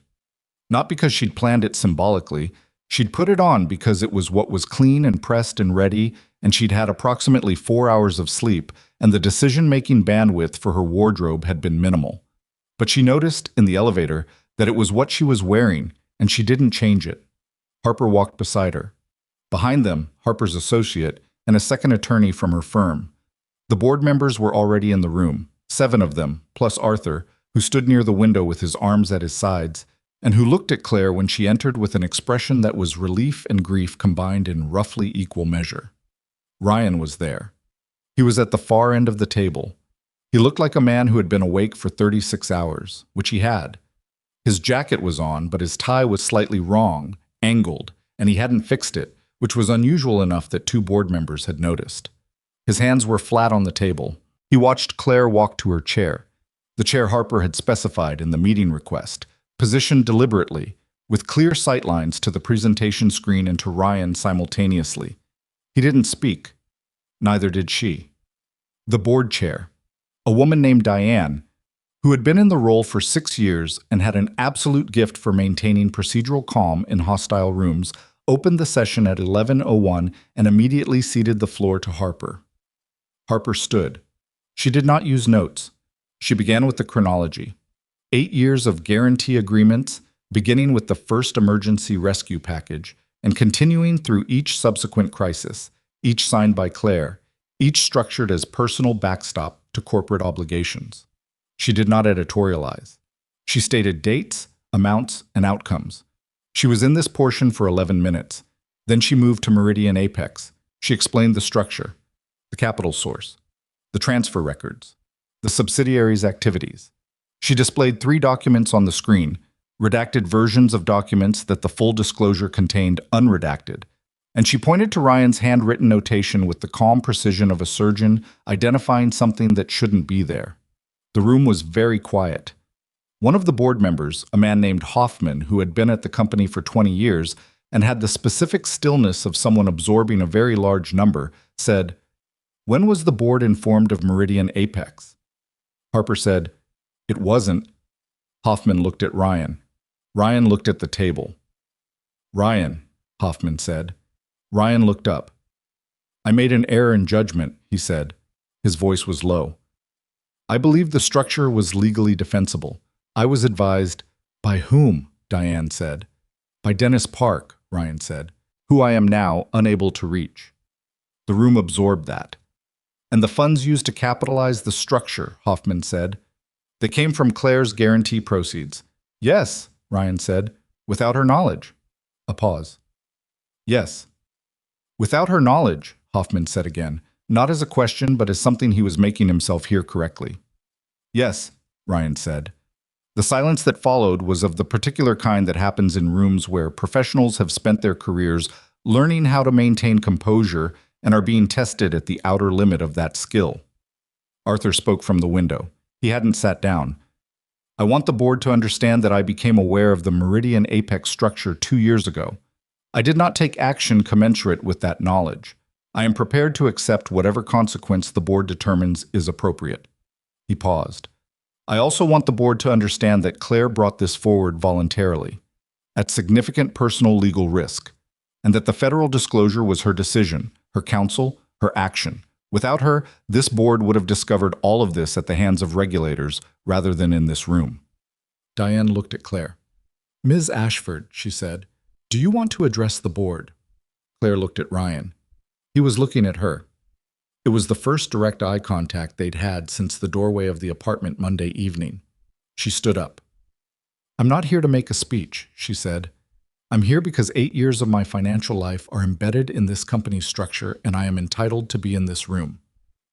Not because she'd planned it symbolically, she'd put it on because it was what was clean and pressed and ready, and she'd had approximately 4 hours of sleep and the decision-making bandwidth for her wardrobe had been minimal. But she noticed, in the elevator, that it was what she was wearing, and she didn't change it. Harper walked beside her. Behind them, Harper's associate and a second attorney from her firm. The board members were already in the room, 7 of them, plus Arthur, who stood near the window with his arms at his sides, and who looked at Claire when she entered with an expression that was relief and grief combined in roughly equal measure. Ryan was there. He was at the far end of the table. He looked like a man who had been awake for 36 hours, which he had. His jacket was on, but his tie was slightly wrong, angled, and he hadn't fixed it, which was unusual enough that 2 board members had noticed. His hands were flat on the table. He watched Claire walk to her chair, the chair Harper had specified in the meeting request, positioned deliberately, with clear sightlines to the presentation screen and to Ryan simultaneously. He didn't speak. Neither did she. The board chair, a woman named Diane, who had been in the role for 6 years and had an absolute gift for maintaining procedural calm in hostile rooms, opened the session at 11:01 and immediately ceded the floor to Harper. Harper stood. She did not use notes. She began with the chronology. 8 years of guarantee agreements, beginning with the first emergency rescue package and continuing through each subsequent crisis, each signed by Claire, each structured as personal backstop to corporate obligations. She did not editorialize. She stated dates, amounts, and outcomes. She was in this portion for 11 minutes. Then she moved to Meridian Apex. She explained the structure, the capital source, the transfer records, the subsidiaries' activities. She displayed 3 documents on the screen, redacted versions of documents that the full disclosure contained unredacted, and she pointed to Ryan's handwritten notation with the calm precision of a surgeon identifying something that shouldn't be there. The room was very quiet. One of the board members, a man named Hoffman, who had been at the company for 20 years and had the specific stillness of someone absorbing a very large number, said, "When was the board informed of Meridian Apex?" Harper said, "It wasn't." Hoffman looked at Ryan. Ryan looked at the table. "Ryan," Hoffman said. Ryan looked up. "I made an error in judgment," he said. His voice was low. "I believe the structure was legally defensible. I was advised." "By whom?" Diane said. "By Dennis Park," Ryan said, "who I am now unable to reach." The room absorbed that. "And the funds used to capitalize the structure," Hoffman said. "They came from Claire's guarantee proceeds." "Yes," Ryan said, "without her knowledge." A pause. "Yes." "Without her knowledge," Hoffman said again, not as a question but as something he was making himself hear correctly. "Yes," Ryan said. The silence that followed was of the particular kind that happens in rooms where professionals have spent their careers learning how to maintain composure and are being tested at the outer limit of that skill. Arthur spoke from the window. He hadn't sat down. "I want the board to understand that I became aware of the Meridian Apex structure 2 years ago. I did not take action commensurate with that knowledge. I am prepared to accept whatever consequence the board determines is appropriate." He paused. "I also want the board to understand that Claire brought this forward voluntarily, at significant personal legal risk, and that the federal disclosure was her decision, her counsel, her action. Without her, this board would have discovered all of this at the hands of regulators rather than in this room." Diane looked at Claire. "Ms. Ashford," she said, "do you want to address the board?" Claire looked at Ryan. He was looking at her. It was the first direct eye contact they'd had since the doorway of the apartment Monday evening. She stood up. "I'm not here to make a speech," she said. "I'm here because 8 years of my financial life are embedded in this company's structure and I am entitled to be in this room."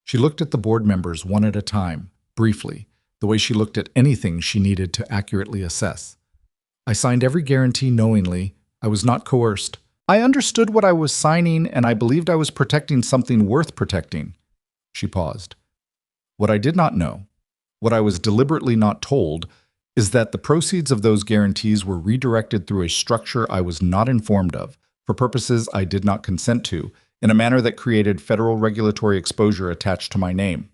She looked at the board members one at a time, briefly, the way she looked at anything she needed to accurately assess. "I signed every guarantee knowingly. I was not coerced. I understood what I was signing and I believed I was protecting something worth protecting." She paused. "What I did not know, what I was deliberately not told, is that the proceeds of those guarantees were redirected through a structure I was not informed of, for purposes I did not consent to, in a manner that created federal regulatory exposure attached to my name."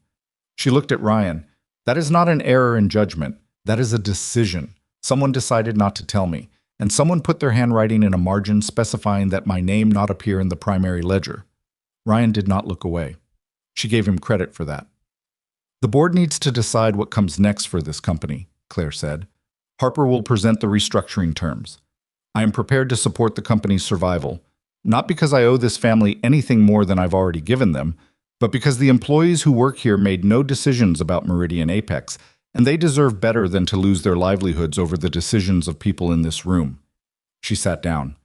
She looked at Ryan. "That is not an error in judgment. That is a decision. Someone decided not to tell me, and someone put their handwriting in a margin specifying that my name not appear in the primary ledger." Ryan did not look away. She gave him credit for that. The board needs to decide what comes next for this company, Claire said. Harper will present the restructuring terms. I am prepared to support the company's survival, not because I owe this family anything more than I've already given them, but because the employees who work here made no decisions about Meridian Apex, and they deserve better than to lose their livelihoods over the decisions of people in this room. She sat down.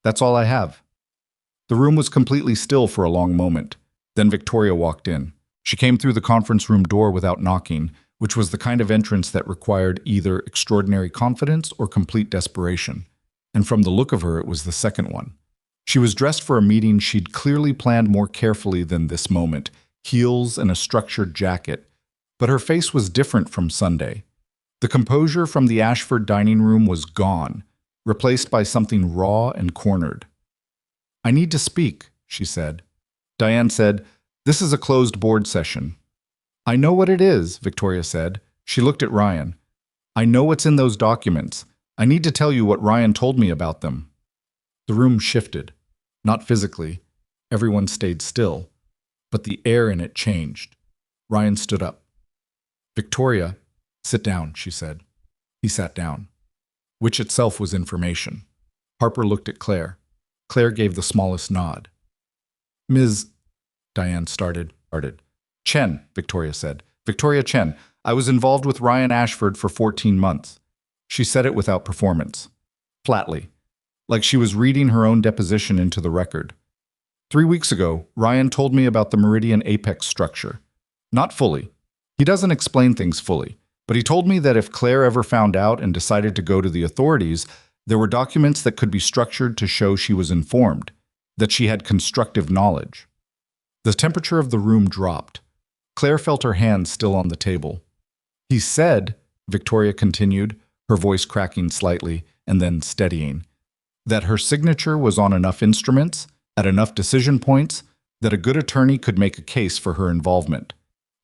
That's all I have. The room was completely still for a long moment. Then Victoria walked in. She came through the conference room door without knocking, which was the kind of entrance that required either extraordinary confidence or complete desperation. And from the look of her, it was the second one. She was dressed for a meeting she'd clearly planned more carefully than this moment, heels and a structured jacket. But her face was different from Sunday. The composure from the Ashford dining room was gone, replaced by something raw and cornered. I need to speak, she said. Diane said, this is a closed board session. I know what it is, Victoria said. She looked at Ryan. I know what's in those documents. I need to tell you what Ryan told me about them. The room shifted. Not physically. Everyone stayed still. But the air in it changed. Ryan stood up. Victoria, sit down, she said. He sat down. Which itself was information. Harper looked at Claire. Claire gave the smallest nod. Ms. Diane started. Chen, Victoria said. Victoria Chen, I was involved with Ryan Ashford for 14 months. She said it without performance. Flatly. Like she was reading her own deposition into the record. 3 weeks ago, Ryan told me about the Meridian Apex structure. Not fully. He doesn't explain things fully, but he told me that if Claire ever found out and decided to go to the authorities, there were documents that could be structured to show she was informed, that she had constructive knowledge. The temperature of the room dropped. Claire felt her hand still on the table. He said, Victoria continued, her voice cracking slightly and then steadying, that her signature was on enough instruments, at enough decision points, that a good attorney could make a case for her involvement,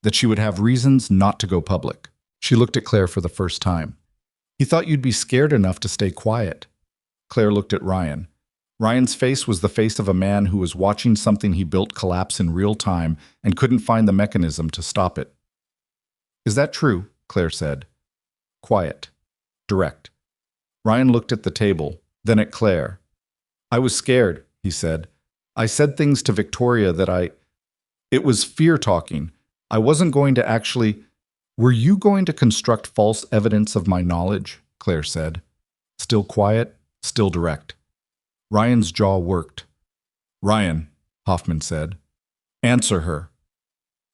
that she would have reasons not to go public. She looked at Claire for the first time. He thought you'd be scared enough to stay quiet. Claire looked at Ryan. Ryan's face was the face of a man who was watching something he built collapse in real time and couldn't find the mechanism to stop it. Is that true? Claire said. Quiet. Direct. Ryan looked at the table, then at Claire. I was scared, he said. I said things to Victoria that It was fear-talking. I wasn't going to actually... Were you going to construct false evidence of my knowledge? Claire said. Still quiet, still direct. Ryan's jaw worked. Ryan, Hoffman said. Answer her.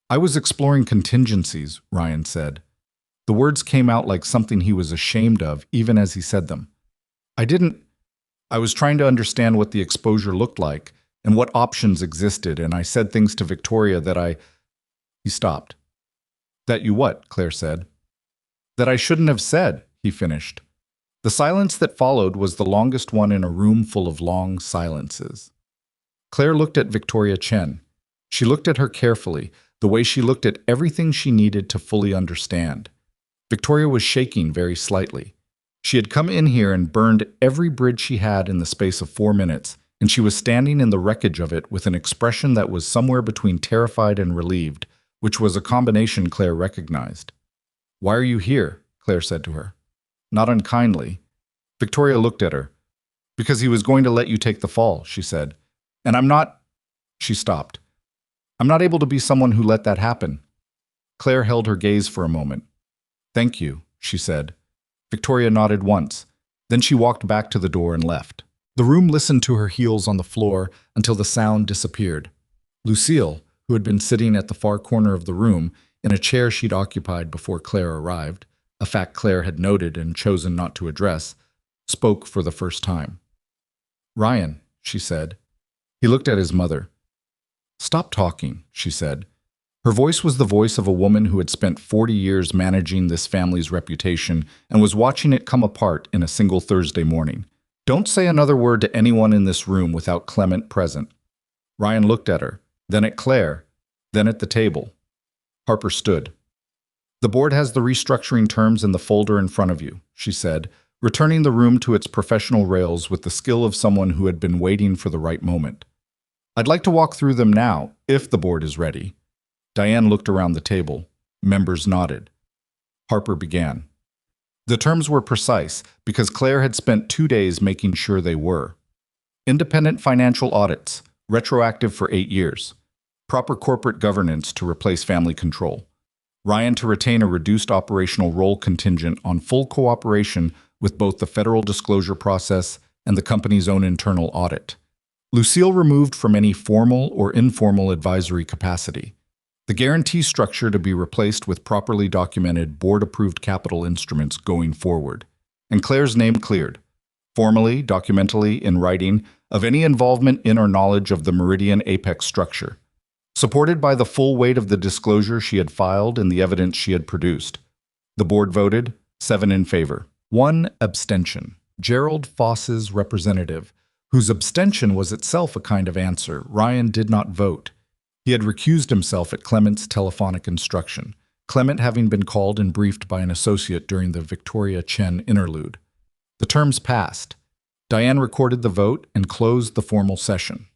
I was exploring contingencies, Ryan said. The words came out like something he was ashamed of, even as he said them. I was trying to understand what the exposure looked like and what options existed, and I said things to Victoria that He stopped. That you what? Claire said. That I shouldn't have said, he finished. The silence that followed was the longest one in a room full of long silences. Claire looked at Victoria Chen. She looked at her carefully, the way she looked at everything she needed to fully understand. Victoria was shaking very slightly. She had come in here and burned every bridge she had in the space of 4 minutes, and she was standing in the wreckage of it with an expression that was somewhere between terrified and relieved, which was a combination Claire recognized. Why are you here? Claire said to her. Not unkindly. Victoria looked at her. Because he was going to let you take the fall, she said. And I'm not... She stopped. I'm not able to be someone who let that happen. Claire held her gaze for a moment. Thank you, she said. Victoria nodded once. Then she walked back to the door and left. The room listened to her heels on the floor until the sound disappeared. Lucille, who had been sitting at the far corner of the room, in a chair she'd occupied before Claire arrived, a fact Claire had noted and chosen not to address, spoke for the first time. Ryan, she said. He looked at his mother. Stop talking, she said. Her voice was the voice of a woman who had spent 40 years managing this family's reputation and was watching it come apart in a single Thursday morning. Don't say another word to anyone in this room without Clement present. Ryan looked at her, then at Claire, then at the table. Harper stood. The board has the restructuring terms in the folder in front of you, she said, returning the room to its professional rails with the skill of someone who had been waiting for the right moment. I'd like to walk through them now, if the board is ready. Diane looked around the table. Members nodded. Harper began. The terms were precise because Claire had spent 2 days making sure they were. Independent financial audits, retroactive for 8 years. Proper corporate governance to replace family control. Ryan to retain a reduced operational role contingent on full cooperation with both the federal disclosure process and the company's own internal audit. Lucille removed from any formal or informal advisory capacity. The guarantee structure to be replaced with properly documented, board-approved capital instruments going forward. And Claire's name cleared, formally, documentally, in writing, of any involvement in or knowledge of the Meridian Apex structure, supported by the full weight of the disclosure she had filed and the evidence she had produced. The board voted, 7 in favor, 1 abstention. Gerald Foss's representative, whose abstention was itself a kind of answer, Ryan did not vote. He had recused himself at Clement's telephonic instruction, Clement having been called and briefed by an associate during the Victoria Chen interlude. The terms passed. Diane recorded the vote and closed the formal session.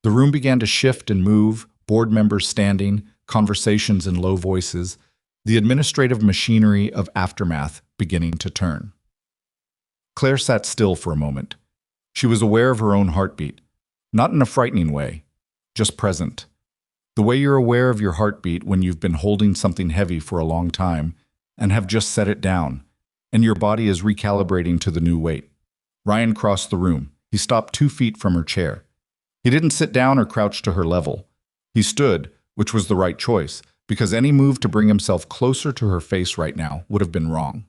The room began to shift and move, board members standing, conversations in low voices, the administrative machinery of aftermath beginning to turn. Claire sat still for a moment. She was aware of her own heartbeat, not in a frightening way, just present. The way you're aware of your heartbeat when you've been holding something heavy for a long time and have just set it down, and your body is recalibrating to the new weight. Ryan crossed the room. He stopped 2 feet from her chair. He didn't sit down or crouch to her level. He stood, which was the right choice, because any move to bring himself closer to her face right now would have been wrong.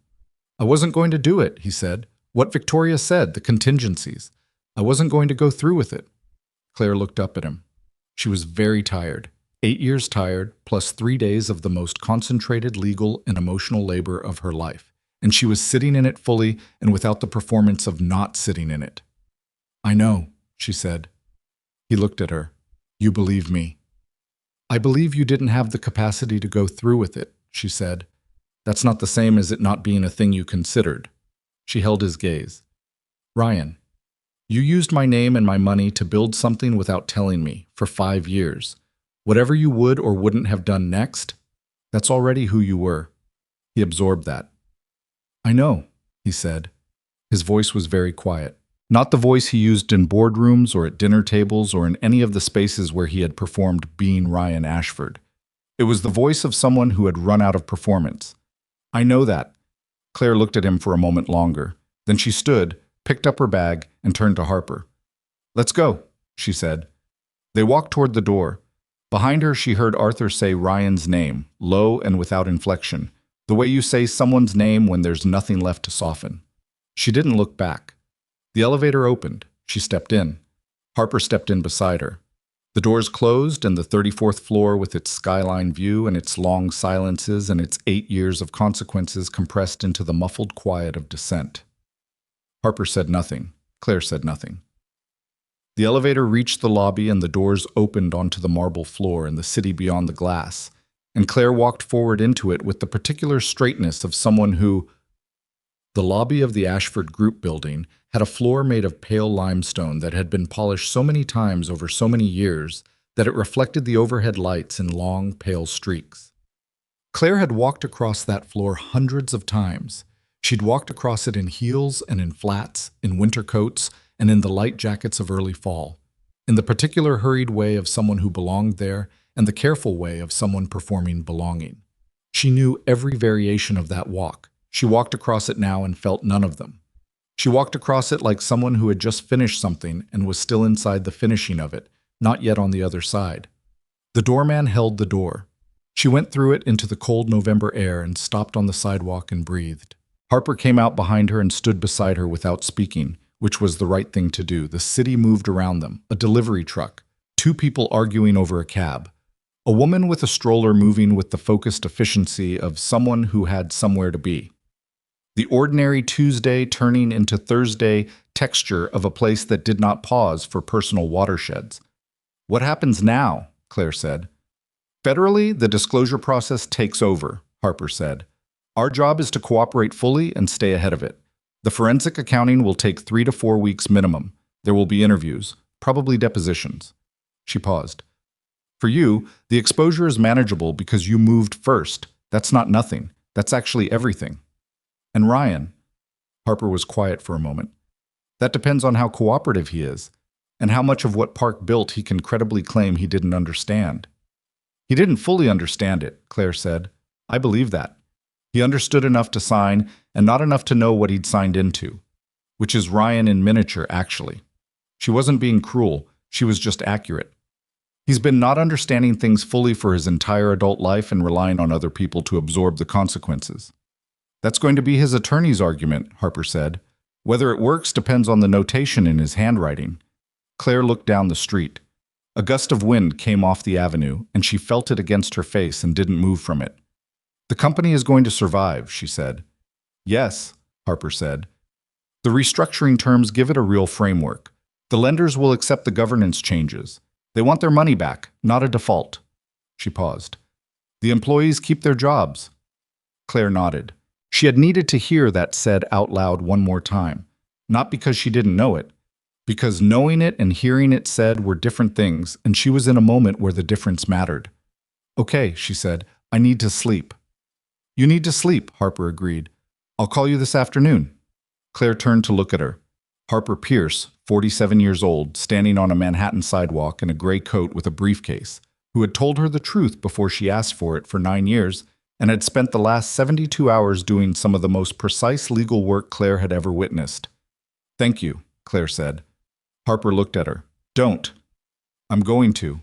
I wasn't going to do it, he said. What Victoria said, the contingencies. I wasn't going to go through with it. Claire looked up at him. She was very tired. 8 years tired, plus 3 days of the most concentrated legal and emotional labor of her life. And she was sitting in it fully and without the performance of not sitting in it. I know, she said. He looked at her. You believe me. I believe you didn't have the capacity to go through with it, she said. That's not the same as it not being a thing you considered. She held his gaze. Ryan, you used my name and my money to build something without telling me for 5 years. Whatever you would or wouldn't have done next, that's already who you were. He absorbed that. I know, he said. His voice was very quiet. Not the voice he used in boardrooms or at dinner tables or in any of the spaces where he had performed being Ryan Ashford. It was the voice of someone who had run out of performance. I know that. Claire looked at him for a moment longer. Then she stood, picked up her bag, and turned to Harper. Let's go, she said. They walked toward the door. Behind her, she heard Arthur say Ryan's name, low and without inflection, the way you say someone's name when there's nothing left to soften. She didn't look back. The elevator opened. She stepped in. Harper stepped in beside her. The doors closed, and the 34th floor with its skyline view and its long silences and its 8 years of consequences compressed into the muffled quiet of descent. Harper said nothing. Claire said nothing. The elevator reached the lobby and the doors opened onto the marble floor and the city beyond the glass, and Claire walked forward into it with the particular straightness of someone who... The lobby of the Ashford Group building had a floor made of pale limestone that had been polished so many times over so many years that it reflected the overhead lights in long, pale streaks. Claire had walked across that floor hundreds of times. She'd walked across it in heels and in flats, in winter coats, and in the light jackets of early fall, in the particular hurried way of someone who belonged there and the careful way of someone performing belonging. She knew every variation of that walk. She walked across it now and felt none of them. She walked across it like someone who had just finished something and was still inside the finishing of it, not yet on the other side. The doorman held the door. She went through it into the cold November air and stopped on the sidewalk and breathed. Harper came out behind her and stood beside her without speaking, which was the right thing to do. The city moved around them, a delivery truck, 2 people arguing over a cab, a woman with a stroller moving with the focused efficiency of someone who had somewhere to be. The ordinary Tuesday turning into Thursday texture of a place that did not pause for personal watersheds. What happens now? Claire said. Federally, the disclosure process takes over, Harper said. Our job is to cooperate fully and stay ahead of it. The forensic accounting will take 3 to 4 weeks minimum. There will be interviews, probably depositions. She paused. For you, the exposure is manageable because you moved first. That's not nothing. That's actually everything. And Ryan, Harper was quiet for a moment. That depends on how cooperative he is, and how much of what Park built he can credibly claim he didn't understand. He didn't fully understand it, Claire said. I believe that. He understood enough to sign, and not enough to know what he'd signed into. Which is Ryan in miniature, actually. She wasn't being cruel, she was just accurate. He's been not understanding things fully for his entire adult life and relying on other people to absorb the consequences. That's going to be his attorney's argument, Harper said. Whether it works depends on the notation in his handwriting. Claire looked down the street. A gust of wind came off the avenue, and she felt it against her face and didn't move from it. The company is going to survive, she said. Yes, Harper said. The restructuring terms give it a real framework. The lenders will accept the governance changes. They want their money back, not a default. She paused. The employees keep their jobs. Claire nodded. She had needed to hear that said out loud one more time, not because she didn't know it, because knowing it and hearing it said were different things, and she was in a moment where the difference mattered. Okay, she said, I need to sleep. You need to sleep, Harper agreed. I'll call you this afternoon. Claire turned to look at her. Harper Pierce, 47 years old, standing on a Manhattan sidewalk in a gray coat with a briefcase, who had told her the truth before she asked for it for 9 years, and had spent the last 72 hours doing some of the most precise legal work Claire had ever witnessed. Thank you, Claire said. Harper looked at her. Don't. I'm going to.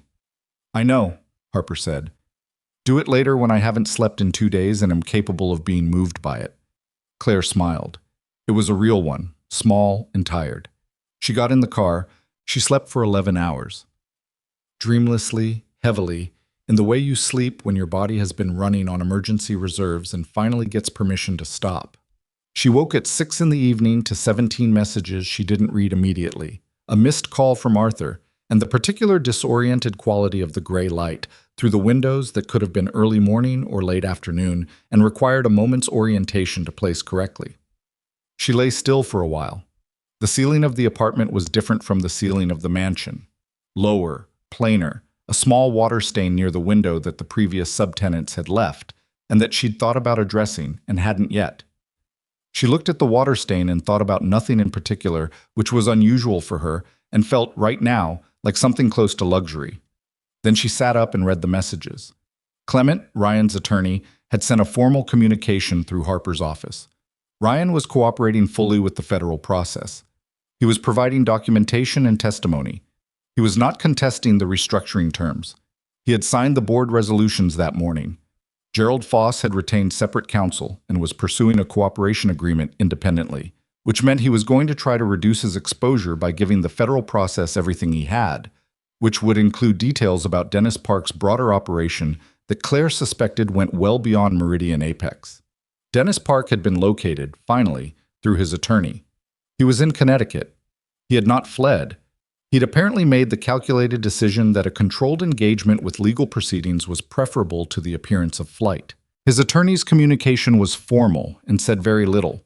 I know, Harper said. Do it later when I haven't slept in 2 days and am capable of being moved by it. Claire smiled. It was a real one, small and tired. She got in the car. She slept for 11 hours. Dreamlessly, heavily, in the way you sleep when your body has been running on emergency reserves and finally gets permission to stop. She woke at 6 in the evening to 17 messages she didn't read immediately, a missed call from Arthur, and the particular disoriented quality of the gray light through the windows that could have been early morning or late afternoon and required a moment's orientation to place correctly. She lay still for a while. The ceiling of the apartment was different from the ceiling of the mansion. Lower, plainer, a small water stain near the window that the previous subtenants had left, and that she'd thought about addressing and hadn't yet. She looked at the water stain and thought about nothing in particular, which was unusual for her, and felt, right now, like something close to luxury. Then she sat up and read the messages. Clement, Ryan's attorney, had sent a formal communication through Harper's office. Ryan was cooperating fully with the federal process. He was providing documentation and testimony. He was not contesting the restructuring terms. He had signed the board resolutions that morning. Gerald Foss had retained separate counsel and was pursuing a cooperation agreement independently, which meant he was going to try to reduce his exposure by giving the federal process everything he had, which would include details about Dennis Park's broader operation that Claire suspected went well beyond Meridian Apex. Dennis Park had been located, finally, through his attorney. He was in Connecticut. He had not fled. He'd apparently made the calculated decision that a controlled engagement with legal proceedings was preferable to the appearance of flight. His attorney's communication was formal and said very little,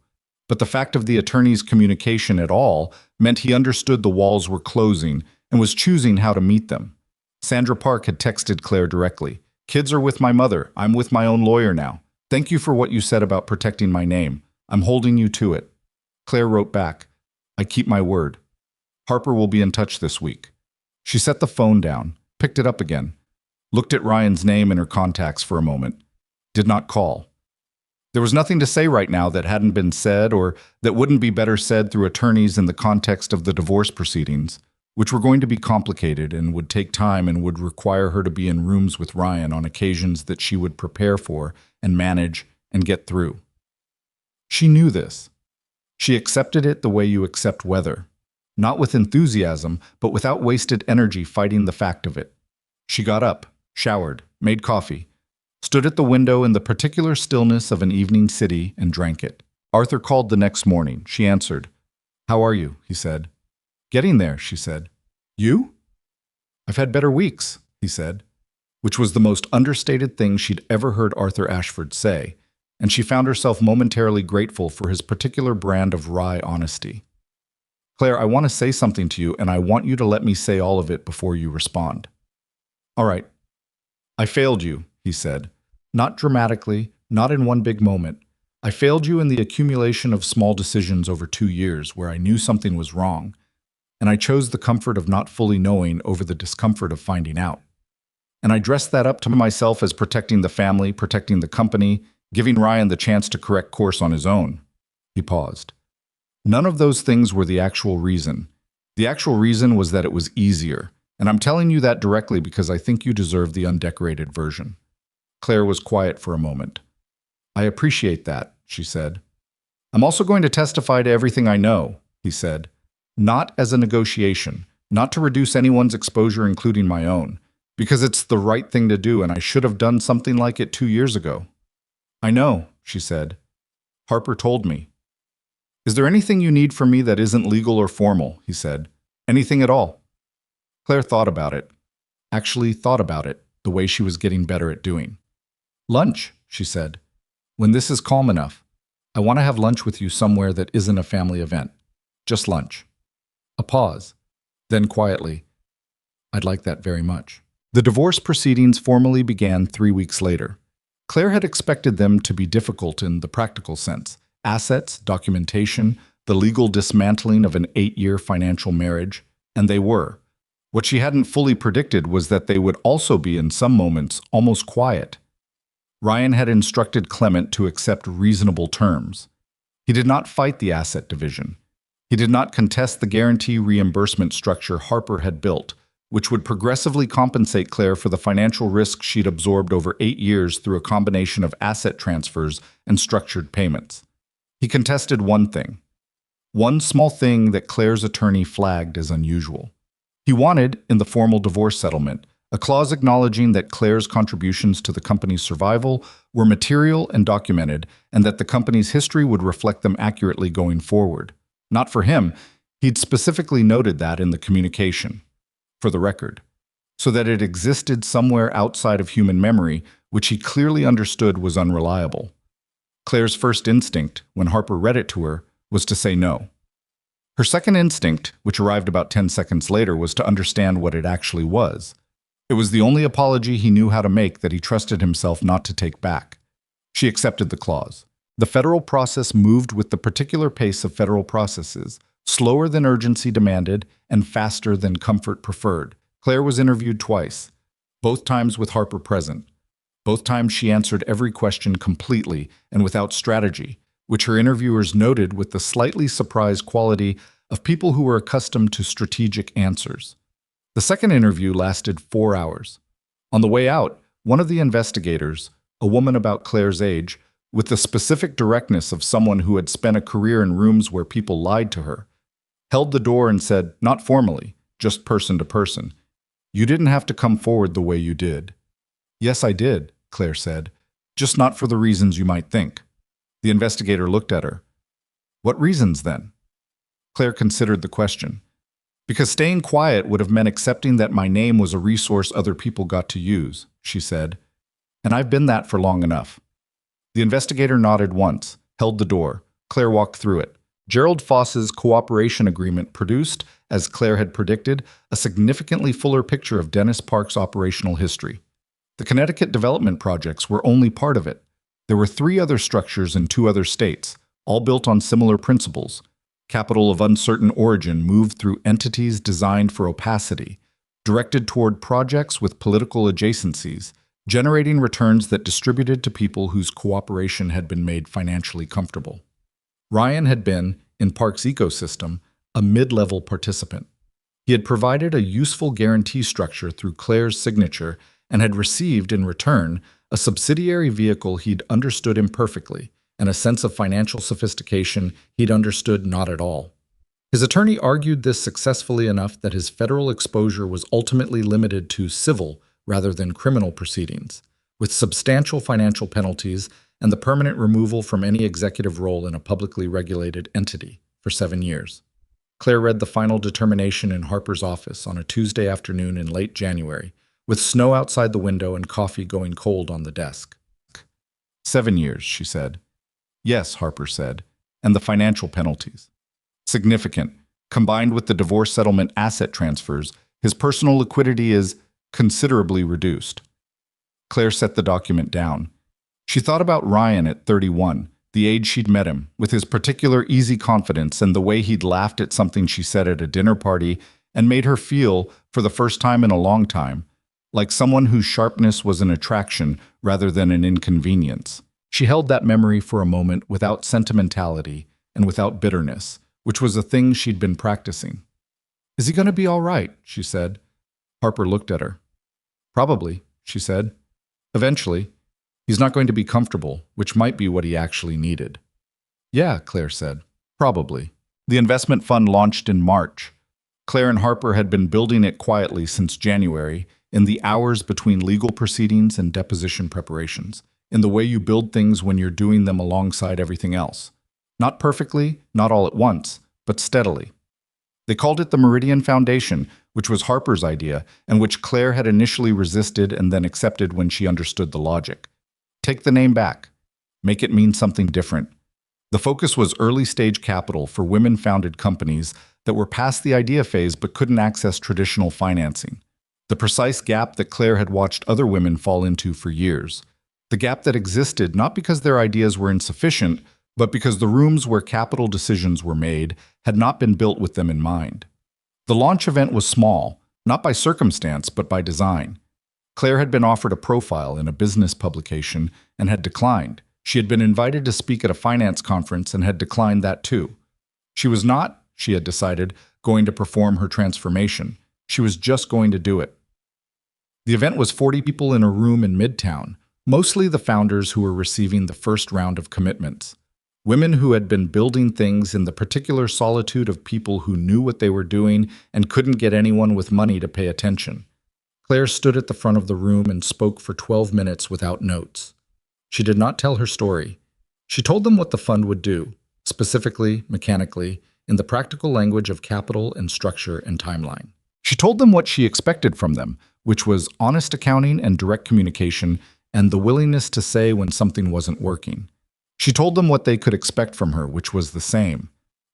but the fact of the attorney's communication at all meant he understood the walls were closing and was choosing how to meet them. Sandra Park had texted Claire directly. Kids are with my mother. I'm with my own lawyer now. Thank you for what you said about protecting my name. I'm holding you to it. Claire wrote back, I keep my word. Harper will be in touch this week. She set the phone down, picked it up again, looked at Ryan's name in her contacts for a moment, did not call. There was nothing to say right now that hadn't been said or that wouldn't be better said through attorneys in the context of the divorce proceedings, which were going to be complicated and would take time and would require her to be in rooms with Ryan on occasions that she would prepare for and manage and get through. She knew this. She accepted it the way you accept weather, not with enthusiasm, but without wasted energy fighting the fact of it. She got up, showered, made coffee, stood at the window in the particular stillness of an evening city and drank it. Arthur called the next morning. She answered. How are you? He said. Getting there, she said. You? I've had better weeks, he said, which was the most understated thing she'd ever heard Arthur Ashford say, and she found herself momentarily grateful for his particular brand of wry honesty. Claire, I want to say something to you, and I want you to let me say all of it before you respond. All right. I failed you, he said, Not dramatically, not in one big moment. I failed you in the accumulation of small decisions over 2 years where I knew something was wrong, and I chose the comfort of not fully knowing over the discomfort of finding out. And I dressed that up to myself as protecting the family, protecting the company, giving Ryan the chance to correct course on his own. He paused. None of those things were the actual reason. The actual reason was that it was easier, and I'm telling you that directly because I think you deserve the undecorated version. Claire was quiet for a moment. I appreciate that, she said. I'm also going to testify to everything I know, he said. Not as a negotiation, not to reduce anyone's exposure, including my own, because it's the right thing to do and I should have done something like it 2 years ago. I know, she said. Harper told me. Is there anything you need from me that isn't legal or formal, he said. Anything at all? Claire thought about it. Actually thought about it, the way she was getting better at doing. Lunch, she said. When this is calm enough, I want to have lunch with you somewhere that isn't a family event. Just lunch. A pause. Then quietly, I'd like that very much. The divorce proceedings formally began 3 weeks later. Claire had expected them to be difficult in the practical sense. Assets, documentation, the legal dismantling of an 8-year financial marriage, and they were. What she hadn't fully predicted was that they would also be, in some moments, almost quiet. Ryan had instructed Clement to accept reasonable terms. He did not fight the asset division. He did not contest the guarantee reimbursement structure Harper had built, which would progressively compensate Claire for the financial risk she'd absorbed over 8 years through a combination of asset transfers and structured payments. He contested one thing. One small thing that Claire's attorney flagged as unusual. He wanted, in the formal divorce settlement, a clause acknowledging that Claire's contributions to the company's survival were material and documented, and that the company's history would reflect them accurately going forward. Not for him, he'd specifically noted that in the communication. For the record. So that it existed somewhere outside of human memory, which he clearly understood was unreliable. Claire's first instinct, when Harper read it to her, was to say no. Her second instinct, which arrived about 10 seconds later, was to understand what it actually was. It was the only apology he knew how to make that he trusted himself not to take back. She accepted the clause. The federal process moved with the particular pace of federal processes, slower than urgency demanded and faster than comfort preferred. Claire was interviewed twice, both times with Harper present. Both times she answered every question completely and without strategy, which her interviewers noted with the slightly surprised quality of people who were accustomed to strategic answers. The second interview lasted 4 hours. On the way out, one of the investigators, a woman about Claire's age, with the specific directness of someone who had spent a career in rooms where people lied to her, held the door and said, not formally, just person to person, "You didn't have to come forward the way you did." "Yes, I did," Claire said, "just not for the reasons you might think." The investigator looked at her. "What reasons, then?" Claire considered the question. "Because staying quiet would have meant accepting that my name was a resource other people got to use," she said. "And I've been that for long enough." The investigator nodded once, held the door. Claire walked through it. Gerald Foss's cooperation agreement produced, as Claire had predicted, a significantly fuller picture of Dennis Park's operational history. The Connecticut development projects were only part of it. There were 3 other structures in 2 other states, all built on similar principles. Capital of uncertain origin moved through entities designed for opacity, directed toward projects with political adjacencies, generating returns that distributed to people whose cooperation had been made financially comfortable. Ryan had been, in Park's ecosystem, a mid-level participant. He had provided a useful guarantee structure through Claire's signature and had received, in return, a subsidiary vehicle he'd understood imperfectly and a sense of financial sophistication he'd understood not at all. His attorney argued this successfully enough that his federal exposure was ultimately limited to civil rather than criminal proceedings, with substantial financial penalties and the permanent removal from any executive role in a publicly regulated entity for 7 years. Claire read the final determination in Harper's office on a Tuesday afternoon in late January, with snow outside the window and coffee going cold on the desk. 7 years, she said. Yes, Harper said, and the financial penalties. Significant. Combined with the divorce settlement asset transfers, his personal liquidity is considerably reduced. Claire set the document down. She thought about Ryan at 31, the age she'd met him, with his particular easy confidence and the way he'd laughed at something she said at a dinner party and made her feel, for the first time in a long time, like someone whose sharpness was an attraction rather than an inconvenience. She held that memory for a moment without sentimentality and without bitterness, which was a thing she'd been practicing. "Is he going to be all right?" she said. Harper looked at her. "Probably," she said. "Eventually. He's not going to be comfortable, which might be what he actually needed." "Yeah," Claire said. "Probably." The investment fund launched in March. Claire and Harper had been building it quietly since January, in the hours between legal proceedings and deposition preparations, in the way you build things when you're doing them alongside everything else. Not perfectly, not all at once, but steadily. They called it the Meridian Foundation, which was Harper's idea, and which Claire had initially resisted and then accepted when she understood the logic. Take the name back. Make it mean something different. The focus was early-stage capital for women-founded companies that were past the idea phase but couldn't access traditional financing. The precise gap that Claire had watched other women fall into for years. The gap that existed not because their ideas were insufficient, but because the rooms where capital decisions were made had not been built with them in mind. The launch event was small, not by circumstance, but by design. Claire had been offered a profile in a business publication and had declined. She had been invited to speak at a finance conference and had declined that too. She was not, she had decided, going to perform her transformation. She was just going to do it. The event was 40 people in a room in Midtown, mostly the founders who were receiving the first round of commitments. Women who had been building things in the particular solitude of people who knew what they were doing and couldn't get anyone with money to pay attention. Claire stood at the front of the room and spoke for 12 minutes without notes. She did not tell her story. She told them what the fund would do, specifically, mechanically, in the practical language of capital and structure and timeline. She told them what she expected from them, which was honest accounting and direct communication and the willingness to say when something wasn't working. She told them what they could expect from her, which was the same.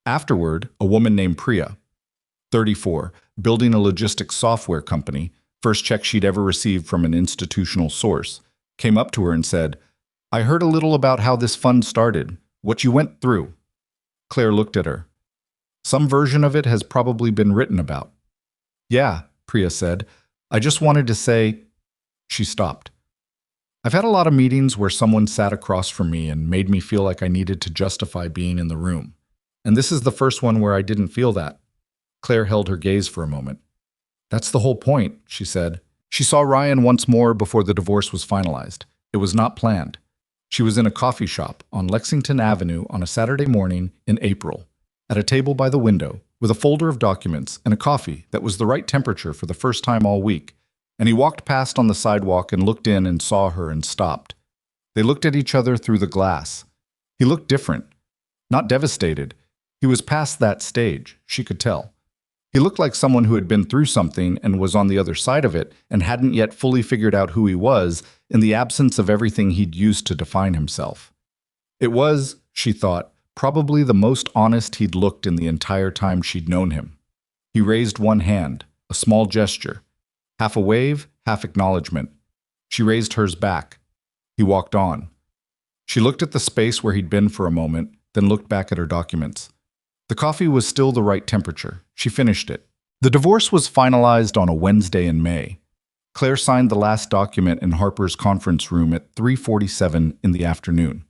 Afterward, a woman named Priya, 34, building a logistics software company, first check she'd ever received from an institutional source, came up to her and said, "I heard a little about how this fund started, what you went through." Claire looked at her. "Some version of it has probably been written about." "Yeah," Priya said. "I just wanted to say—" She stopped. "I've had a lot of meetings where someone sat across from me and made me feel like I needed to justify being in the room. And this is the first one where I didn't feel that." Claire held her gaze for a moment. "That's the whole point," she said. She saw Ryan once more before the divorce was finalized. It was not planned. She was in a coffee shop on Lexington Avenue on a Saturday morning in April, at a table by the window, with a folder of documents and a coffee that was the right temperature for the first time all week, and he walked past on the sidewalk and looked in and saw her and stopped. They looked at each other through the glass. He looked different, not devastated. He was past that stage, she could tell. He looked like someone who had been through something and was on the other side of it and hadn't yet fully figured out who he was in the absence of everything he'd used to define himself. It was, she thought, probably the most honest he'd looked in the entire time she'd known him. He raised one hand, a small gesture, half a wave, half acknowledgement. She raised hers back. He walked on. She looked at the space where he'd been for a moment, then looked back at her documents. The coffee was still the right temperature. She finished it. The divorce was finalized on a Wednesday in May. Claire signed the last document in Harper's conference room at 3:47 in the afternoon.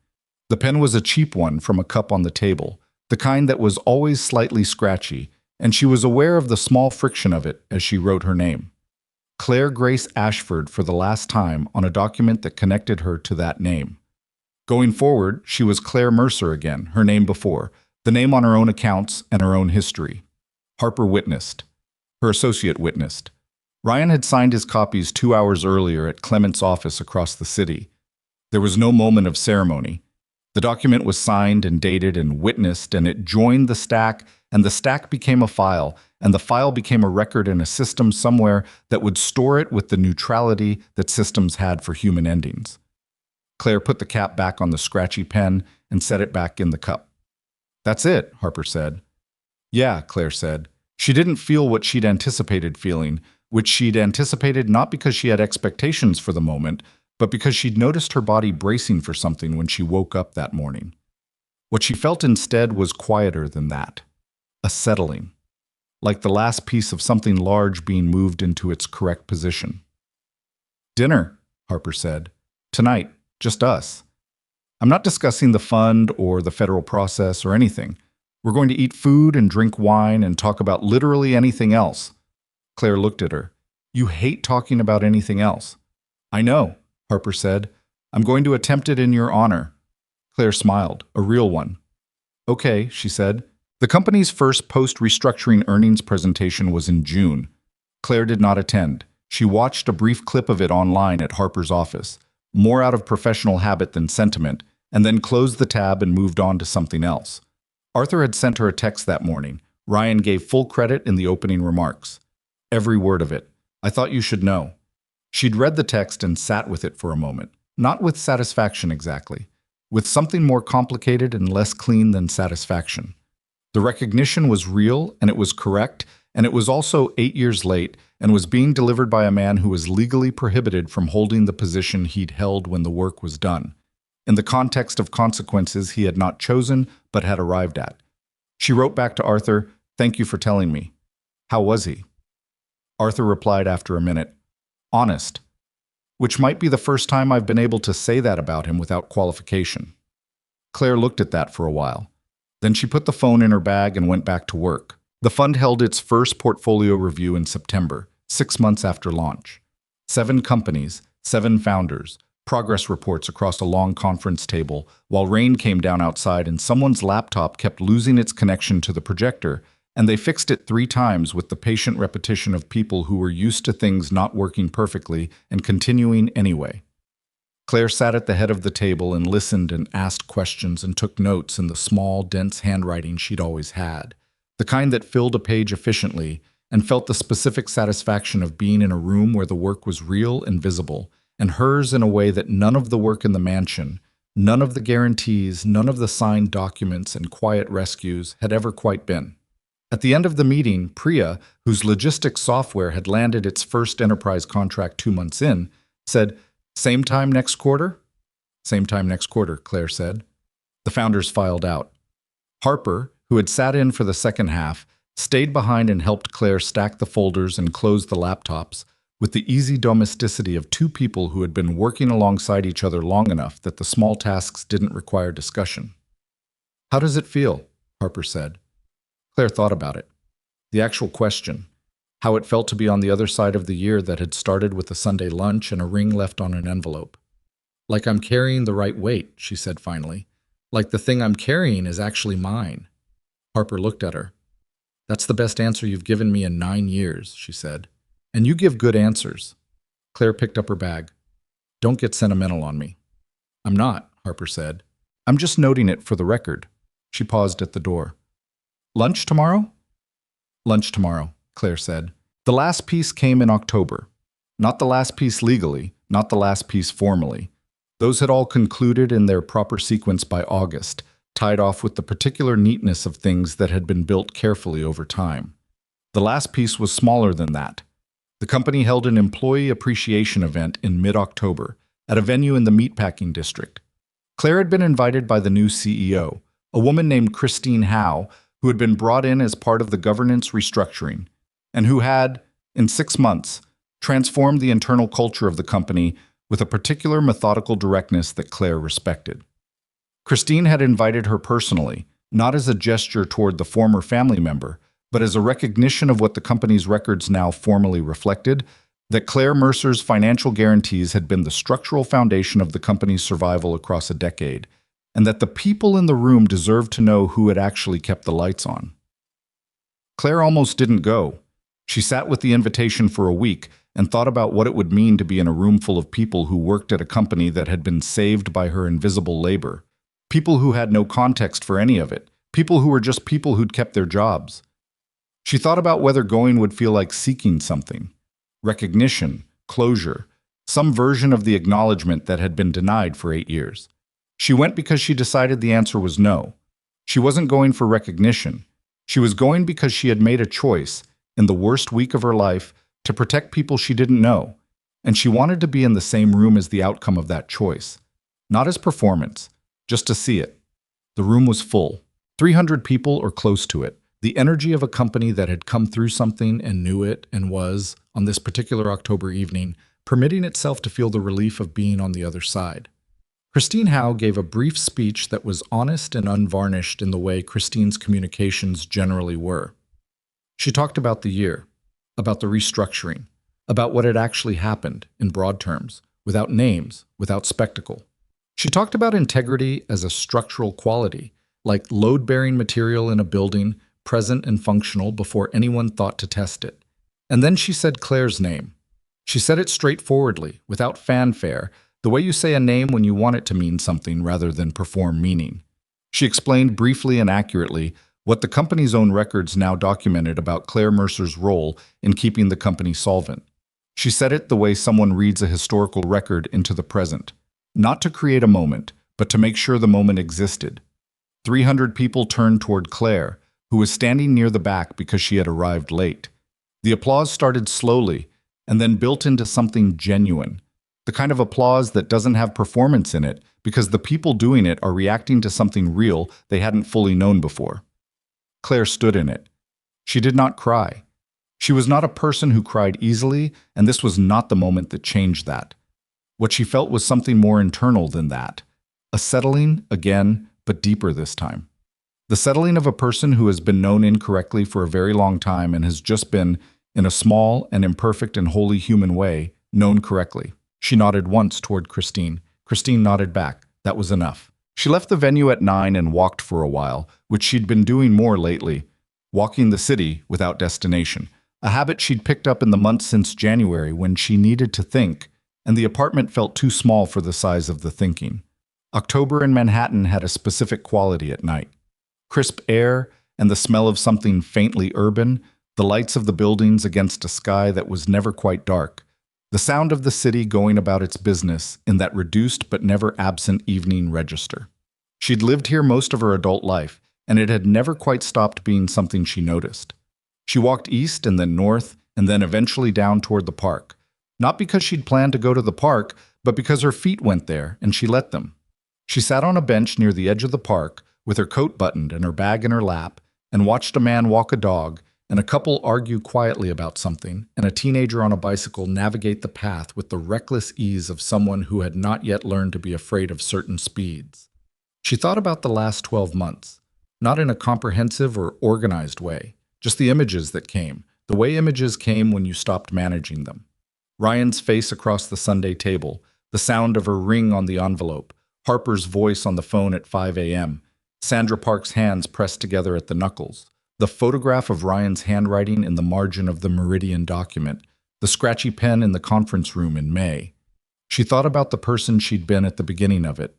The pen was a cheap one from a cup on the table, the kind that was always slightly scratchy, and she was aware of the small friction of it as she wrote her name. Claire Grace Ashford for the last time on a document that connected her to that name. Going forward, she was Claire Mercer again, her name before, the name on her own accounts and her own history. Harper witnessed. Her associate witnessed. Ryan had signed his copies 2 hours earlier at Clement's office across the city. There was no moment of ceremony. The document was signed and dated and witnessed, and it joined the stack, and the stack became a file, and the file became a record in a system somewhere that would store it with the neutrality that systems had for human endings. Claire put the cap back on the scratchy pen and set it back in the cup. "That's it," Harper said. "Yeah," Claire said. She didn't feel what she'd anticipated feeling, which she'd anticipated not because she had expectations for the moment, but because she'd noticed her body bracing for something when she woke up that morning. What she felt instead was quieter than that, a settling, like the last piece of something large being moved into its correct position. "Dinner," Harper said. "Tonight, just us. I'm not discussing the fund or the federal process or anything. We're going to eat food and drink wine and talk about literally anything else." Claire looked at her. "You hate talking about anything else." "I know," Harper said. "I'm going to attempt it in your honor." Claire smiled, a real one. "Okay," she said. The company's first post-restructuring earnings presentation was in June. Claire did not attend. She watched a brief clip of it online at Harper's office, more out of professional habit than sentiment, and then closed the tab and moved on to something else. Arthur had sent her a text that morning. Ryan gave full credit in the opening remarks. "Every word of it. I thought you should know." She'd read the text and sat with it for a moment, not with satisfaction exactly, with something more complicated and less clean than satisfaction. The recognition was real, and it was correct, and it was also 8 years late, and was being delivered by a man who was legally prohibited from holding the position he'd held when the work was done, in the context of consequences he had not chosen but had arrived at. She wrote back to Arthur, "Thank you for telling me. How was he?" Arthur replied after a minute, "Honest," which might be the first time I've been able to say that about him without qualification. Claire looked at that for a while. Then she put the phone in her bag and went back to work. The fund held its first portfolio review in September, 6 months after launch. 7 companies, 7 founders, progress reports across a long conference table, while rain came down outside and someone's laptop kept losing its connection to the projector, and they fixed it 3 times with the patient repetition of people who were used to things not working perfectly and continuing anyway. Claire sat at the head of the table and listened and asked questions and took notes in the small, dense handwriting she'd always had, the kind that filled a page efficiently, and felt the specific satisfaction of being in a room where the work was real and visible, and hers in a way that none of the work in the mansion, none of the guarantees, none of the signed documents and quiet rescues had ever quite been. At the end of the meeting, Priya, whose logistics software had landed its first enterprise contract 2 months in, said, "Same time next quarter?" "Same time next quarter," Claire said. The founders filed out. Harper, who had sat in for the second half, stayed behind and helped Claire stack the folders and close the laptops, with the easy domesticity of 2 people who had been working alongside each other long enough that the small tasks didn't require discussion. "How does it feel?" Harper said. Claire thought about it. The actual question, how it felt to be on the other side of the year that had started with a Sunday lunch and a ring left on an envelope. "Like I'm carrying the right weight," she said finally. "Like the thing I'm carrying is actually mine." Harper looked at her. "That's the best answer you've given me in 9 years," she said. "And you give good answers." Claire picked up her bag. "Don't get sentimental on me." "I'm not," Harper said. "I'm just noting it for the record." She paused at the door. "Lunch tomorrow?" "Lunch tomorrow," Claire said. The last piece came in October. Not the last piece legally, not the last piece formally. Those had all concluded in their proper sequence by August, tied off with the particular neatness of things that had been built carefully over time. The last piece was smaller than that. The company held an employee appreciation event in mid-October at a venue in the meatpacking district. Claire had been invited by the new CEO, a woman named Christine Howe, who had been brought in as part of the governance restructuring, and who had, in 6 months, transformed the internal culture of the company with a particular methodical directness that Claire respected. Christine had invited her personally, not as a gesture toward the former family member, but as a recognition of what the company's records now formally reflected, that Claire Mercer's financial guarantees had been the structural foundation of the company's survival across a decade, and that the people in the room deserved to know who had actually kept the lights on. Claire almost didn't go. She sat with the invitation for a week and thought about what it would mean to be in a room full of people who worked at a company that had been saved by her invisible labor, people who had no context for any of it, people who were just people who'd kept their jobs. She thought about whether going would feel like seeking something, recognition, closure, some version of the acknowledgement that had been denied for 8 years. She went because she decided the answer was no. She wasn't going for recognition. She was going because she had made a choice, in the worst week of her life, to protect people she didn't know, and she wanted to be in the same room as the outcome of that choice. Not as performance, just to see it. The room was full, 300 people or close to it, the energy of a company that had come through something and knew it and was, on this particular October evening, permitting itself to feel the relief of being on the other side. Christine Howe gave a brief speech that was honest and unvarnished in the way Christine's communications generally were. She talked about the year, about the restructuring, about what had actually happened in broad terms, without names, without spectacle. She talked about integrity as a structural quality, like load-bearing material in a building, present and functional before anyone thought to test it. And then she said Claire's name. She said it straightforwardly, without fanfare, the way you say a name when you want it to mean something rather than perform meaning. She explained briefly and accurately what the company's own records now documented about Claire Mercer's role in keeping the company solvent. She said it the way someone reads a historical record into the present, not to create a moment, but to make sure the moment existed. 300 people turned toward Claire, who was standing near the back because she had arrived late. The applause started slowly and then built into something genuine, the kind of applause that doesn't have performance in it because the people doing it are reacting to something real they hadn't fully known before. Claire stood in it. She did not cry. She was not a person who cried easily, and this was not the moment that changed that. What she felt was something more internal than that. A settling, again, but deeper this time. The settling of a person who has been known incorrectly for a very long time and has just been, in a small and imperfect and wholly human way, known correctly. She nodded once toward Christine. Christine nodded back. That was enough. She left the venue at 9 and walked for a while, which she'd been doing more lately, walking the city without destination, a habit she'd picked up in the months since January when she needed to think, and the apartment felt too small for the size of the thinking. October in Manhattan had a specific quality at night. Crisp air and the smell of something faintly urban, the lights of the buildings against a sky that was never quite dark, the sound of the city going about its business in that reduced but never absent evening register. She'd lived here most of her adult life, and it had never quite stopped being something she noticed. She walked east and then north, and then eventually down toward the park. Not because she'd planned to go to the park, but because her feet went there, and she let them. She sat on a bench near the edge of the park, with her coat buttoned and her bag in her lap, and watched a man walk a dog, and a couple argue quietly about something, and a teenager on a bicycle navigate the path with the reckless ease of someone who had not yet learned to be afraid of certain speeds. She thought about the last 12 months, not in a comprehensive or organized way, just the images that came, the way images came when you stopped managing them. Ryan's face across the Sunday table, the sound of her ring on the envelope, Harper's voice on the phone at 5 a.m., Sandra Park's hands pressed together at the knuckles, the photograph of Ryan's handwriting in the margin of the Meridian document, the scratchy pen in the conference room in May. She thought about the person she'd been at the beginning of it.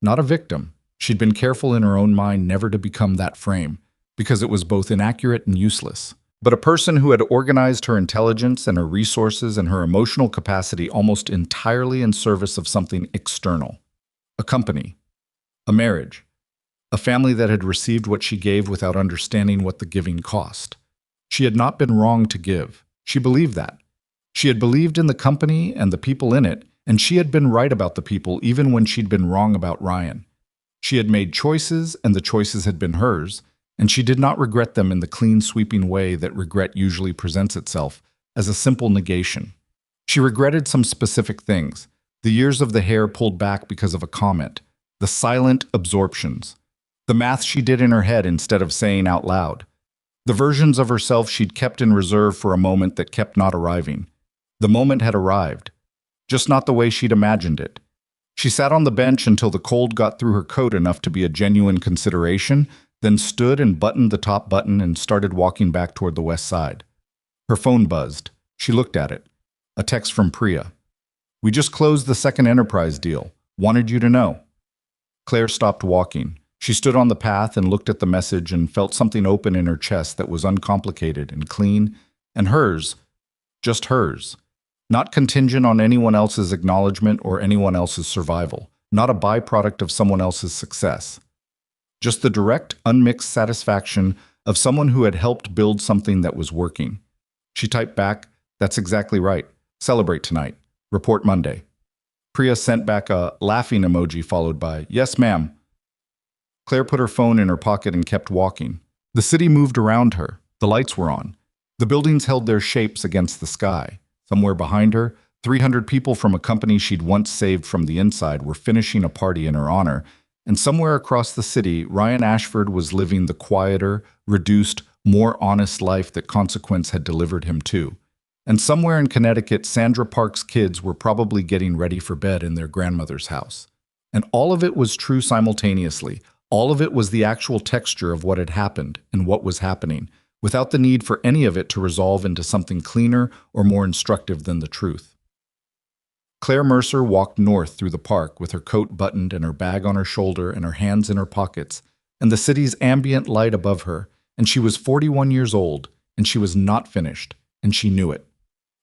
Not a victim. She'd been careful in her own mind never to become that frame, because it was both inaccurate and useless. But a person who had organized her intelligence and her resources and her emotional capacity almost entirely in service of something external. A company. A marriage. A family that had received what she gave without understanding what the giving cost. She had not been wrong to give. She believed that. She had believed in the company and the people in it, and she had been right about the people even when she'd been wrong about Ryan. She had made choices, and the choices had been hers, and she did not regret them in the clean, sweeping way that regret usually presents itself, as a simple negation. She regretted some specific things, the years of the hair pulled back because of a comment, the silent absorptions, the math she did in her head instead of saying out loud, the versions of herself she'd kept in reserve for a moment that kept not arriving. The moment had arrived, just not the way she'd imagined it. She sat on the bench until the cold got through her coat enough to be a genuine consideration, then stood and buttoned the top button and started walking back toward the west side. Her phone buzzed. She looked at it. A text from Priya. "We just closed the second enterprise deal. Wanted you to know." Claire stopped walking. She stood on the path and looked at the message and felt something open in her chest that was uncomplicated and clean, and hers, just hers, not contingent on anyone else's acknowledgement or anyone else's survival, not a byproduct of someone else's success. Just the direct, unmixed satisfaction of someone who had helped build something that was working. She typed back, "That's exactly right. Celebrate tonight. Report Monday. Priya sent back a laughing emoji followed by, yes, ma'am. Claire put her phone in her pocket and kept walking. The city moved around her. The lights were on. The buildings held their shapes against the sky. Somewhere behind her, 300 people from a company she'd once saved from the inside were finishing a party in her honor. And somewhere across the city, Ryan Ashford was living the quieter, reduced, more honest life that Consequence had delivered him to. And somewhere in Connecticut, Sandra Park's kids were probably getting ready for bed in their grandmother's house. And all of it was true simultaneously. All of it was the actual texture of what had happened and what was happening, without the need for any of it to resolve into something cleaner or more instructive than the truth. Claire Mercer walked north through the park with her coat buttoned and her bag on her shoulder and her hands in her pockets, and the city's ambient light above her, and she was 41 years old, and she was not finished, and she knew it.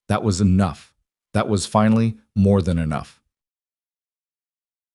That was enough. That was finally more than enough.